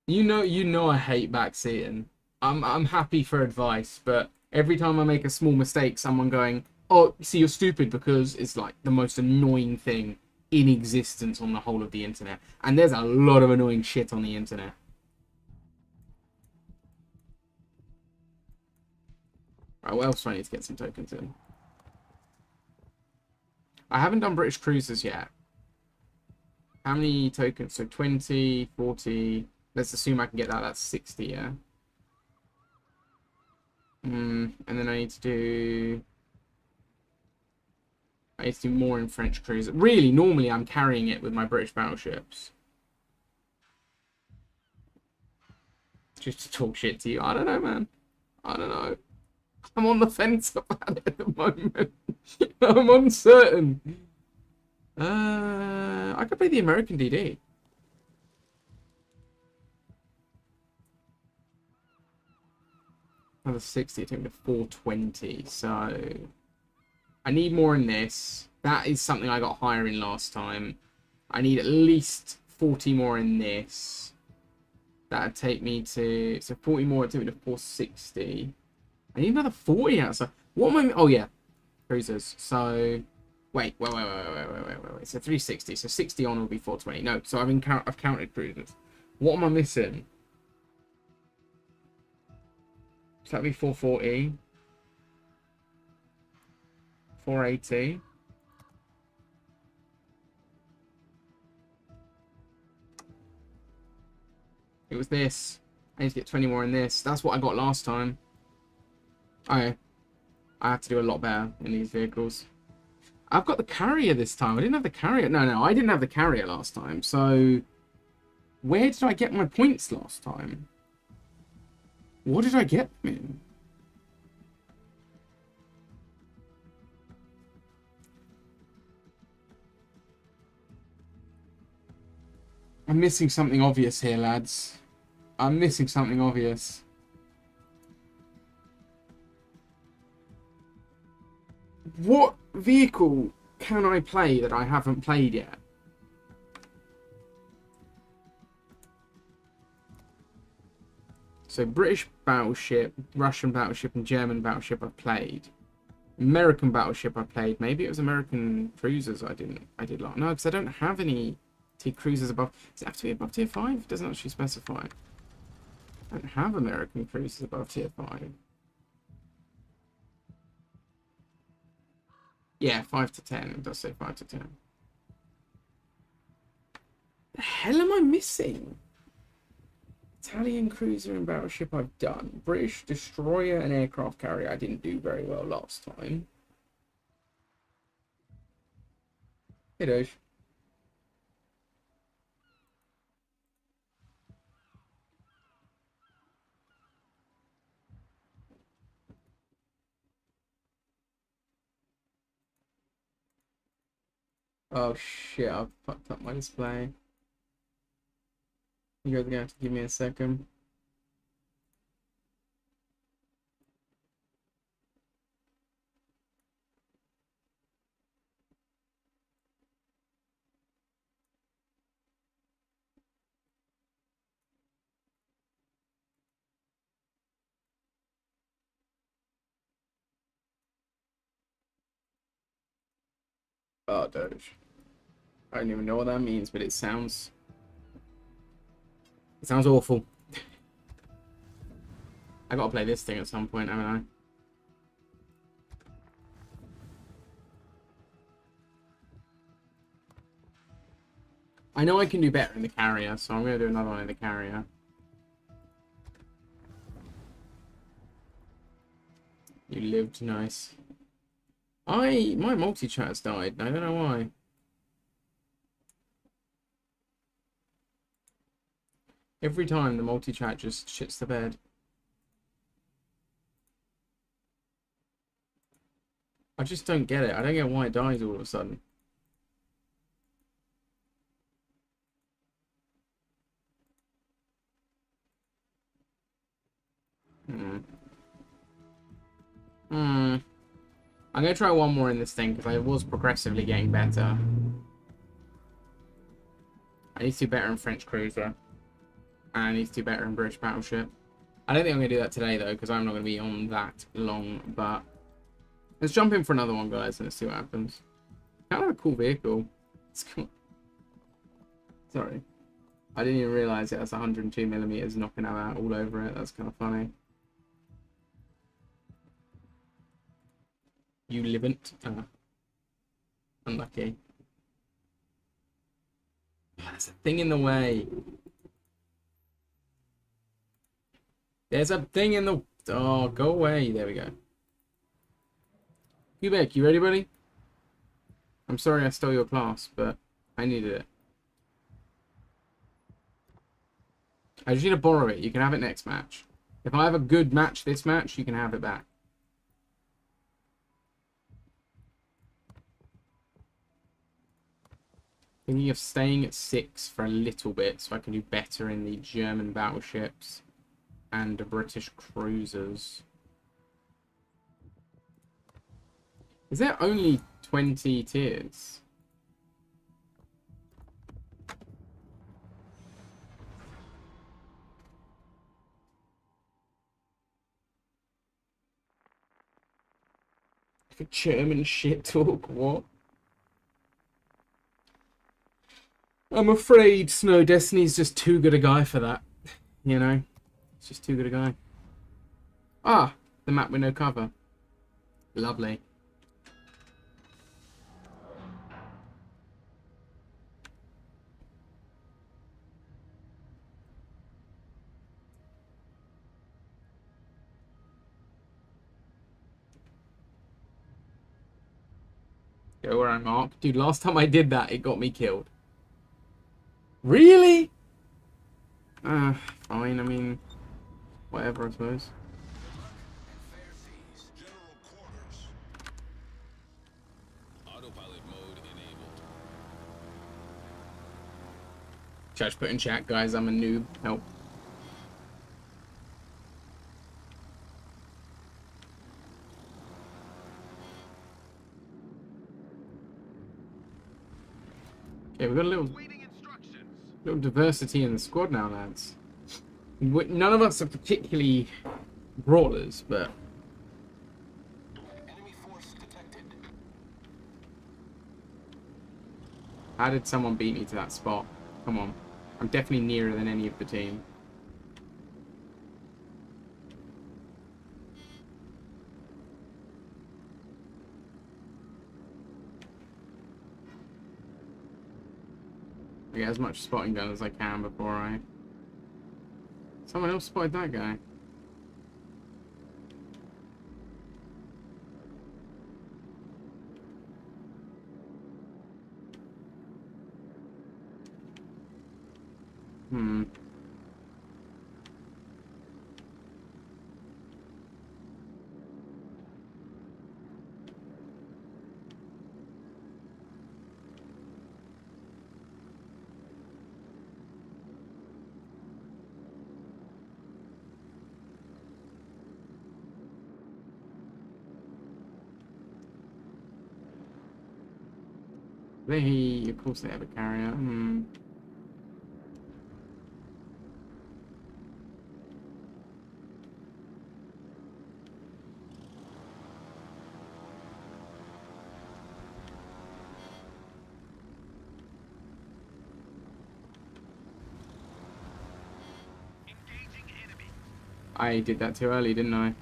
You know I hate backseating. I'm happy for advice, but every time I make a small mistake, someone going, "Oh, see, you're stupid," because it's like the most annoying thing in existence on the whole of the internet. And there's a lot of annoying shit on the internet. Right, what else do I need to get some tokens in? I haven't done British cruisers yet. How many tokens? So 20, 40. Let's assume I can get that. That's 60, yeah. And then I need to do more in French cruiser. Really, normally I'm carrying it with my British battleships. Just to talk shit to you. I don't know, man. I don't know. I'm on the fence about it at the moment. I'm uncertain. I could play the American DD. Another 60, it took me to 420, so I need more in this. That is something I got higher in last time. I need at least 40 more in this. That'd take me to, so 40 more would take me to 460. I need another 40 outside. What am I... Oh, yeah. Cruisers. So... Wait. So 360. So 60 on will be 420. No, so I've counted cruisers. What am I missing? So that'd be 440. 480. It was this. I need to get 20 more in this. That's what I got last time. Okay. I have to do a lot better in these vehicles. I've got the carrier this time. I didn't have the carrier. No, I didn't have the carrier last time. So, where did I get my points last time? What did I get them in? I'm missing something obvious here, lads. I'm missing something obvious. What vehicle can I play that I haven't played yet? So British battleship, Russian battleship, and German battleship I've played. American battleship I played. Maybe it was American cruisers I did like. No, because I don't have any cruisers above. Does it have to be above tier 5? It doesn't actually specify. I don't have American cruisers above tier 5. Yeah, 5 to 10. It does say 5 to 10. The hell am I missing? Italian cruiser and battleship I've done. British destroyer and aircraft carrier I didn't do very well last time. Hey, Doge. Oh shit, I've fucked up my display. You guys are gonna have to give me a second. Oh, Doge. I don't even know what that means, but it sounds awful. I gotta play this thing at some point, haven't I? I know I can do better in the carrier, so I'm gonna do another one in the carrier. You lived, nice. My multi-chat's died. I don't know why. Every time the multi-chat just shits the bed. I just don't get it. I don't get why it dies all of a sudden. I'm gonna try one more in this thing because I was progressively getting better. I need to do better in French cruiser. And I need to do better in British battleship. I don't think I'm gonna do that today though because I'm not gonna be on that long. But let's jump in for another one, guys, and let's see what happens. Kind of a cool vehicle. It's cool. Sorry, I didn't even realize it has 102mm knocking out all over it. That's kind of funny. You liven't. Unlucky. Oh, there's a thing in the way. There's a thing in the... Oh, go away. There we go. Quebec, you ready, buddy? I'm sorry I stole your class, but I needed it. I just need to borrow it. You can have it next match. If I have a good match this match, you can have it back. Thinking of staying at 6 for a little bit so I can do better in the German battleships and the British cruisers. Is there only 20 tiers? For German shit talk, what? I'm afraid Snow Destiny's just too good a guy for that. You know? It's just too good a guy. Ah! The map with no cover. Lovely. Go where I mark. Dude, last time I did that, it got me killed. Really? Fine, I mean, whatever, I suppose. Fair seas. General quarters. Autopilot mode enabled. Judge put in chat, guys, I'm a noob. Help. Okay, we've got a little diversity in the squad now, lads. None of us are particularly brawlers, but Enemy force detected. how did someone beat me to that spot? Come on. I'm definitely nearer than any of the team. I get as much spotting done as I can before I... Someone else spotted that guy. Hmm. They, of course they have a carrier. Hmm. I did that too early, didn't I?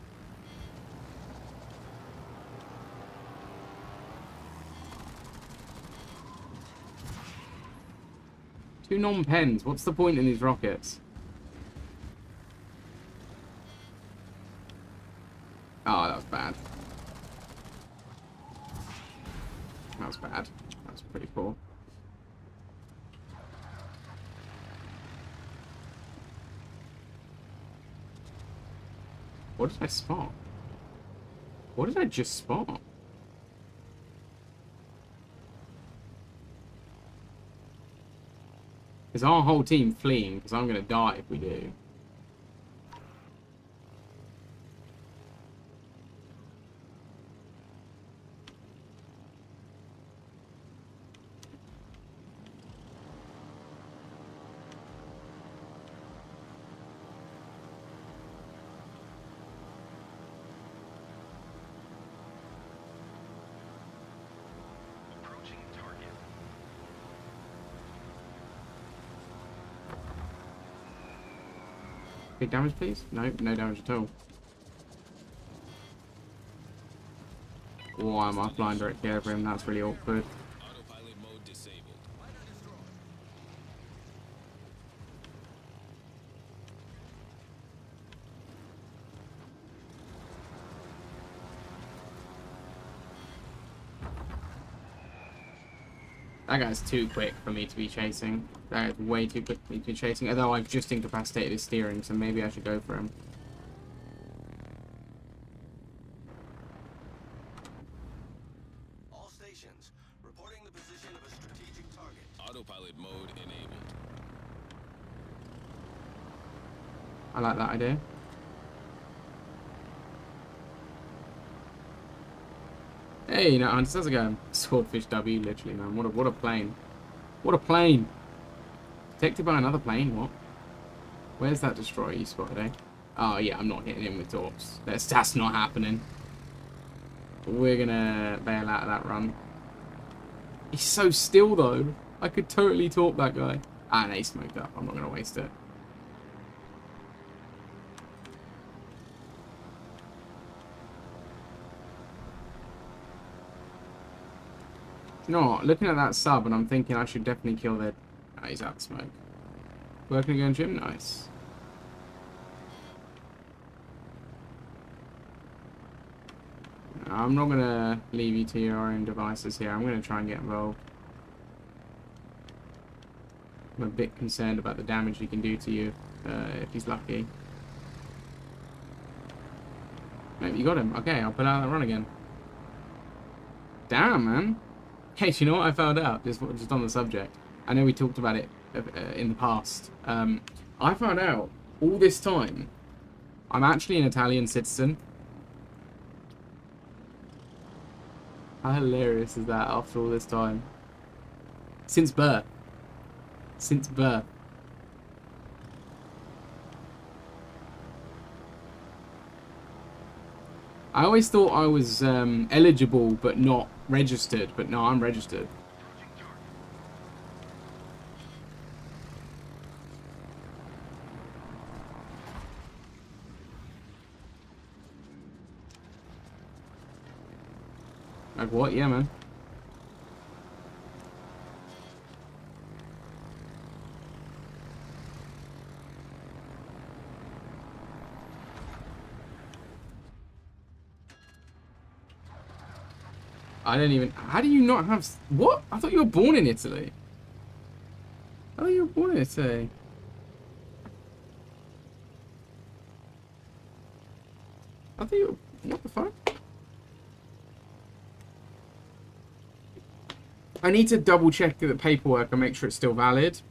Two non-pens. What's the point in these rockets? Oh, that was bad. That was bad. That was pretty poor. What did I spot? What did I just spot? Is our whole team fleeing? Because I'm going to die if we do. Big damage, please? No, no damage at all. Oh, I'm offline directly over him. That's really awkward. Autopilot mode disabled. That guy's too quick for me to be chasing. That is way too quick for me to be chasing. Although I've just incapacitated his steering, so maybe I should go for him. All stations reporting the position of a strategic target. Autopilot mode enabled. I like that idea. Hey, no, Hunter, how's it going? Swordfish W, literally, man. What a plane. What a plane. Detected by another plane, what? Where's that destroyer you spotted, eh? Oh, yeah, I'm not hitting him with torps. That's not happening. we're gonna bail out of that run. He's so still though. I could totally talk that guy. Ah, no, he smoked up. I'm not gonna waste it. You know what? Looking at that sub, and I'm thinking I should definitely kill their... Ah, he's out of smoke. Working again, Jim? Nice. I'm not going to leave you to your own devices here. I'm going to try and get involved. I'm a bit concerned about the damage he can do to you if he's lucky. Maybe you got him. Okay, I'll put out that run again. Damn, man. Hey, do you know what I found out? Just on the subject. I know we talked about it in the past. I found out all this time I'm actually an Italian citizen. How hilarious is that after all this time? Since birth. Since birth. I always thought I was eligible but not registered, but no, I'm registered. Like what? Yeah, man. I don't even... How do you not have... What? I thought you were born in Italy. I thought you were born in Italy. I thought you were... What the fuck? I need to double check the paperwork and make sure it's still valid.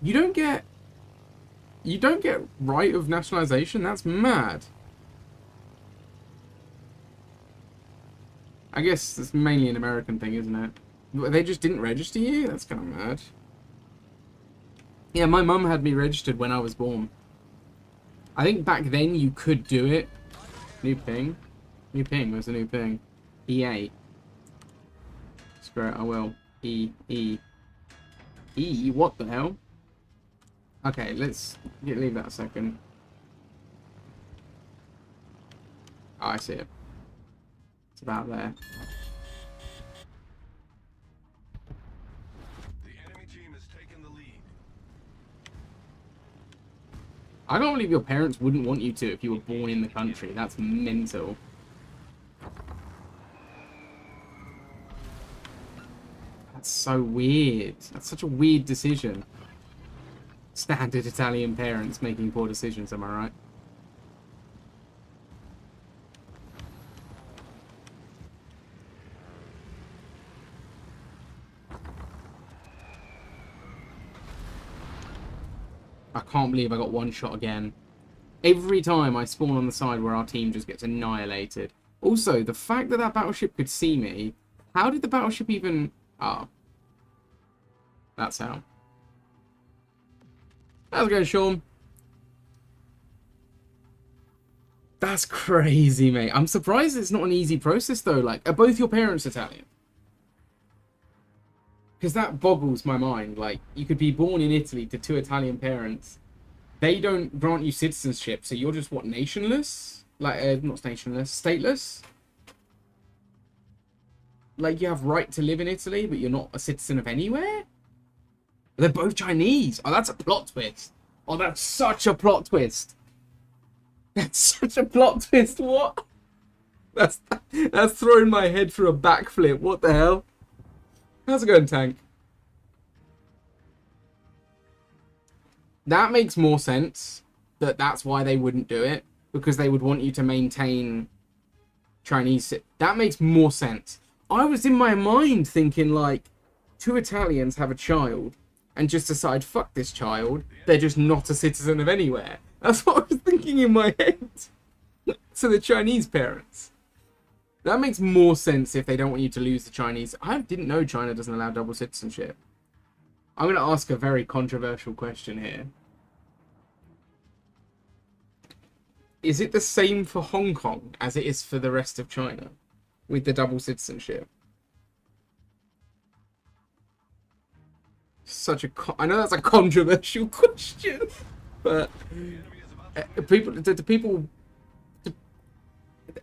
You don't get right of nationalization? That's mad. I guess it's mainly an American thing, isn't it? They just didn't register you? That's kind of mad. Yeah, my mum had me registered when I was born. I think back then you could do it. New ping. New ping. Where's the new ping? EA. Screw it, I will. E. What the hell? Okay, let's leave that a second. Oh, I see it. It's about there. The enemy team has taken the lead. I can't believe your parents wouldn't want you to if you were born in the country. That's mental. That's so weird. That's such a weird decision. Standard Italian parents making poor decisions, am I right? I can't believe I got one shot again. Every time I spawn on the side where our team just gets annihilated. Also, the fact that that battleship could see me, how did the battleship even... Oh. That's how. How's it going, Sean? That's crazy, mate. I'm surprised it's not an easy process, though. Like, are both your parents Italian? Because that boggles my mind. Like, you could be born in Italy to two Italian parents. They don't grant you citizenship, so you're just, what, nationless? Like, not nationless, stateless? Like, you have right to live in Italy, but you're not a citizen of anywhere? They're both Chinese. Oh, that's a plot twist. Oh, that's such a plot twist. That's such a plot twist. What? That's throwing my head for a backflip. What the hell? How's it going, Tank? That makes more sense. That's why they wouldn't do it. Because they would want you to maintain Chinese. That makes more sense. I was in my mind thinking, like, two Italians have a child and just decide, fuck this child. They're just not a citizen of anywhere. That's what I was thinking in my head. So the Chinese parents. That makes more sense if they don't want you to lose the Chinese. I didn't know China doesn't allow double citizenship. I'm going to ask a very controversial question here. Is it the same for Hong Kong as it is for the rest of China? with the double citizenship? I know that's a controversial question, but people,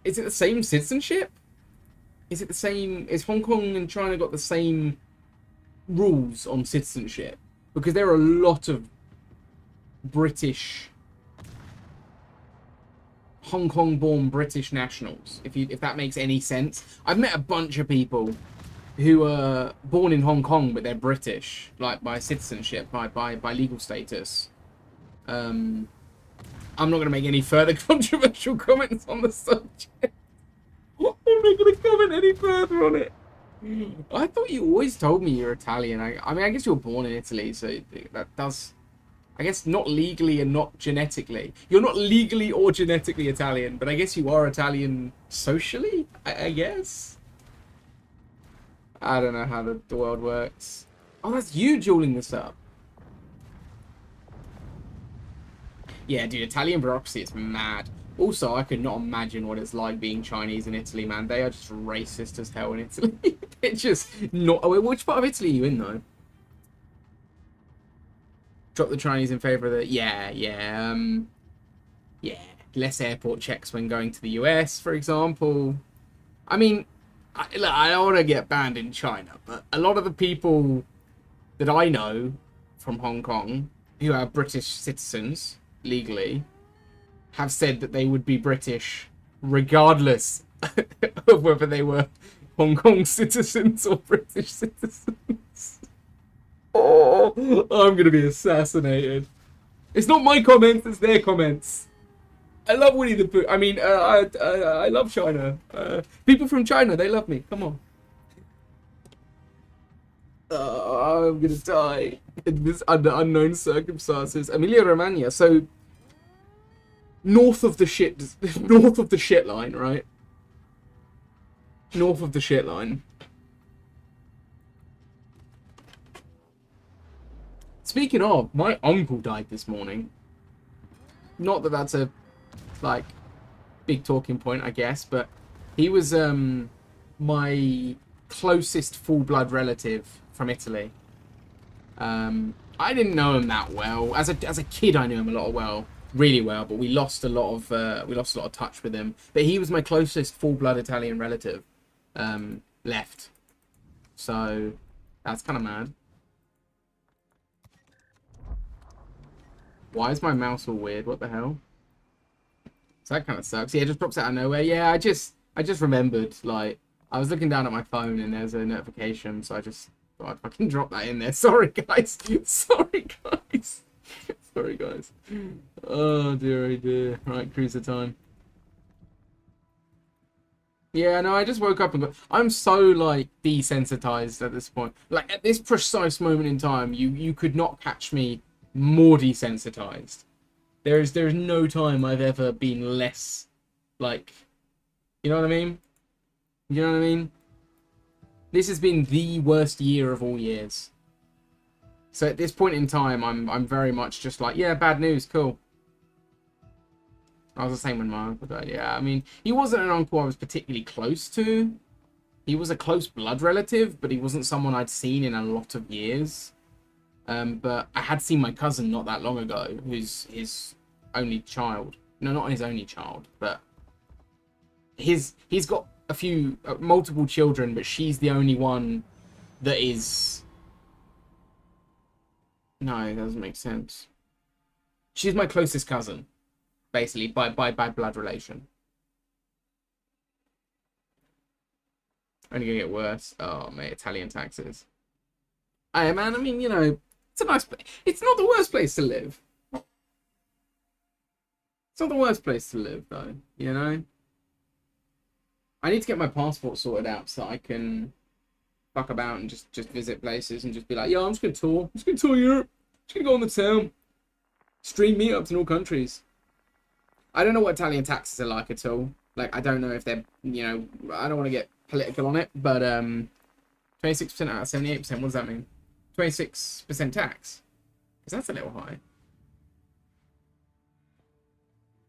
is it the same citizenship? Is it the same? Is Hong Kong and China got the same rules on citizenship? Because there are a lot of British, Hong Kong-born British nationals. If that makes any sense, I've met a bunch of people who are born in Hong Kong but they're British, like by citizenship, by legal status. I'm not going to make any further controversial comments on the subject. I'm not going to comment any further on it. I thought you always told me you're Italian. I mean, I guess you were born in Italy, so that does... I guess not legally and not genetically. You're not legally or genetically Italian, but I guess you are Italian socially, I guess? I don't know how the world works. Oh, that's you dueling this up. Yeah, dude, Italian bureaucracy is mad. Also, I could not imagine what it's like being Chinese in Italy, man. They are just racist as hell in Italy. It's just not... Oh, wait, which part of Italy are you in, though? Drop the Chinese in favour of the... Yeah. Less airport checks when going to the US, for example. I mean, I don't want to get banned in China, but a lot of the people that I know from Hong Kong who are British citizens, legally, have said that they would be British regardless of whether they were Hong Kong citizens or British citizens. Oh, I'm going to be assassinated. It's not my comments, it's their comments. I love Winnie the Pooh. I mean, I love China. People from China, they love me. Come on. I'm going to die in this under unknown circumstances. Emilia Romagna. So, north of the shit line, right? North of the shit line. Speaking of, my uncle died this morning. Not that that's a, like, big talking point, I guess, but he was my closest full-blood relative from Italy. I didn't know him that well. As a kid, I knew him really well, but we lost a lot of touch with him. But he was my closest full-blood Italian relative left. So that's kind of mad. Why is my mouse all weird? What the hell? So that kind of sucks. Yeah, it just drops out of nowhere. Yeah, I just remembered, like, I was looking down at my phone and there's a notification, so I just thought I'd fucking drop that in there. Sorry, guys. Sorry, guys. Oh, dear, oh, dear. Right, cruiser time. Yeah, no, I just woke up and got... I'm so, like, desensitized at this point. Like, at this precise moment in time, you could not catch me more desensitized. There is no time I've ever been less, like, you know what I mean? You know what I mean? This has been the worst year of all years. So at this point in time, I'm very much just like, yeah, bad news, cool. I was the same when my uncle died. Yeah, I mean, he wasn't an uncle I was particularly close to. He was a close blood relative, but he wasn't someone I'd seen in a lot of years. But I had seen my cousin not that long ago, who's his only child. No, not his only child, but he's got a few, multiple children, but she's the only one that is... No, it doesn't make sense. She's my closest cousin, basically, by blood relation. Only gonna get worse. Oh, mate, Italian taxes. Hey, man, I mean, you know, it's a nice place. It's not the worst place to live. It's not the worst place to live, though, you know? I need to get my passport sorted out so I can fuck about and just visit places and just be like, yo, I'm just gonna tour. I'm just gonna tour Europe. Just gonna go on the town. Stream meetups in all countries. I don't know what Italian taxes are like at all. Like, I don't know if they're, you know, I don't want to get political on it, but 26% out of 78%, what does that mean? 26% tax? Because that's a little high.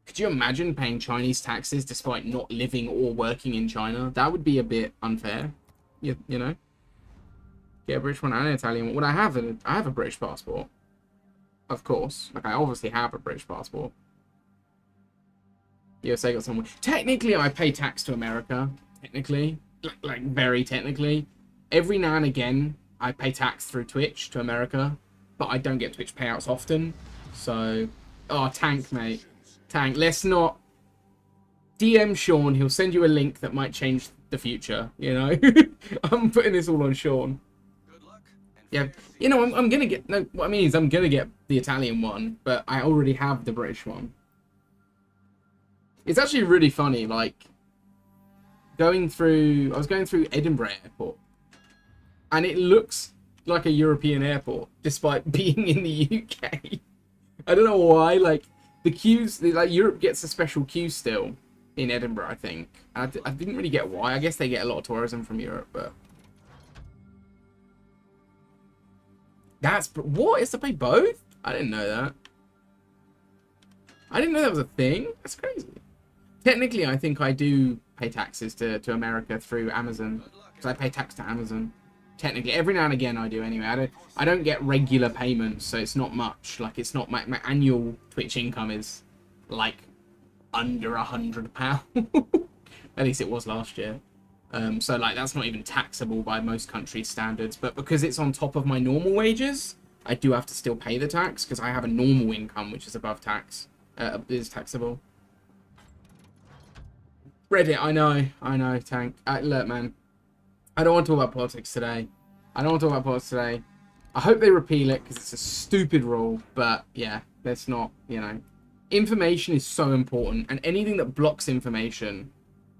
Could you imagine paying Chinese taxes despite not living or working in China? That would be a bit unfair. You know? Get a British one and an Italian one. Well, I have a British passport. Of course. Like, I obviously have a British passport. USA got someone. Technically, I pay tax to America. Technically. Like, very technically. Every now and again, I pay tax through Twitch to America. But I don't get Twitch payouts often. So... Oh, Tank, mate. Tank, let's not... DM Sean, he'll send you a link that might change the future, you know? I'm putting this all on Sean. Good luck. And Yeah, you know, I'm gonna get... No, what I mean is I'm gonna get the Italian one, but I already have the British one. It's actually really funny, like... I was going through Edinburgh Airport. And it looks like a European airport, despite being in the UK. I don't know why, like... The queues, like, Europe gets a special queue still in Edinburgh, I think. I didn't really get why. I guess they get a lot of tourism from Europe, but... What? It's to pay both? I didn't know that. I didn't know that was a thing. That's crazy. Technically, I think I do pay taxes to America through Amazon. Because I pay tax to Amazon. Technically, every now and again I do anyway. I don't get regular payments, so it's not much. Like, it's not my annual Twitch income is like under £100. At least it was last year. So like that's not even taxable by most countries' standards. But because it's on top of my normal wages, I do have to still pay the tax because I have a normal income which is above tax. Is taxable. Reddit, I know, Tank. Look, man. I don't want to talk about politics today. I hope they repeal it because it's a stupid rule. But yeah, let's not, you know. Information is so important. And anything that blocks information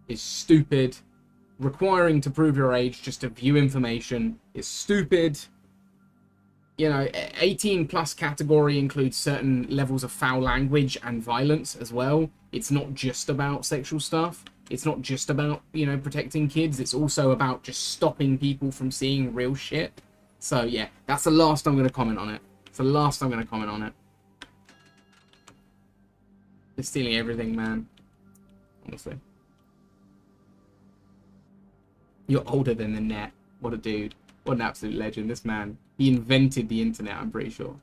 is stupid. Requiring to prove your age just to view information is stupid. You know, 18 plus category includes certain levels of foul language and violence as well. It's not just about sexual stuff. It's not just about, you know, protecting kids. It's also about just stopping people from seeing real shit. So, yeah, that's the last I'm going to comment on it. They're stealing everything, man. Honestly. You're older than the net. What a dude. What an absolute legend. This man. He invented the internet, I'm pretty sure.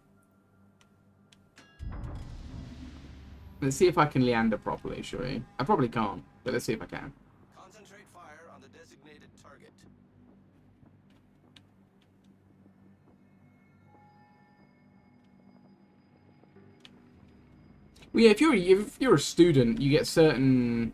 Let's see if I can Leander properly, shall we? I probably can't, but let's see if I can. concentrate fire on the designated target. Well, yeah, if you're a student, you get certain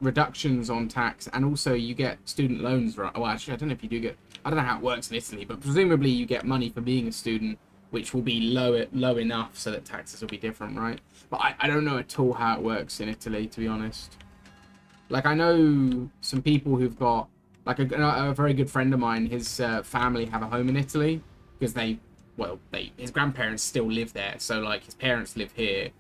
reductions on tax, and also you get student loans, right? Well, actually, I don't know if you do get... I don't know how it works in Italy, but presumably you get money for being a student, which will be low enough so that taxes will be different, right? But I don't know at all how it works in Italy, to be honest. Like, I know some people who've got... Like, a very good friend of mine, his family have a home in Italy, because his grandparents still live there. So, like, his parents live here,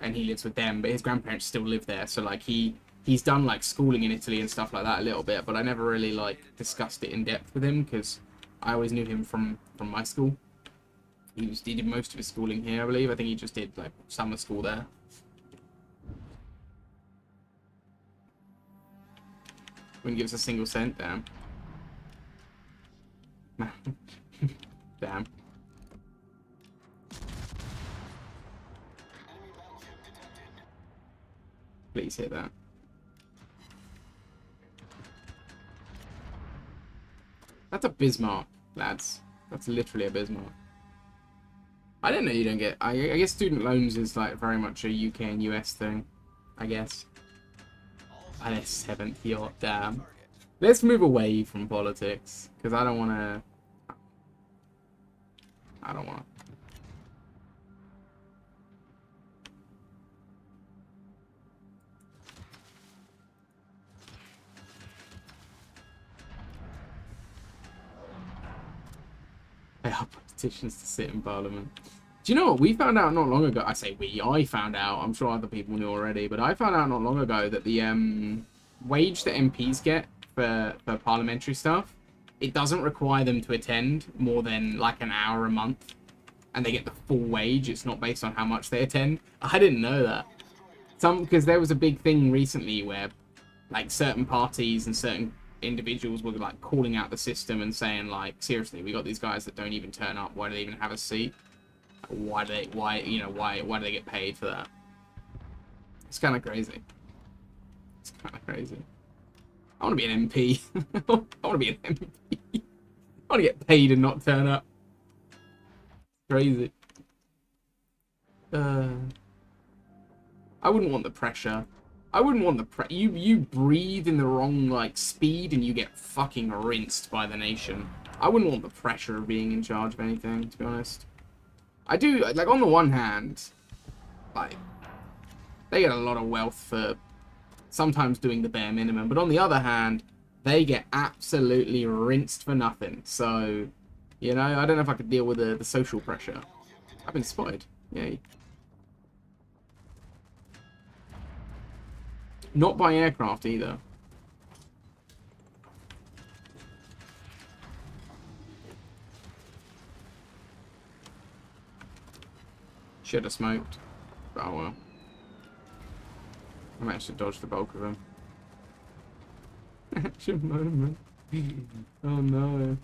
and he lives with them, but his grandparents still live there. So, like, he's done, like, schooling in Italy and stuff like that a little bit, but I never really, like, discussed it in depth with him, because I always knew him from my school. He did most of his schooling here, I believe. I think he just did, like, summer school there. Wouldn't give us a single cent, damn. Damn. Please hit that. That's a Bismarck, lads. That's literally a Bismarck. I didn't know you don't get... I guess student loans is like very much a UK and US thing. I guess. And it's 7th yacht, damn. Let's move away from politics. Because I don't want to... They are politicians to sit in Parliament. Do you know what? We found out not long ago. I say we. I found out. I'm sure other people knew already. But I found out not long ago that the wage that MPs get for parliamentary stuff, it doesn't require them to attend more than like an hour a month. And they get the full wage. It's not based on how much they attend. I didn't know that. because there was a big thing recently where like certain parties and certain individuals were like calling out the system and saying like, seriously, we got these guys that don't even turn up. Why do they even have a seat? Why do they get paid for that? It's kind of crazy. It's kind of crazy. I want to be an MP. I want to be an MP. I want to get paid and not turn up. Crazy. I wouldn't want the pressure. I wouldn't want the you breathe in the wrong like speed and you get fucking rinsed by the nation. I wouldn't want the pressure of being in charge of anything, to be honest. I do, like, on the one hand, like, they get a lot of wealth for sometimes doing the bare minimum, but on the other hand, they get absolutely rinsed for nothing. So, you know, I don't know if I could deal with the social pressure. I've been spotted. Yay. Not by aircraft either. Should have smoked. But oh well. I managed to dodge the bulk of them. Action moment. Oh no.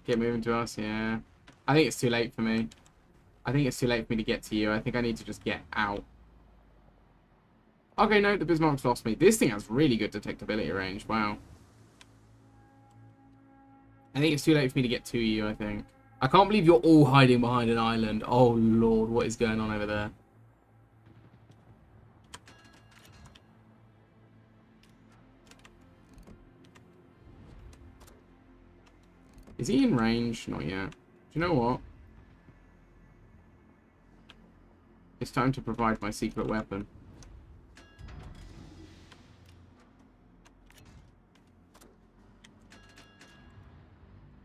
Get moving to us, yeah. I think it's too late for me. I think it's too late for me to get to you. I think I need to just get out. Okay, no, the Bismarck's lost me. This thing has really good detectability range. Wow. I think it's too late for me to get to you, I think. I can't believe you're all hiding behind an island. Oh, Lord, what is going on over there? Is he in range? Not yet. Do you know what? It's time to provide my secret weapon.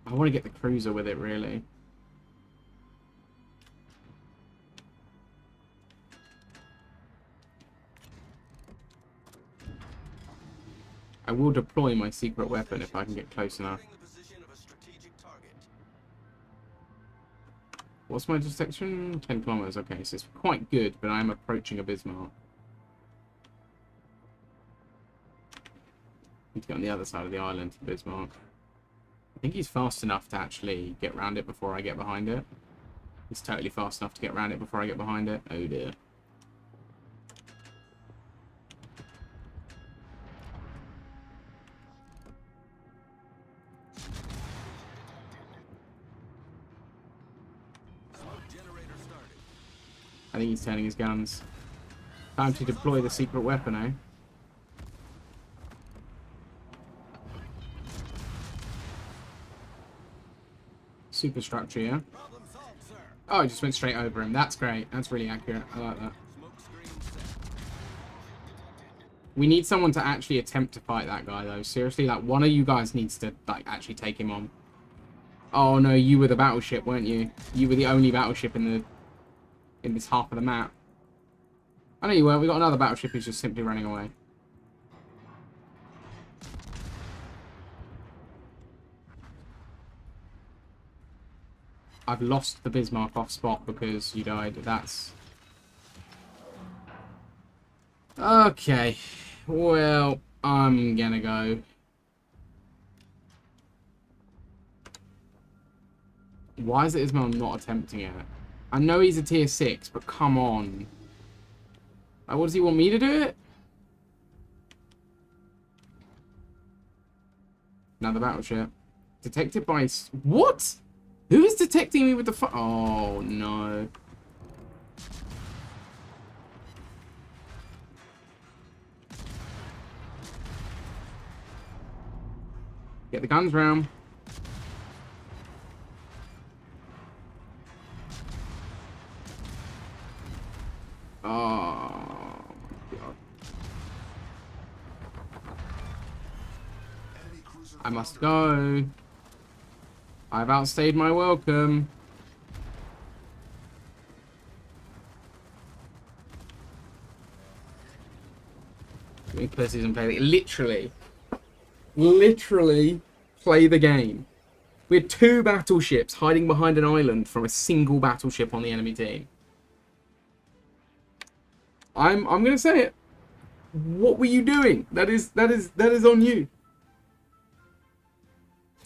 I want to get the cruiser with it, really. I will deploy my secret weapon if I can get close enough. What's my detection? 10 kilometers. Okay, so it's quite good, but I'm approaching a Bismarck. Need to get on the other side of the island to Bismarck. I think he's fast enough to actually get around it before I get behind it. He's totally fast enough to get around it before I get behind it. Oh dear. I think he's turning his guns. Time to deploy the secret weapon, eh? Superstructure, yeah? Oh, I just went straight over him. That's great. That's really accurate. I like that. We need someone to actually attempt to fight that guy, though. Seriously, like, one of you guys needs to, like, actually take him on. Oh, no, you were the battleship, weren't you? You were the only battleship in this half of the map. I know you weren't. We got another battleship who's just simply running away. I've lost the Bismarck off spot because you died. That's... Okay. Well, I'm gonna go. Why is it Ismail not attempting it? I know he's a tier 6, but come on. Like, what does he want me to do it? Another battleship. Detected by... What? Who is detecting me with the Oh, no. Get the guns round. Oh, my God. I must go. I've outstayed my welcome. We pussies and play the literally play the game. We had 2 battleships hiding behind an island from a single battleship on the enemy team. I'm gonna say it. What were you doing? That is on you.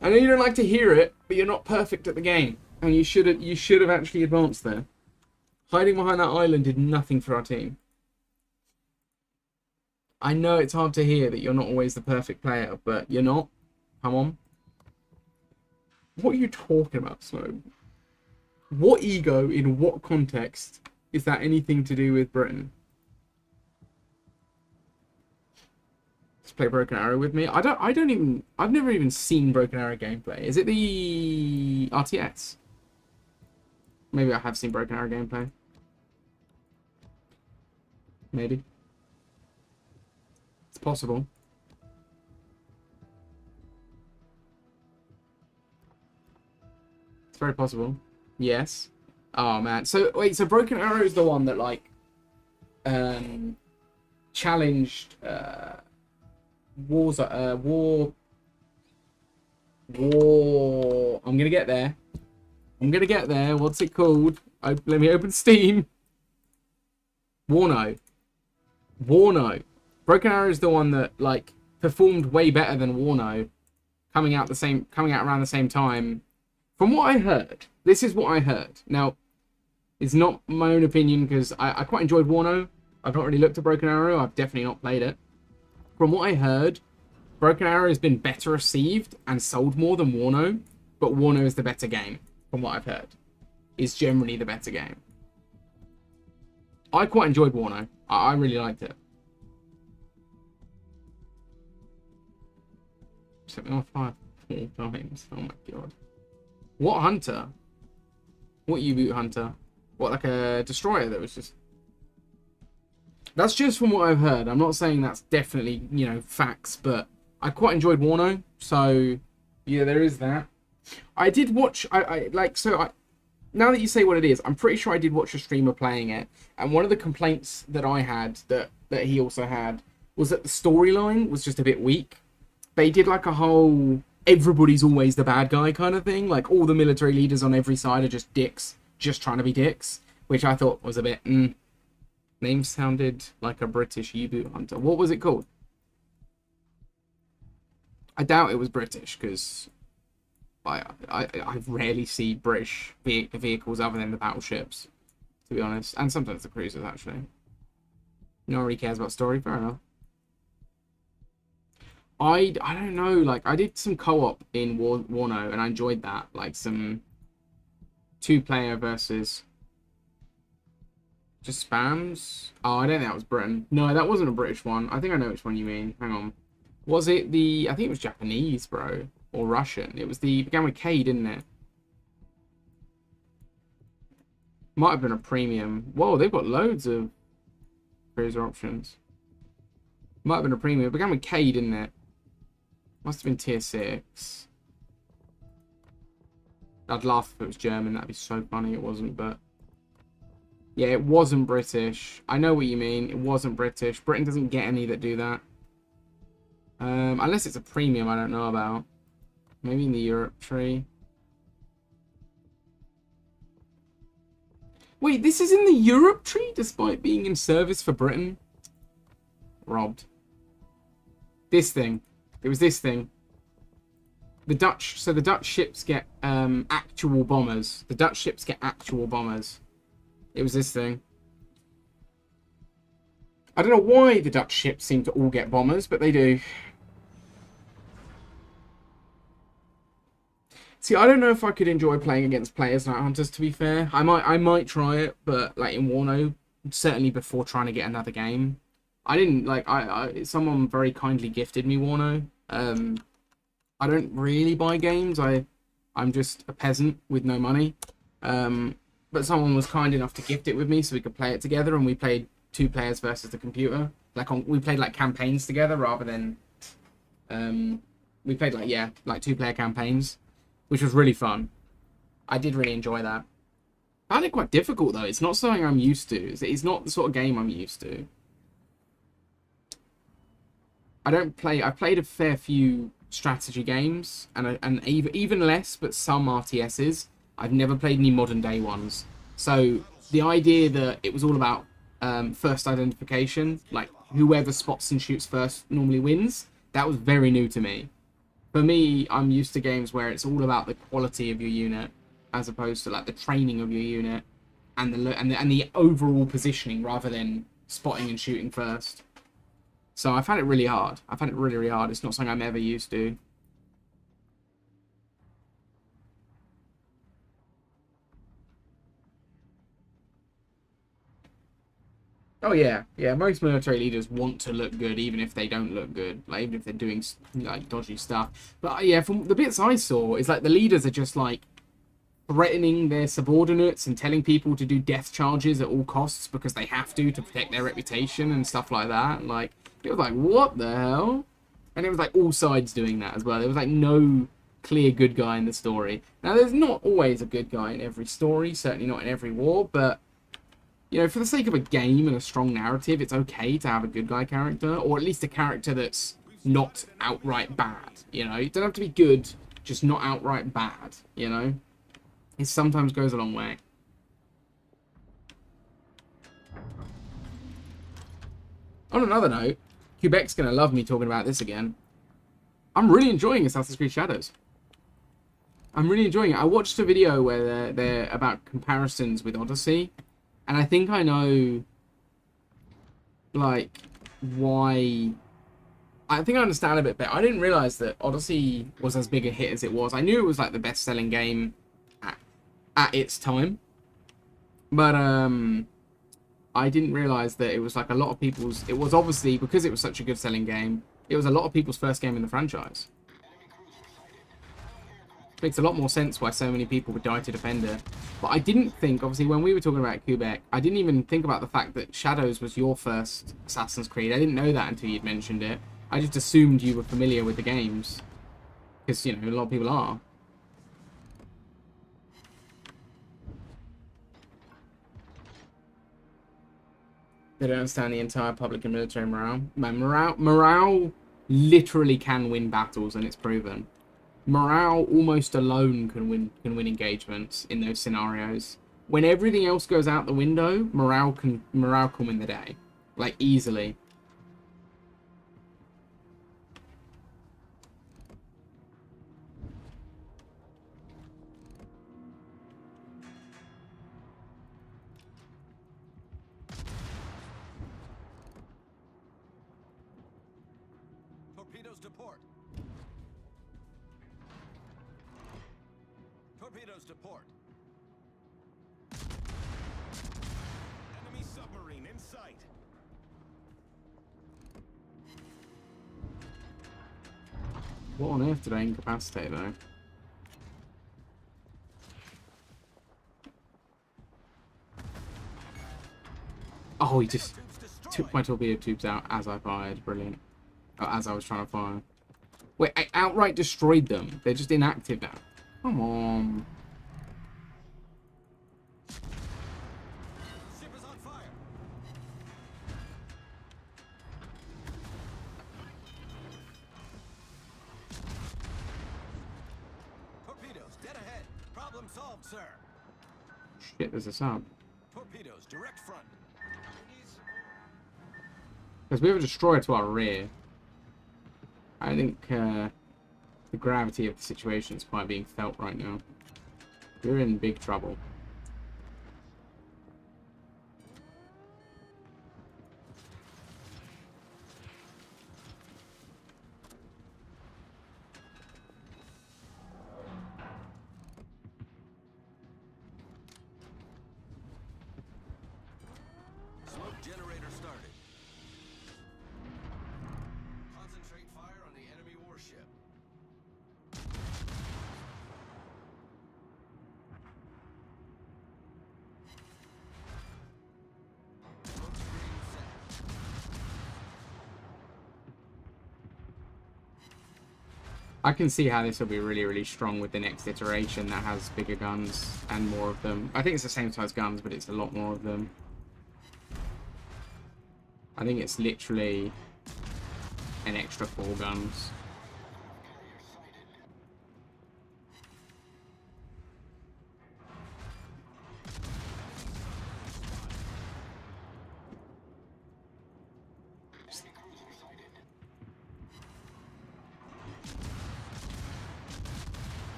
I know you don't like to hear it, but you're not perfect at the game, and you should have actually advanced there. Hiding behind that island did nothing for our team. I know it's hard to hear that you're not always the perfect player, but you're not. Come on. What are you talking about, Snow? What ego in what context is that anything to do with Britain? Let's play Broken Arrow with me. I've never even seen Broken Arrow gameplay. Is it the RTS? Maybe I have seen Broken Arrow gameplay. Maybe. It's possible. It's very possible. Yes. Oh man. So wait, so Broken Arrow is the one that like challenged war I'm gonna get there. What's it called? Let me open Steam. Warno. Broken Arrow is the one that like performed way better than Warno, coming out around the same time. From what I heard, this is what I heard. Now, it's not my own opinion because I quite enjoyed Warno. I've not really looked at Broken Arrow. I've definitely not played it. From what I heard, Broken Arrow has been better received and sold more than Warno, but Warno is the better game. From what I've heard, is generally the better game. I quite enjoyed Warno. I really liked it. Set me on fire 4 times. Oh my god. What hunter? What U-boot hunter? What, like a destroyer that was just... That's just from what I've heard. I'm not saying that's definitely, you know, facts, but I quite enjoyed Warno. So, yeah, there is that. I did watch... now that you say what it is, I'm pretty sure I did watch a streamer playing it. And one of the complaints that I had, that he also had, was that the storyline was just a bit weak. They did like a whole... everybody's always the bad guy kind of thing. Like, all the military leaders on every side are just dicks. Just trying to be dicks. Which I thought was a bit... Name sounded like a British U-boot hunter. What was it called? I doubt it was British, because I rarely see British vehicles other than the battleships, to be honest. And sometimes the cruisers, actually. No one really cares about story, fair enough. I don't know, like, I did some co-op in Warno, and I enjoyed that. Like, some 2-player versus... just spams? Oh, I don't think that was Britain. No, that wasn't a British one. I think I know which one you mean. Hang on. Was it the... I think it was Japanese, bro. Or Russian. It was the... began with K, didn't it? Might have been a premium. Whoa, they've got loads of cruiser options. Might have been a premium. It began with K, didn't it? Must have been tier 6. I'd laugh if it was German. That'd be so funny. It wasn't, but... yeah, it wasn't British. I know what you mean. It wasn't British. Britain doesn't get any that do that. Unless it's a premium I don't know about. Maybe in the Europe tree. Wait, this is in the Europe tree despite being in service for Britain? Robbed. This thing. It was this thing. The Dutch ships get actual bombers. The Dutch ships get actual bombers. It was this thing. I don't know why the Dutch ships seem to all get bombers, but they do. See, I don't know if I could enjoy playing against players like Hunters, to be fair. I might try it, but like in Warno, certainly before trying to get another game. I didn't, like, someone very kindly gifted me Warno. I don't really buy games. I'm just a peasant with no money. But someone was kind enough to gift it with me so we could play it together, and we played 2 players versus the computer. Like, we played like campaigns together rather than we played like 2-player campaigns, which was really fun. I did really enjoy that. I found it quite difficult though. It's not something I'm used to. It's not the sort of game I'm used to. I played a fair few strategy games, and even less, but some RTSs. I've never played any modern day ones. So the idea that it was all about first identification, like whoever spots and shoots first normally wins, that was very new to me. For me, I'm used to games where it's all about the quality of your unit, as opposed to like the training of your unit and the overall positioning, rather than spotting and shooting first. So I found it really hard. I found it really, really hard. It's not something I'm ever used to. Oh yeah, yeah. Most military leaders want to look good, even if they don't look good. Like even if they're doing like dodgy stuff. But yeah, from the bits I saw, it's like the leaders are just like threatening their subordinates and telling people to do death charges at all costs because they have to protect their reputation and stuff like that. Like it was like, what the hell? And it was like all sides doing that as well. There was like no clear good guy in the story. Now there's not always a good guy in every story, certainly not in every war, but you know, for the sake of a game and a strong narrative, it's okay to have a good guy character, or at least a character that's not outright bad, you know? You don't have to be good, just not outright bad, you know? It sometimes goes a long way. On another note, Quebec's going to love me talking about this again. I'm really enjoying Assassin's Creed Shadows. I'm really enjoying it. I watched a video where they're about comparisons with Odyssey, and I think I know, like, why... I think I understand a bit better. I didn't realize that Odyssey was as big a hit as it was. I knew it was, like, the best-selling game at its time. But, I didn't realize that it was, like, a lot of people's... It was obviously, because it was such a good-selling game, it was a lot of people's first game in the franchise. Makes a lot more sense why so many people would die to defend it. But I didn't think, obviously, when we were talking about Quebec, I didn't even think about the fact that Shadows was your first Assassin's Creed. I didn't know that until you'd mentioned it. I just assumed you were familiar with the games. Because, you know, a lot of people are. They don't understand the entire public and military morale. Man, morale literally can win battles, and it's proven. Morale almost alone can win engagements in those scenarios. When everything else goes out the window, morale can win the day, like easily. Torpedoes to port. Torpedoes to port. Enemy submarine in sight. What on earth did I incapacitate though? Oh, he just took my torpedo tubes out as I fired. Brilliant. Oh, as I was trying to fire. Wait, I outright destroyed them. They're just inactive now. Come on. Ship is on fire. Torpedoes dead ahead. Problem solved, sir. Shit, there's a sub. Torpedoes direct front. Because we have a destroyer to our rear. I think the gravity of the situation is quite being felt right now. We're in big trouble. Smoke generator started. Concentrate fire on the enemy warship. Smoke screen set. I can see how this will be really, really strong with the next iteration that has bigger guns and more of them. I think it's the same size guns, but it's a lot more of them. I think it's literally an extra 4 guns.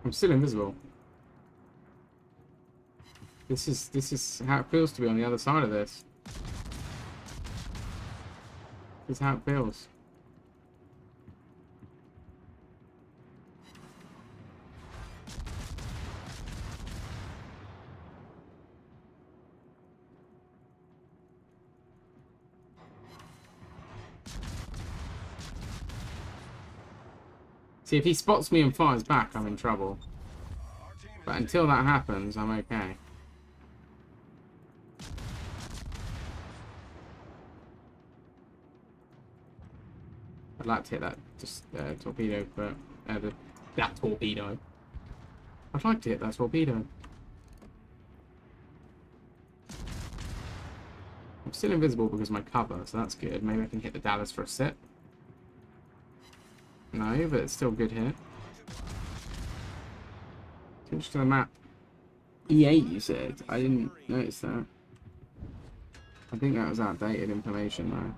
I'm still invisible. This is how it feels to be on the other side of this. This is how it feels. See, if he spots me and fires back, I'm in trouble. But until that happens, I'm okay. I'd like to hit that torpedo, but that torpedo. I'd like to hit that torpedo. I'm still invisible because of my cover, so that's good. Maybe I can hit the Dallas for a sip. No, but it's still a good hit. Switch to the map. E8, you said? I didn't notice that. I think that was outdated information, though.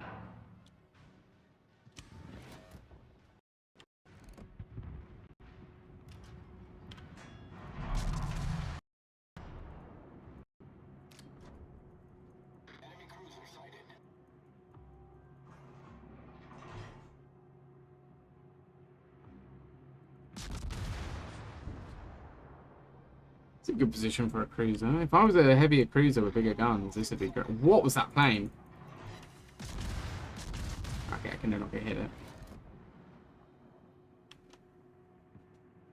It's a good position for a cruiser. If I was a heavier cruiser with bigger guns, this would be great. What was that plane? Okay, I can no longer hit it.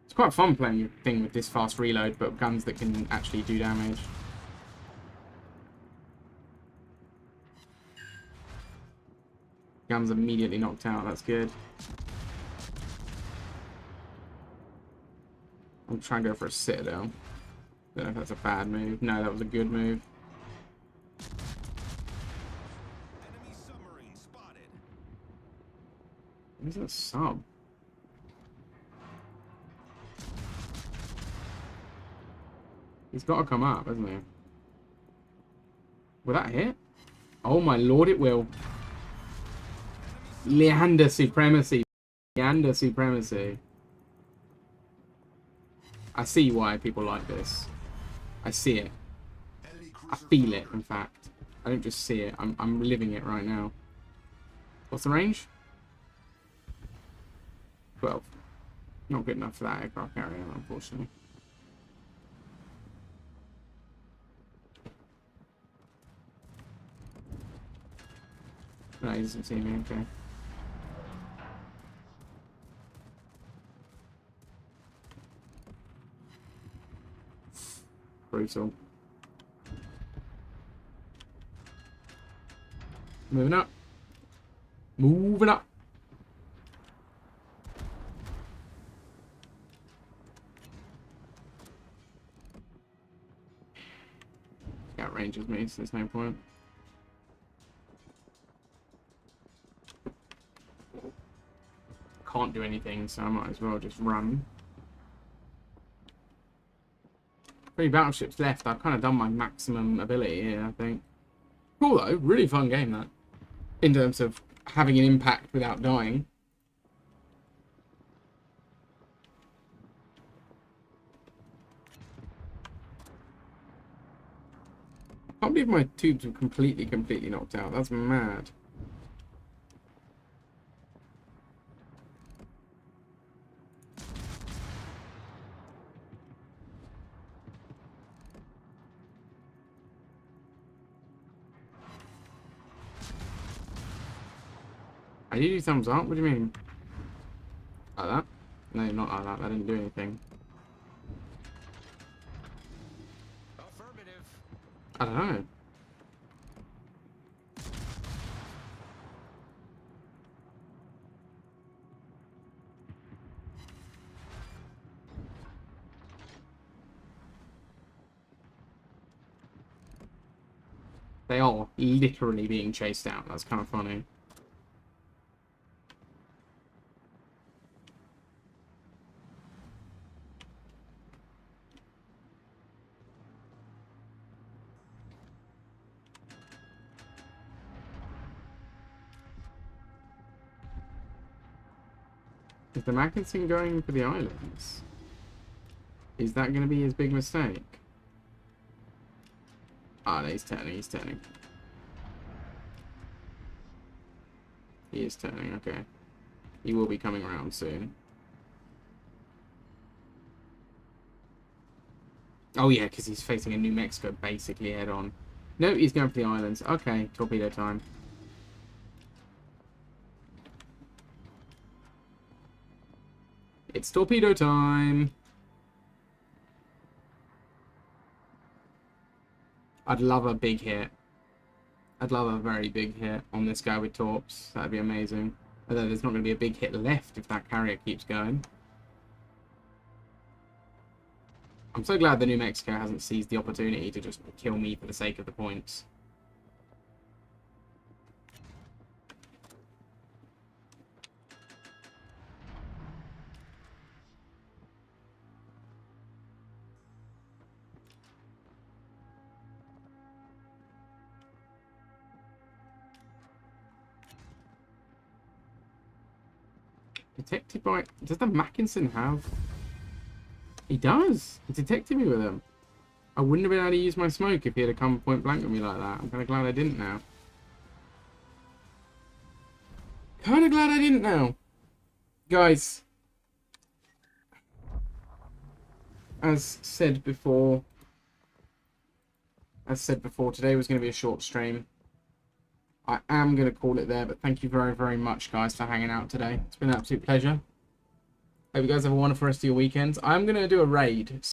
It's quite fun playing your thing with this fast reload, but guns that can actually do damage. Gun's immediately knocked out, that's good. I'm trying to go for a citadel. Don't know if that's a bad move. No, that was a good move. Enemy submarine spotted. Where's that sub? He's got to come up, hasn't he? Will that hit? Oh my lord, it will. Leander supremacy. Leander supremacy. I see why people like this. I see it. I feel it, in fact. I don't just see it. I'm living it right now. What's the range? 12. Not good enough for that aircraft carrier, unfortunately. No, he doesn't see me. Okay. Brutal. Moving up. Moving up. Outranges me, so there's no point. Can't do anything, so I might as well just run. 3 battleships left. I've kind of done my maximum ability here, I think. Cool though, really fun game that. In terms of having an impact without dying. I can't believe my tubes were completely knocked out. That's mad. Are you thumbs up? What do you mean? Like that? No, not like that. That didn't do anything. Affirmative. I don't know. They are literally being chased out. That's kind of funny. Is the Mackinson going for the islands? Is that going to be his big mistake? Ah, no, he's turning, He is turning, okay. He will be coming around soon. Oh yeah, because he's facing a New Mexico basically head on. No, he's going for the islands. Okay, torpedo time. It's torpedo time. I'd love a big hit. I'd love a very big hit on this guy with torps. That'd be amazing. Although there's not going to be a big hit left if that carrier keeps going. I'm so glad the New Mexico hasn't seized the opportunity to just kill me for the sake of the points. Detected by... Does the Mackinson have... He does! He detected me with him. I wouldn't have been able to use my smoke if he had come point blank with me like that. I'm kind of glad I didn't now. Guys. As said before, today was going to be a short stream. I am going to call it there, but thank you very, very much, guys, for hanging out today. It's been an absolute pleasure. Hope you guys have a wonderful rest of your weekends. I'm going to do a raid.